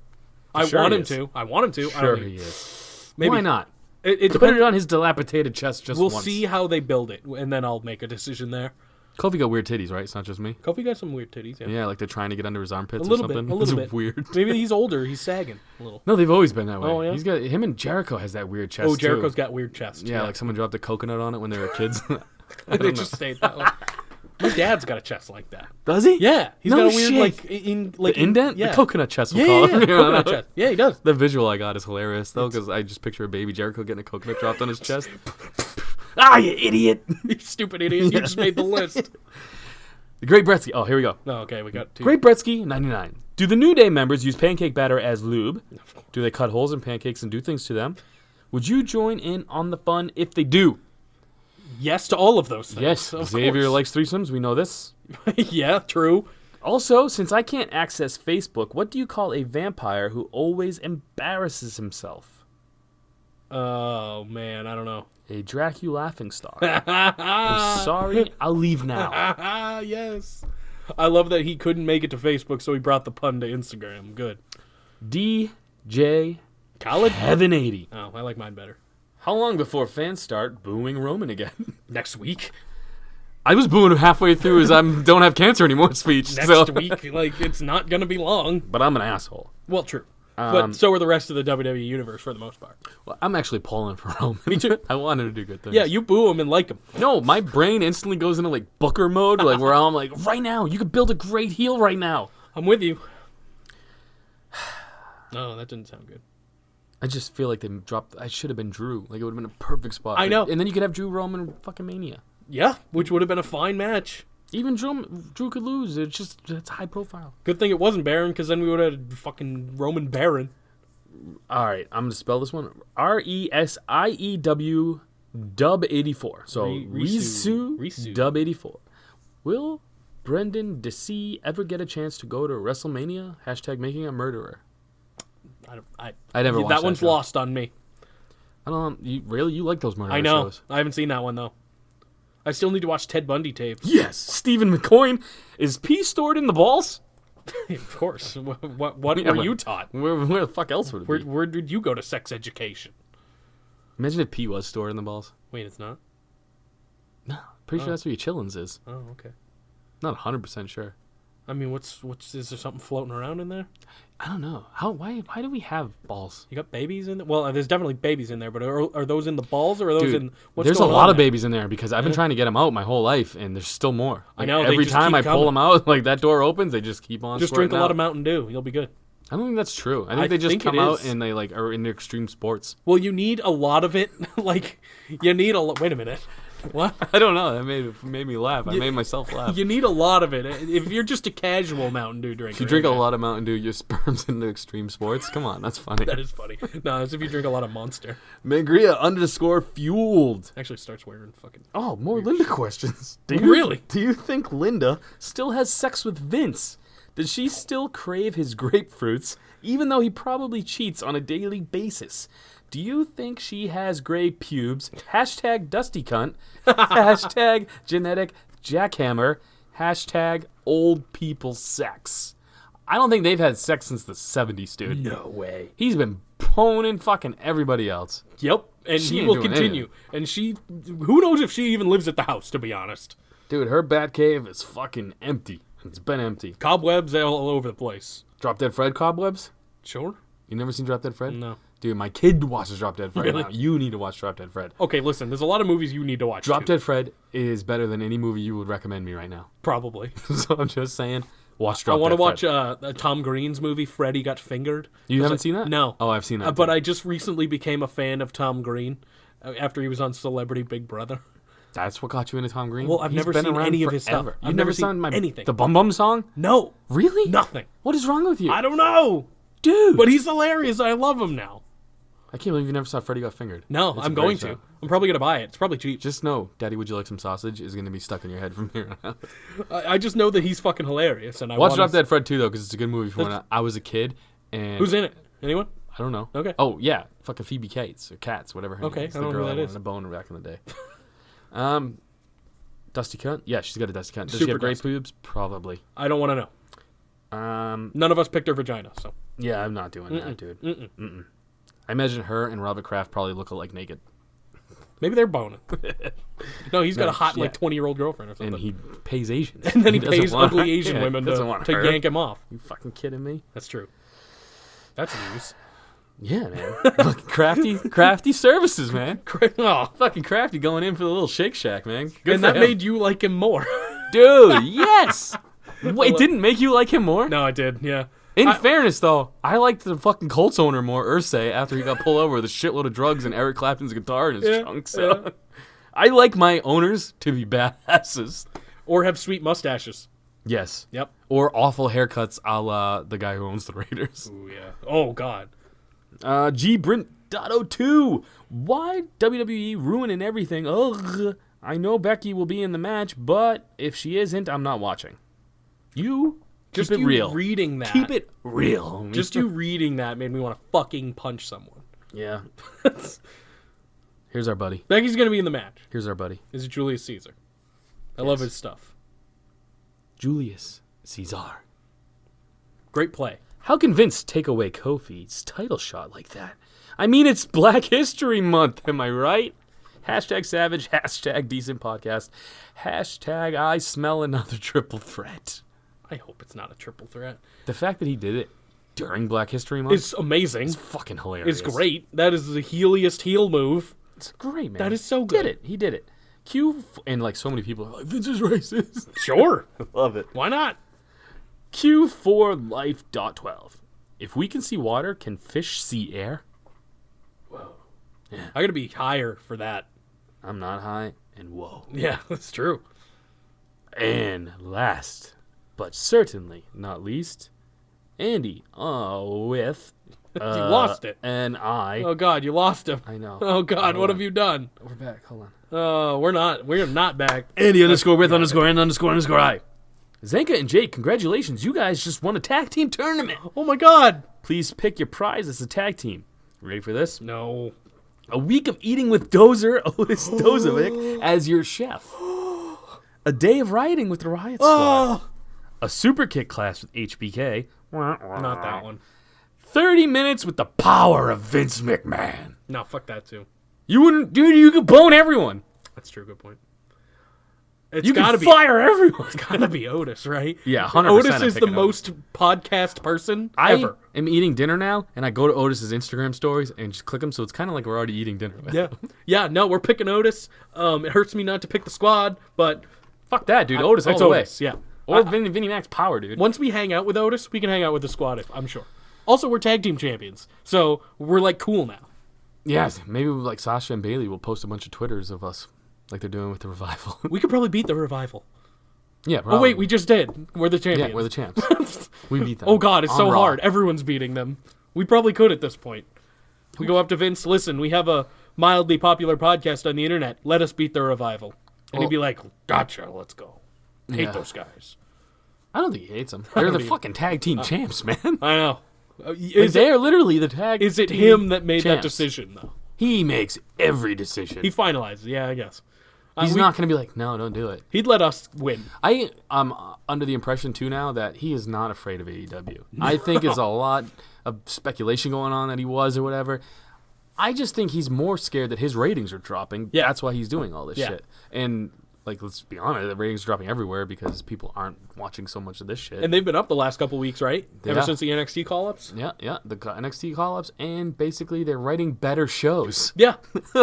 D: I
C: Sure
D: want
C: he
D: him
C: is.
D: to. I want him to. I
C: Sure
D: don't
C: he
D: think-
C: is.
D: Maybe.
C: Why not?
D: It
C: Put
D: depends.
C: it on his dilapidated chest just
D: We'll
C: once.
D: see how they build it, and then I'll make a decision there.
C: Kofi got weird titties, right? It's not just me.
D: Kofi got some weird titties. Yeah.
C: Yeah, like they're trying to get under his armpits
D: A little
C: or
D: bit.
C: something.
D: A little
C: It's
D: bit.
C: weird.
D: Maybe he's older. He's sagging a little.
C: No, they've always been that way.
D: Oh, yeah?
C: He's got him and Jericho has that weird chest
D: Oh, Jericho's
C: too.
D: got weird chest.
C: Yeah, like someone dropped a coconut on it when they were kids.
D: They just stayed that way. My dad's got a chest like that.
C: Does he?
D: Yeah, he's
C: No
D: got a weird
C: shit.
D: like
C: The indent?
D: Yeah,
C: The coconut chest, we'll
D: Yeah,
C: call
D: yeah,
C: it.
D: yeah. Coconut chest. Yeah, he does.
C: The visual I got is hilarious, though, because I just picture a baby Jericho getting a coconut dropped on his chest. Ah, you idiot!
D: You stupid idiot! You just made the list.
C: The Great Bretsky. Oh, here we go.
D: No, okay, we got two.
C: Great Bretsky, 99. Do the New Day members use pancake batter as lube? Do they cut holes in pancakes and do things to them? Would you join in on the fun if they do?
D: Yes to all of those things.
C: Yes,
D: of
C: Xavier
D: course.
C: likes threesomes. We know this.
D: Yeah, true.
C: Also, since I can't access Facebook, what do you call a vampire who always embarrasses himself?
D: Oh man, I don't know.
C: A Dracula laughingstock. I'm sorry, I'll leave now.
D: Yes. I love that he couldn't make it to Facebook, so he brought the pun to Instagram. Good.
C: DJ
D: Khaled?
C: Heaven 80.
D: Oh, I like mine better.
C: How long before fans start booing Roman again?
D: Next week.
C: I was booing him halfway through his don't have cancer anymore speech.
D: Next
C: so.
D: week. Like, it's not gonna be long.
C: But I'm an asshole.
D: Well, true. But so are the rest of the WWE universe for the most part.
C: Well, I'm actually pulling for Roman.
D: Me too.
C: I want him to do good things.
D: Yeah, you boo him and like him.
C: No, my brain instantly goes into like Booker mode, like where I'm like, right now, you could build a great heel right now.
D: I'm with you. No, that didn't sound good.
C: I just feel like they dropped. I should have been Drew. Like it would have been a perfect spot.
D: I know.
C: And then you could have Drew Roman fucking Mania.
D: Yeah, which would have been a fine match.
C: Even Drew could lose. It's high profile.
D: Good thing it wasn't Baron, because then we would have had fucking Roman Baron.
C: All right, I'm gonna spell this one RESIEW Dub 84. So Risu Dub 84. Will Brendan Desi ever get a chance to go to WrestleMania? # making a murderer. I never watched
D: that one's
C: show.
D: lost on me.
C: I don't. You like those murder
D: I know.
C: shows?
D: I haven't seen that one though. I still need to watch Ted Bundy tapes.
C: Yes, Stephen McCoy. Is pee stored in the balls?
D: Of course. What were you taught?
C: Where the fuck else would it be?
D: Where did you go to sex education?
C: Imagine if pee was stored in the balls.
D: Wait, it's not?
C: No, pretty sure that's what your chillins is.
D: Oh, okay.
C: Not 100% sure.
D: I mean, what's is there something floating around in there?
C: I don't know. Why do we have balls?
D: You got babies in there? Well, there's definitely babies in there, but are those in the balls or are those
C: Dude,
D: in what's
C: there's a
D: going
C: lot
D: on
C: of
D: there?
C: babies in there because I've been trying to get them out my whole life, and there's still more.
D: I know, they
C: Every
D: just
C: time
D: keep
C: I pull
D: coming.
C: them out, like that door opens, they just keep on.
D: Just drink a
C: squirting
D: lot
C: out.
D: of Mountain Dew. You'll be good.
C: I don't think that's true. I
D: I
C: think they just
D: think
C: come
D: it
C: out
D: is.
C: and they like are into extreme sports.
D: Well, you need a lot of it. Like, you need a lot. Wait a minute. What?
C: I don't know. That made me laugh. I made myself laugh.
D: You need a lot of it. If you're just a casual Mountain Dew drinker.
C: If you drink a lot of Mountain Dew, your sperm's into extreme sports. Come on, that's funny.
D: That is funny. No, that's if you drink a lot of Monster.
C: Megria _fueled.
D: Actually starts wearing fucking...
C: Oh, more Linda questions.
D: Really?
C: Do you think Linda still has sex with Vince? Does she still crave his grapefruits, even though he probably cheats on a daily basis? Do you think she has gray pubes? # dusty cunt. # genetic jackhammer. # old people sex. I don't think they've had sex since the 70s, dude.
D: No way.
C: He's been poning fucking everybody else.
D: Yep. And
C: She
D: he
C: ain't
D: will
C: doing
D: continue. And she... Who knows if she even lives at the house, to be honest.
C: Dude, her bat cave is fucking empty. It's been empty.
D: Cobwebs all over the place.
C: Drop Dead Fred cobwebs?
D: Sure?
C: You never seen Drop Dead Fred?
D: No.
C: Dude, my kid watches Drop Dead Fred
D: Really?
C: now. You need to watch Drop Dead Fred.
D: Okay, listen. There's a lot of movies you need to watch.
C: Drop
D: too.
C: Dead Fred is better than any movie you would recommend me right now.
D: Probably.
C: So I'm just saying, watch
D: I
C: Drop Dead
D: want to
C: Fred.
D: watch Tom Green's movie, Freddy Got Fingered.
C: You haven't seen that?
D: No.
C: Oh, I've seen that.
D: But
C: too.
D: I just recently became a fan of Tom Green after he was on Celebrity Big Brother.
C: That's what got you into Tom Green?
D: Well, I've
C: He's
D: never
C: been
D: seen
C: around
D: any of his
C: forever.
D: stuff.
C: You've
D: I've
C: never
D: never seen
C: seen
D: anything.
C: the Bum Bum song?
D: No.
C: Really?
D: Nothing.
C: What is wrong with you?
D: I don't know.
C: Dude.
D: But he's hilarious. I love him now.
C: I can't believe you never saw Freddy Got Fingered.
D: No,
C: It's a
D: I'm
C: great
D: going
C: show.
D: to. I'm probably going to buy it. It's probably cheap.
C: Just know, Daddy, would you like some sausage? Is going to be stuck in your head from here on out.
D: I just know that he's fucking hilarious. And I
C: Watch
D: want
C: Drop Dead Fred too, though, because it's a good movie for when I was a kid. And
D: Who's in it? Anyone?
C: I don't know.
D: Okay.
C: Oh yeah, fucking Phoebe Cates or Cats, whatever her
D: Okay,
C: name is.
D: I don't know
C: the
D: who
C: girl
D: that
C: I
D: is.
C: wanted to bone back in the day. Dusty cunt. Yeah, she's got a dusty cunt. Does she
D: Super
C: have great
D: dusty.
C: boobs? Probably.
D: I don't want to know. None of us picked her vagina, so.
C: Yeah, I'm not doing that, dude. Mm-mm. I imagine her and Robert Kraft probably look alike naked,
D: Maybe they're boning. No, he's got
C: No,
D: a hot,
C: yeah.
D: 20-year-old girlfriend or something.
C: and he pays Asians.
D: And then he
C: doesn't
D: pays
C: want-
D: ugly Asian
C: yeah,
D: women
C: doesn't want
D: to
C: her.
D: yank him off.
C: You fucking kidding me?
D: That's true. That's news.
C: Yeah, man. Fucking crafty services, man.
D: Oh,
C: Fucking crafty going in for the little Shake Shack, man. Good
D: and
C: for
D: that
C: him.
D: made you like him more.
C: Dude, yes. Wait, didn't make you like him more?
D: No, I did, yeah.
C: In fairness, though, I liked the fucking Colts owner more, Irsay, after he got pulled over with a shitload of drugs and Eric Clapton's guitar in his trunk. So I like my owners to be badasses.
D: Or have sweet mustaches.
C: Yes.
D: Yep.
C: Or awful haircuts a la the guy who owns the Raiders.
D: Ooh, yeah. Oh, God.
C: G. Brint.02. Why WWE ruining everything? Ugh. I know Becky will be in the match, but if she isn't, I'm not watching. You
D: Just
C: keep it
D: you
C: real.
D: reading that.
C: Keep it real. homie.
D: Just you reading that made me want to fucking punch someone.
C: Yeah. Here's our buddy.
D: Becky's going to be in the match.
C: Here's our buddy.
D: This is Julius Caesar. I love his stuff.
C: Julius Caesar.
D: Great play.
C: How can Vince take away Kofi's title shot like that? I mean, it's Black History Month, am I right? Hashtag savage, hashtag decent podcast, hashtag I smell another triple threat.
D: I hope it's not a triple threat.
C: The fact that he did it during Black History Month
D: It's amazing.
C: is fucking hilarious.
D: It's great. That is the heeliest heel move.
C: It's great, man.
D: That is so
C: He
D: good.
C: did it. He did it. And like so many people are like, Vince is racist.
D: Sure.
C: Love it.
D: Why not?
C: Q4 Life.12. If we can see water, can fish see air?
D: I gotta be higher for that.
C: I'm not high, and whoa.
D: Yeah, that's true.
C: And last, but certainly not least, Andy with
D: You lost it.
C: and I.
D: Oh God, you lost him.
C: I know.
D: Oh God,
C: Hold
D: what
C: on.
D: have you done?
C: We're back. Hold on.
D: We're not back.
C: Andy underscore with underscore and underscore I. Zanka and Jake, congratulations. You guys just won a tag team tournament.
D: Oh my God.
C: Please pick your prize as a tag team. Ready for this?
D: No.
C: A week of eating with Dozer, Otis Dozovic, as your chef. A day of riding with the Riot Squad. A super kick class with HBK.
D: Not that one.
C: 30 minutes with the power of Vince McMahon.
D: No, fuck that too.
C: You wouldn't, dude, you could bone everyone.
D: That's true. Good point. It's
C: You
D: gotta
C: could
D: be.
C: fire everyone.
D: It's gotta be Otis, right?
C: Yeah, 100%.
D: Otis
C: I'm
D: is the
C: picking
D: most podcast person
C: I
D: ever.
C: am eating dinner now, and I go to Otis's Instagram stories and just click them, so it's kind of like we're already eating dinner with
D: Yeah, yeah. No, we're picking Otis. It hurts me not to pick the squad, but
C: Fuck that, dude. Otis all
D: it's
C: the way.
D: Otis. Yeah.
C: Or Vinnie Mac's power, dude.
D: Once we hang out with Otis, we can hang out with the squad. I'm sure. Also, we're tag team champions, so we're like cool now.
C: Yes, maybe like Sasha and Bailey will post a bunch of Twitters of us, like they're doing with the Revival.
D: We could probably beat the Revival.
C: Yeah,
D: Oh wait, we just did. We're the champions.
C: yeah, we're the champs. We beat them.
D: Oh God, it's
C: on
D: so
C: Raw.
D: hard. Everyone's beating them. We probably could at this point. We go up to Vince. Listen, we have a mildly popular podcast on the internet. Let us beat the Revival, and he'd be like, "Gotcha, let's go." Hate
C: Yeah.
D: those guys.
C: I don't think he hates them. They're the
D: think-
C: fucking tag team champs, man.
D: I know.
C: Like,
D: Is
C: they're literally the tag.
D: Is it
C: team
D: him that made that
C: champs.
D: decision though?
C: He makes every decision.
D: He finalized. Yeah, I guess.
C: He's not going to be like, no, don't do it.
D: He'd let us win.
C: I am under the impression too now that he is not afraid of AEW. I think it's a lot of speculation going on that he was or whatever. I just think he's more scared that his ratings are dropping.
D: Yeah.
C: That's why he's doing all this
D: Yeah.
C: shit. And like, let's be honest, the ratings are dropping everywhere because people aren't watching so much of this shit.
D: And they've been up the last couple weeks, right? Ever
C: Yeah.
D: since the NXT call-ups.
C: yeah, the NXT call-ups, and basically they're writing better shows.
D: Yeah.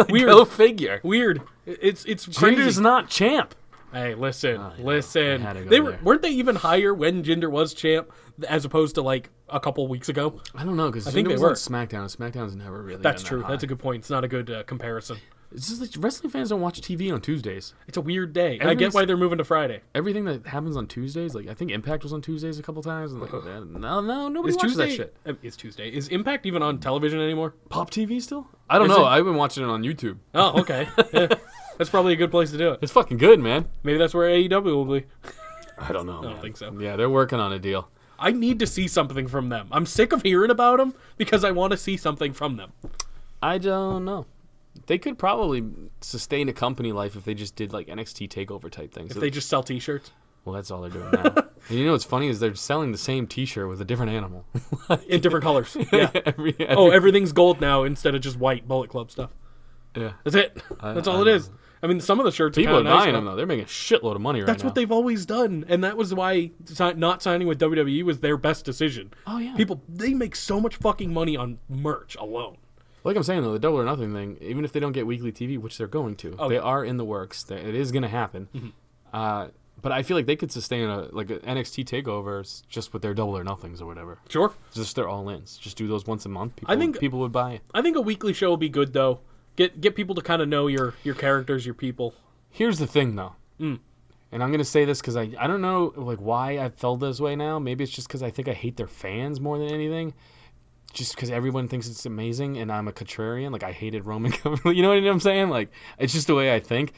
D: Weird.
C: Go figure.
D: Weird. It's crazy.
C: Jinder's not champ.
D: Hey, listen,
C: yeah.
D: listen.
C: I had to go
D: They
C: there.
D: weren't they even higher when Jinder was champ, as opposed to like a couple weeks ago?
C: I don't know because
D: think
C: Jinder
D: they
C: was
D: were.
C: on SmackDown. And SmackDown's never really.
D: That's
C: been
D: true.
C: that
D: That's a
C: high.
D: good point. It's not a good comparison.
C: It's just like wrestling fans don't watch TV on Tuesdays.
D: It's a weird day. I get
C: Everyone's-
D: why they're moving to Friday.
C: Everything that happens on Tuesdays, like I think Impact was on Tuesdays a couple times. And like, no, nobody
D: Is
C: watches
D: Tuesday?
C: that shit.
D: Is Tuesday? Is Impact even on television anymore?
C: Pop TV still? I don't
D: Is
C: know.
D: it?
C: I've been watching it on YouTube.
D: Oh, okay. Yeah. That's probably a good place to do it.
C: It's fucking good, man.
D: Maybe that's where AEW will be.
C: I don't know. I
D: don't think so.
C: Yeah, they're working on a deal.
D: I need to see something from them. I'm sick of hearing about them because I want to see something from them.
C: I don't know. They could probably sustain a company life if they just did like NXT takeover type things.
D: If they just sell T-shirts
C: Well, that's all they're doing now. And you know what's funny is they're selling the same T-shirt with a different animal.
D: in different colors. Yeah.
C: every,
D: Oh, everything's gold now instead of just white Bullet Club stuff.
C: yeah.
D: That's it. That's all
C: I
D: it is. I mean, some of the shirts
C: People
D: are
C: are
D: kinda nice,
C: buying
D: but
C: them though. They're making a shitload of money right
D: That's
C: now.
D: what they've always done, and that was why not signing with WWE was their best decision.
C: Oh, yeah.
D: People they make so much fucking money on merch alone.
C: Like I'm saying though, the Double or Nothing thing, even if they don't get weekly TV, which they're going to,
D: Oh,
C: they
D: yeah.
C: are in the works. It is going to happen. But I feel like they could sustain an NXT takeovers just with their Double or Nothings or whatever.
D: Sure.
C: Just their all-ins. Just do those once a month. People,
D: I think-
C: people would buy it.
D: I think a weekly show would be good though. Get people to kind of know your characters, your people.
C: Here's the thing though, and I'm gonna say this because I don't know like why I felt this way now. Maybe it's just because I think I hate their fans more than anything. Just because everyone thinks it's amazing and I'm a contrarian. Like I hated Roman. You know what I'm saying? Like it's just the way I think.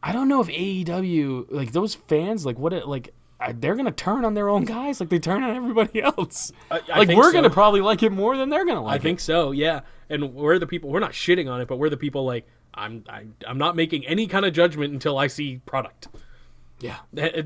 C: I don't know if AEW like those fans like what it like. They're gonna turn on their own guys like they turn on everybody else.
D: I
C: Like
D: think
C: we're
D: so.
C: gonna probably like it more than they're gonna like
D: I think so, yeah. And we're the people. We're not shitting on it, but we're the people. Like I'm not making any kind of judgment until I see product.
C: Yeah,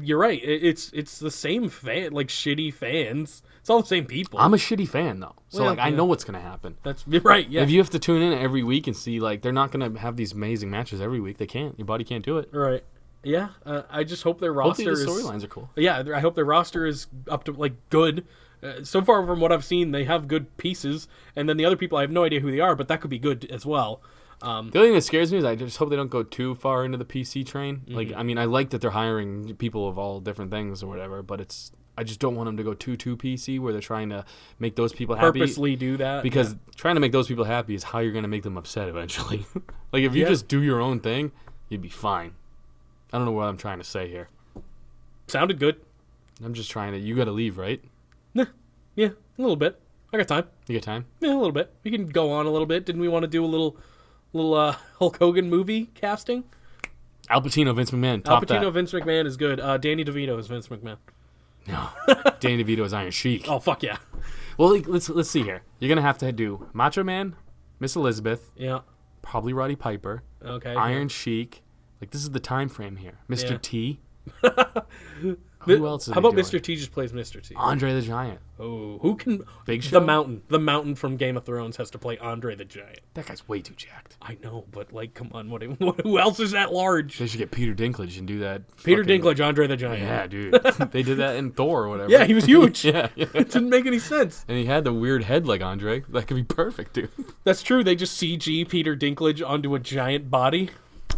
D: You're right. It's the same fan, like shitty fans. It's all the same people.
C: I'm a shitty fan though, so
D: Well,
C: like I
D: yeah.
C: know what's gonna happen.
D: That's you're right. Yeah.
C: If you have to tune in every week and see, like, they're not going to have these amazing matches every week. They can't. Your body can't do it.
D: Right. Yeah. I just hope their
C: Hopefully
D: roster
C: the
D: is.
C: storylines are cool.
D: Yeah, I hope their roster is up to like good. So far, from what I've seen, they have good pieces, and then the other people, I have no idea who they are, but that could be good as well.
C: The only thing that scares me is I just hope they don't go too far into the PC train. Like, I mean, I like that they're hiring people of all different things or whatever, but I just don't want them to go too PC where they're trying to make those people happy.
D: Purposely do that.
C: Because trying to make those people happy is how you're going to make them upset eventually. Like, if you just do your own thing, you'd be fine. I don't know what I'm trying to say here.
D: Sounded good.
C: I'm just trying to... You got to leave, right?
D: Nah, yeah, a little bit. I got time.
C: You got time?
D: Yeah, a little bit. We can go on a little bit. Didn't we want to do a little Hulk Hogan movie casting?
C: Al Pacino, Vince McMahon.
D: Al
C: Top
D: Pacino,
C: that.
D: Vince McMahon is good. Danny DeVito is Vince McMahon.
C: No. Danny DeVito is Iron Sheik.
D: Oh, fuck yeah.
C: Well, like, let's see here. You're going to do Macho Man, Miss Elizabeth,
D: Yeah.
C: probably Roddy Piper,
D: Okay.
C: Iron Sheik. Like, this is the time frame here. Mr.
D: Yeah.
C: T. Who else is
D: How about
C: doing?
D: Mr. T just plays Mr. T?
C: Andre the Giant.
D: Oh, who can...
C: Big Show?
D: The Mountain from Game of Thrones has to play Andre the Giant.
C: That guy's way too jacked.
D: I know, but, like, come on. Who else is that large?
C: They should get Peter Dinklage and do that.
D: Peter
C: fucking-
D: Dinklage, Andre the Giant.
C: Yeah, dude. They did that in Thor or whatever.
D: Yeah, he was huge.
C: yeah.
D: It didn't make any sense.
C: And he had the weird head like Andre. That could be perfect, dude.
D: That's true. They just CG Peter Dinklage onto a giant body.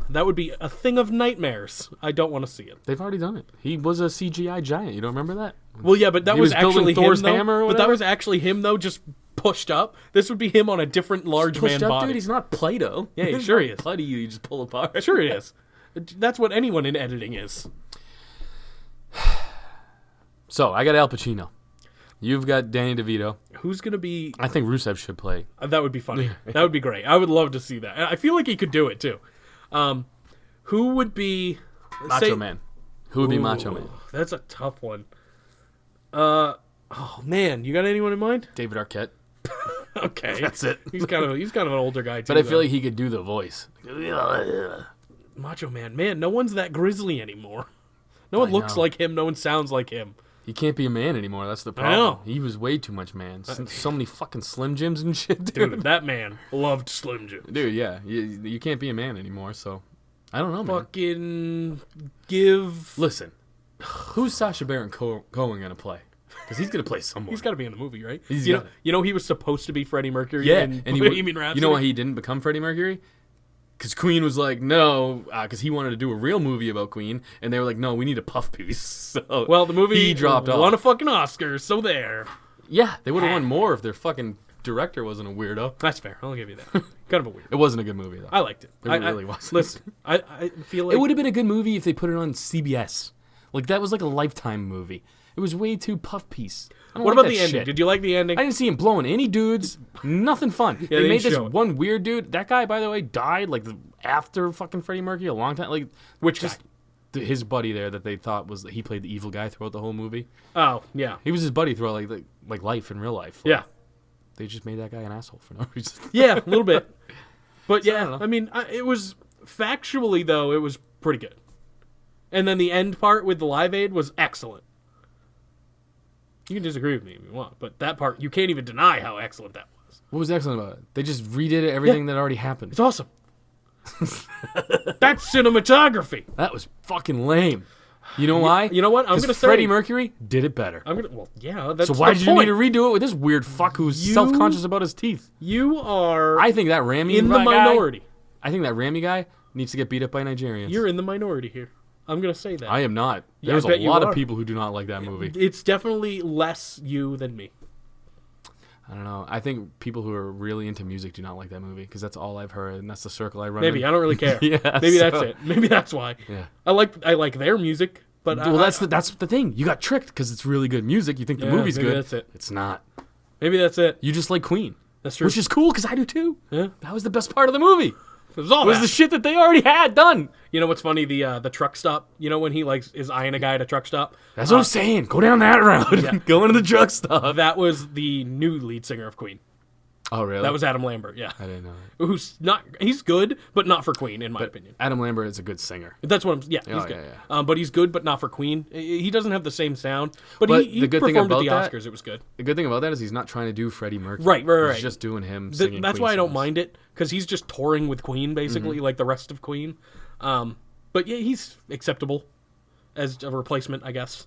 D: That would be a thing of nightmares. I don't want to see it.
C: They've already done it. He was a CGI giant. You don't remember that?
D: Well, yeah, but that
C: He
D: was
C: was building
D: actually
C: Thor's
D: him, though.
C: hammer or
D: But that
C: whatever?
D: was actually him, though, just pushed up. This would be him on a different large man
C: Pushed up,
D: body.
C: dude. He's not Play-Doh.
D: Yeah, he
C: He's
D: sure
C: not
D: he is.
C: Putty you just pull apart.
D: Sure it is. That's what anyone in editing is.
C: So, I got Al Pacino. You've got Danny DeVito.
D: Who's going to be...
C: I think Rusev should play.
D: That would be funny. That would be great. I would love to see that. And I feel like he could do it, too. Who would be...
C: Macho Man. Who would be Macho Man?
D: That's a tough one. Oh, man. You got anyone in mind?
C: David Arquette.
D: Okay.
C: That's it.
D: He's kind of an older guy, too.
C: But I feel
D: though.
C: like he could do the voice.
D: Macho Man. Man, no one's that grizzly anymore. No one looks
C: know.
D: like him. No one sounds like him.
C: He can't be a man anymore. That's the problem.
D: know.
C: He was way too much man. So many fucking Slim Jims and shit, dude.
D: Dude, that man loved Slim Jim.
C: Dude, yeah. You can't be a man anymore, so... I don't know, man.
D: Fucking give...
C: Listen, who's Sacha Baron Cohen going to play? Because he's going to play someone.
D: He's got to be in the movie, right?
C: He's
D: you
C: gotta-
D: know he was supposed to be Freddie Mercury
C: Yeah,
D: in
C: and
D: Bohemian Rhapsody?
C: you know why he didn't become Freddie Mercury? Because Queen was like, no, because he wanted to do a real movie about Queen, and they were like, no, we need a puff piece. So
D: Well, the movie
C: he dropped
D: won a
C: off.
D: fucking Oscar, so there.
C: Yeah, they would have won more if their fucking director wasn't a weirdo.
D: That's fair. I'll give you that. Kind of a weird.
C: It wasn't a good movie, though.
D: I liked it.
C: It really wasn't.
D: Listen, I feel like...
C: It would have been a good movie if they put it on CBS. Like, that was like a Lifetime movie. It was way too puff piece. I don't
D: What
C: like
D: about
C: that
D: the ending?
C: shit.
D: Did you like the ending?
C: I didn't see him blowing any dudes. Nothing fun.
D: they
C: they made
D: didn't
C: this
D: show it.
C: one weird dude. That guy, by the way, died like after fucking Freddie Mercury a long time. Like,
D: Which
C: just his buddy there that they thought was he played the evil guy throughout the whole movie.
D: Oh, yeah.
C: He was his buddy throughout like life in real life. Like,
D: Yeah.
C: they just made that guy an asshole for no reason.
D: Yeah, a little bit. But
C: I
D: yeah,
C: don't know.
D: I mean, it was... Factually, though, it was pretty good. And then the end part with the Live Aid was excellent. You can disagree with me if you want, but that part, you can't even deny how excellent that was.
C: What was excellent about it? They just redid everything that already happened.
D: It's awesome. That's cinematography.
C: That was fucking lame. You know why?
D: You know what? I'm
C: 'Cause
D: gonna say-
C: Freddie Mercury did it better.
D: Well, yeah, that's
C: So why
D: the
C: did you need
D: point.
C: to redo it with this weird fuck who's
D: You-
C: self-conscious about his teeth?
D: You are
C: I think that Ramy
D: in the
C: guy-
D: minority.
C: I think that Ramy guy needs to get beat up by Nigerians.
D: You're in the minority here. I'm going to say that.
C: I am not.
D: Yeah,
C: There's
D: I bet
C: a
D: you
C: lot
D: are.
C: of people who do not like that movie.
D: It's definitely less you than me.
C: I don't know. I think people who are really into music do not like that movie because that's all I've heard, and that's the circle I run
D: Maybe.
C: in.
D: I don't really care.
C: Yeah,
D: Maybe
C: so-
D: that's it. Maybe that's why.
C: Yeah.
D: I like their music, but
C: Well, that's the thing. You got tricked because it's really good music. You think the
D: Yeah,
C: movie's
D: maybe
C: good.
D: that's it.
C: It's not.
D: maybe that's it.
C: You just like Queen.
D: That's true.
C: Which is cool because I do too.
D: Yeah.
C: That was the best part of the movie.
D: It was all
C: Was
D: that.
C: the shit that they already had done.
D: You know what's funny? The truck stop. You know when he is eyeing a guy at a truck stop.
C: That's what I'm saying. Go down that road. Go into the drug stop.
D: That was the new lead singer of Queen.
C: Oh, really?
D: That was Adam Lambert. Yeah.
C: I didn't know that.
D: Who's not? He's good, but not for Queen, in my opinion.
C: Adam Lambert is a good singer.
D: That's what I'm. Yeah, he's
C: Oh,
D: good.
C: yeah,
D: But he's good, but not for Queen. He doesn't have the same sound. But,
C: But
D: he
C: the good thing
D: performed at
C: about
D: the
C: that-
D: Oscars. It was good.
C: The good thing about that is he's not trying to do Freddie Mercury.
D: Right.
C: He's just doing him singing
D: That's
C: Queen
D: why I don't
C: songs.
D: mind it, because he's just touring with Queen, basically, like the rest of Queen. But yeah, he's acceptable as a replacement, I guess.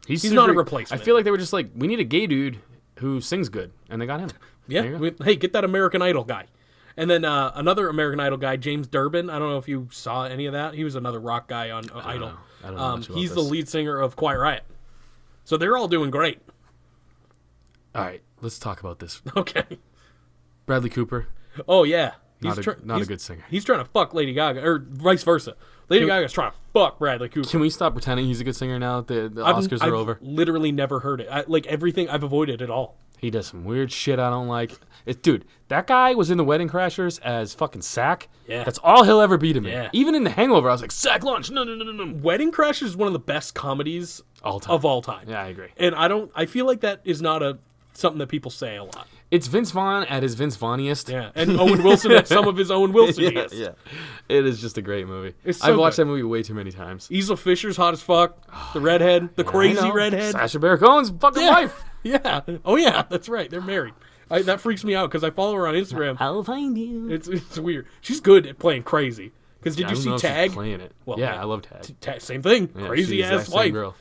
D: He's not a replacement.
C: I feel like they were just like, we need a gay dude, who sings good, and they got him.
D: Yeah.
C: There you go.
D: Hey, get that American Idol guy. And then another American Idol guy, James Durbin. I don't know if you saw any of that. He was another rock guy on Idol.
C: I don't know much about
D: He's the
C: this.
D: lead singer of Quiet Riot. So they're all doing great.
C: All right, let's talk about this.
D: Okay.
C: Bradley Cooper,
D: Oh, yeah.
C: not a
D: he's-
C: good singer.
D: He's trying to fuck Lady Gaga, or vice versa. Lady Gaga's trying to fuck Bradley Cooper.
C: Can we stop pretending he's a good singer now that the Oscars
D: I've
C: are over?
D: literally never heard it. Like everything, I've avoided it all.
C: He does some weird shit I don't like. Dude, that guy was in The Wedding Crashers as fucking Sack.
D: Yeah.
C: That's all he'll ever be to me.
D: Yeah.
C: Even in The Hangover, I was like, Sack lunch. No.
D: Wedding Crashers is one of the best comedies
C: All time.
D: of all time.
C: Yeah, I agree.
D: And I feel like that is not something that people say a lot.
C: It's Vince Vaughn at his Vince Vaughniest.
D: Yeah. And Owen Wilson at some of his Owen Wilson.
C: yeah. It is just a great movie.
D: It's so
C: I've watched
D: good.
C: that movie way too many times.
D: Isla Fisher's hot as fuck. The redhead. The
C: I
D: crazy
C: know.
D: redhead.
C: Sacha Baron Cohen's fucking
D: Yeah.
C: wife.
D: Yeah. Oh, yeah. That's right. They're married. That freaks me out because I follow her on Instagram.
C: I'll find you.
D: It's weird. She's good at playing crazy. Because did
C: I
D: you
C: don't
D: see
C: know if she's
D: Tag?
C: playing it.
D: Well,
C: yeah,
D: yeah.
C: I love Tag.
D: Same thing.
C: Yeah,
D: Crazy
C: she's the
D: ass
C: exact same
D: wife.
C: girl.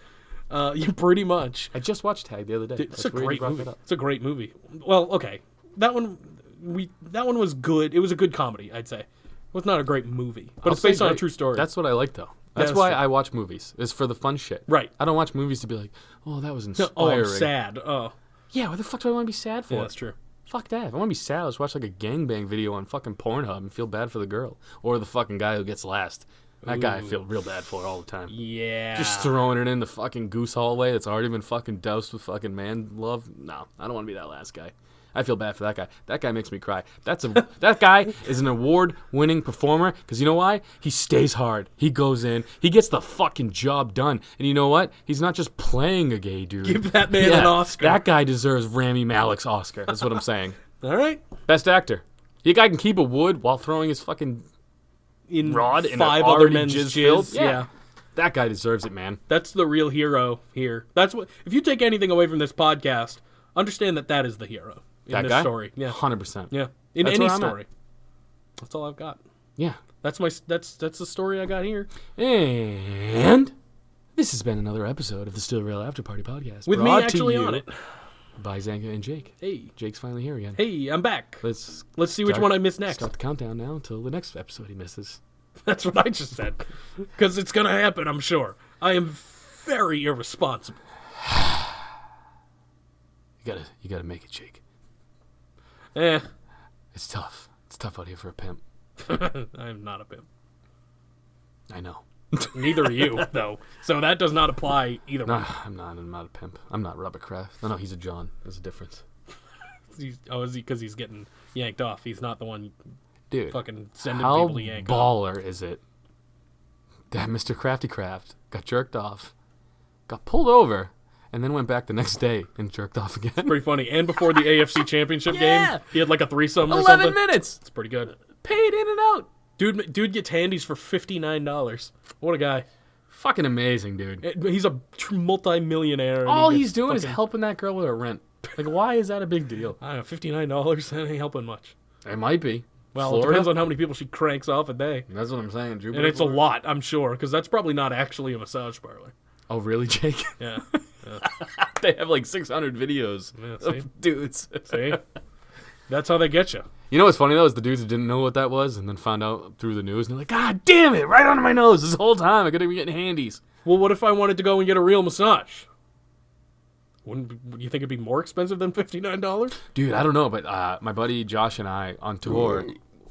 D: Yeah, pretty much.
C: I just watched Tag the other day.
D: It's a
C: That's weird you
D: great
C: brought
D: movie.
C: that up.
D: It's a great movie. Well, okay, that one was good. It was a good comedy, I'd say. It was not a great movie, but
C: I'll
D: it's based
C: say
D: on a
C: great.
D: true story.
C: That's what I like, though. That's
D: that's
C: why
D: true.
C: I watch movies. It's for the fun shit.
D: Right.
C: I don't watch movies to be like, oh, that was inspiring.
D: oh, I'm sad. Oh,
C: Yeah, what the fuck do I want to be sad for?
D: yeah, that's true.
C: Fuck that. If I want to be sad, let's watch like a gangbang video on fucking Pornhub and feel bad for the girl. Or the fucking guy who gets last. That guy I feel real bad for all the time.
D: Yeah.
C: Just throwing it in the fucking goose hallway that's already been fucking doused with fucking man love. No, I don't want to be that last guy. I feel bad for that guy. That guy makes me cry. That guy is an award-winning performer because you know why? He stays hard. He goes in. He gets the fucking job done. And you know what? He's not just playing a gay dude.
D: Give that man an Oscar.
C: That guy deserves Rami Malek's Oscar. That's what I'm saying.
D: All right.
C: Best actor. The guy can keep a wood while throwing his fucking
D: In
C: rod in
D: five
C: an
D: other
C: already
D: men's
C: jizz-filled-
D: jizz. Yeah.
C: That guy deserves it, man.
D: That's the real hero here. That's what. If you take anything away from this podcast, understand that is the hero in
C: That
D: this
C: guy?
D: story. Yeah.
C: 100%.
D: Yeah. In
C: That's
D: any
C: where I'm at.
D: story. That's all I've got.
C: Yeah.
D: That's the story I got here.
C: And this has been another episode of the Still Real After Party podcast.
D: With me
C: brought to
D: actually
C: you
D: on it.
C: by Zanka and Jake.
D: Hey.
C: Jake's finally here again.
D: Hey, I'm back.
C: Let's
D: see which
C: start-
D: one I missed next.
C: Start the countdown now until the next episode he misses.
D: That's what I just said. Because it's going to happen, I'm sure. I am very irresponsible.
C: You gotta make it, Jake.
D: Eh,
C: It's tough. It's tough out here for a pimp.
D: I'm not a pimp.
C: I know.
D: Neither are you, though. So that does not apply either way.
C: No, I'm not a pimp. I'm not Robert Kraft. No, he's a John. There's a difference.
D: Is he because he's getting yanked off? He's not the one
C: Dude,
D: fucking sending
C: how
D: people to yank off.
C: baller is it that Mr. Crafty Kraft got jerked off, got pulled over, and then went back the next day and jerked off again?
D: Pretty funny. And before the AFC Championship
C: Yeah.
D: game, he had like a threesome or
C: 11
D: something.
C: minutes!
D: It's pretty good.
C: Paid in and out.
D: Dude gets handies for $59. What a guy.
C: Fucking amazing, dude.
D: He's a multi-millionaire. and
C: All
D: he
C: he's
D: gets
C: doing is
D: fucking-
C: helping that girl with her rent. Like, why is that a big deal?
D: I don't know, $59, that ain't helping much.
C: It might be.
D: Well,
C: Florida?
D: it depends on how many people she cranks off a day.
C: That's what I'm saying, Jupiter.
D: And it's a
C: Florida.
D: lot, I'm sure, because that's probably not actually a massage parlor.
C: Oh, really, Jake?
D: Yeah.
C: They have like 600 videos
D: Yeah, see?
C: of dudes.
D: See? That's how they get you.
C: You know what's funny, though, is the dudes that didn't know what that was and then found out through the news, and they're like, God damn it, right under my nose this whole time. I could have been getting handies.
D: Well, what if I wanted to go and get a real massage? Would you think it'd be more expensive than $59?
C: Dude, I don't know, but my buddy Josh and I on tour,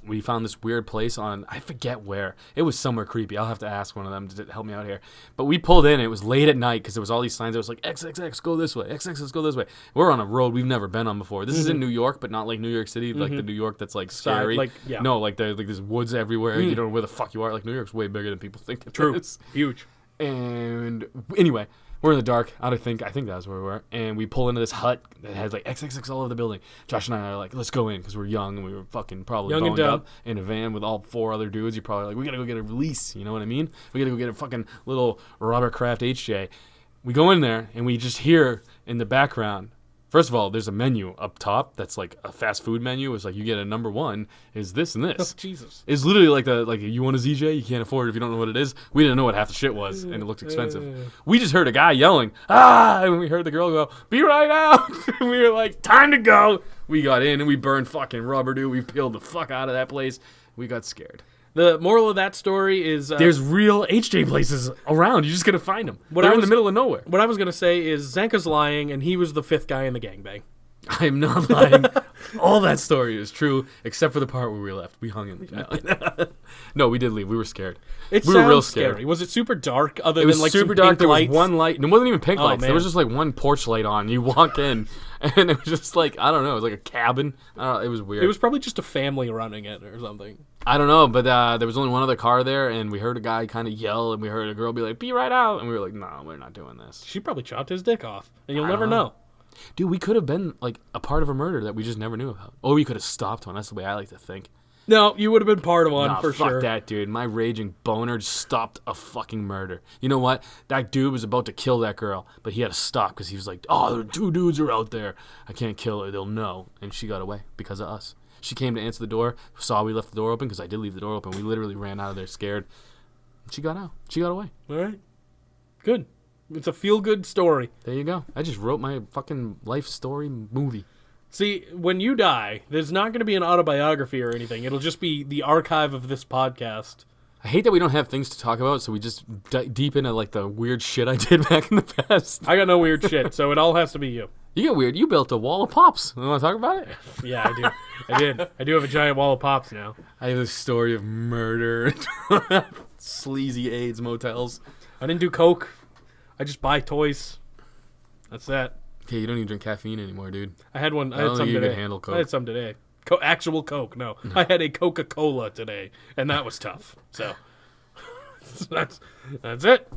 C: we found this weird place on, I forget where. It was somewhere creepy. I'll have to ask one of them to help me out here. But we pulled in. It was late at night because there was all these signs that was like, XXX, go this way. XXX, go this way. We're on a road we've never been on before. This is in New York, but not like New York City, like the New York that's like scary.
D: like, yeah.
C: No, like there's woods everywhere. You don't know where the fuck you are. Like New York's way bigger than people think it
D: True.
C: is.
D: Huge.
C: And anyway, we're in the dark. I think that's where we were. And we pull into this hut that has like XXX all over the building. Josh and I are like, let's go in because we're young and we were fucking probably
D: Young and
C: boned
D: dumb.
C: up in a van with all 4 other dudes. You're probably like, we gotta go get a release. You know what I mean? We gotta go get a fucking little Robert Kraft HJ. We go in there and we just hear in the background First of all, there's a menu up top that's like a fast food menu. It's like you get a number 1 is this and this.
D: Jesus.
C: It's literally like you want a ZJ, you can't afford it if you don't know what it is. We didn't know what half the shit was, and it looked expensive. We just heard a guy yelling, "Ah!" and we heard the girl go, "Be right out!" And we were like, "Time to go." We got in and we burned fucking rubber, dude. We peeled the fuck out of that place. We got scared.
D: The moral of that story is...
C: There's real HJ places around. You're just gonna find them. They're in the middle of nowhere.
D: What I was going to say is Zanka's lying, and he was the 5th guy in the gangbang.
C: I am not lying. All that story is true, except for the part where we left. We hung in. No, we did leave. We were scared. We were real scared.
D: Scary. Was it super dark? Other
C: It was
D: than like
C: super
D: some
C: dark.
D: pink
C: There was
D: lights?
C: one light. It wasn't even pink lights.
D: man.
C: There was just like one porch light on. You walk in, and it was just like, I don't know. It was like a cabin. It was weird.
D: It was probably just a family running it or something.
C: I don't know, but there was only one other car there, and we heard a guy kind of yell, and we heard a girl be like, "Be right out," and we were like, "No, we're not doing this."
D: She probably chopped his dick off, and you'll
C: I
D: never
C: don't
D: know.
C: Dude, we could have been like a part of a murder that we just never knew about. Or we could have stopped one. That's the way I like to think.
D: No, you would have been part of one
C: Nah,
D: for
C: fuck
D: sure.
C: that, dude. My raging boner just stopped a fucking murder. You know what? That dude was about to kill that girl, but he had to stop because he was like, "Oh, 2 dudes are out there. I can't kill her. They'll know." And she got away because of us. She came to answer the door, saw we left the door open because I did leave the door open. We literally ran out of there scared. She got out. She got away.
D: All right. Good. It's a feel-good story.
C: There you go. I just wrote my fucking life story movie.
D: See, when you die, there's not going to be an autobiography or anything. It'll just be the archive of this podcast.
C: I hate that we don't have things to talk about, so we just deep into like the weird shit I did back in the past.
D: I got no weird shit, so it all has to be you.
C: You get weird. You built a wall of pops. You want to talk about it?
D: Yeah, I do. I did. I do have a giant wall of pops now.
C: I have a story of murder, sleazy AIDS motels.
D: I didn't do coke. I just buy toys. That's that.
C: Okay, you don't even drink caffeine anymore, dude.
D: I had one. I
C: I
D: had
C: don't
D: some
C: think you
D: today.
C: could handle Coke.
D: I had some today. Actual Coke. No, I had a Coca-Cola today, and that was tough. So that's it.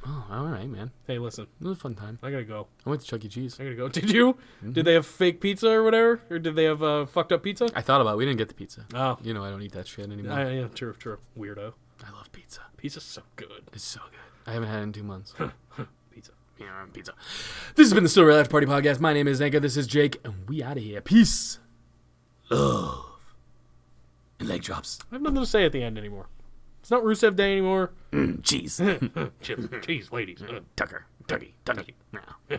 C: Oh, all right, man.
D: Hey, listen.
C: It was a fun time.
D: I gotta go.
C: I went to Chuck E. Cheese.
D: I gotta go. Did you?
C: Mm-hmm.
D: Did they have fake pizza or whatever, or did they have fucked up pizza?
C: I thought about it. We didn't get the pizza.
D: Oh,
C: You know I don't eat that shit anymore.
D: yeah, true. Weirdo.
C: I love pizza.
D: Pizza's so good.
C: It's so good. I haven't had it in 2 months.
D: Pizza.
C: Yeah, pizza. This has been the Still Real After Party Podcast. My name is Zanka. This is Jake, and we out of here. Peace, love, and leg drops.
D: I have nothing to say at the end anymore. It's not Rusev Day anymore.
C: Cheese.
D: Cheese, ladies.
C: Tucker. Turkey. Now.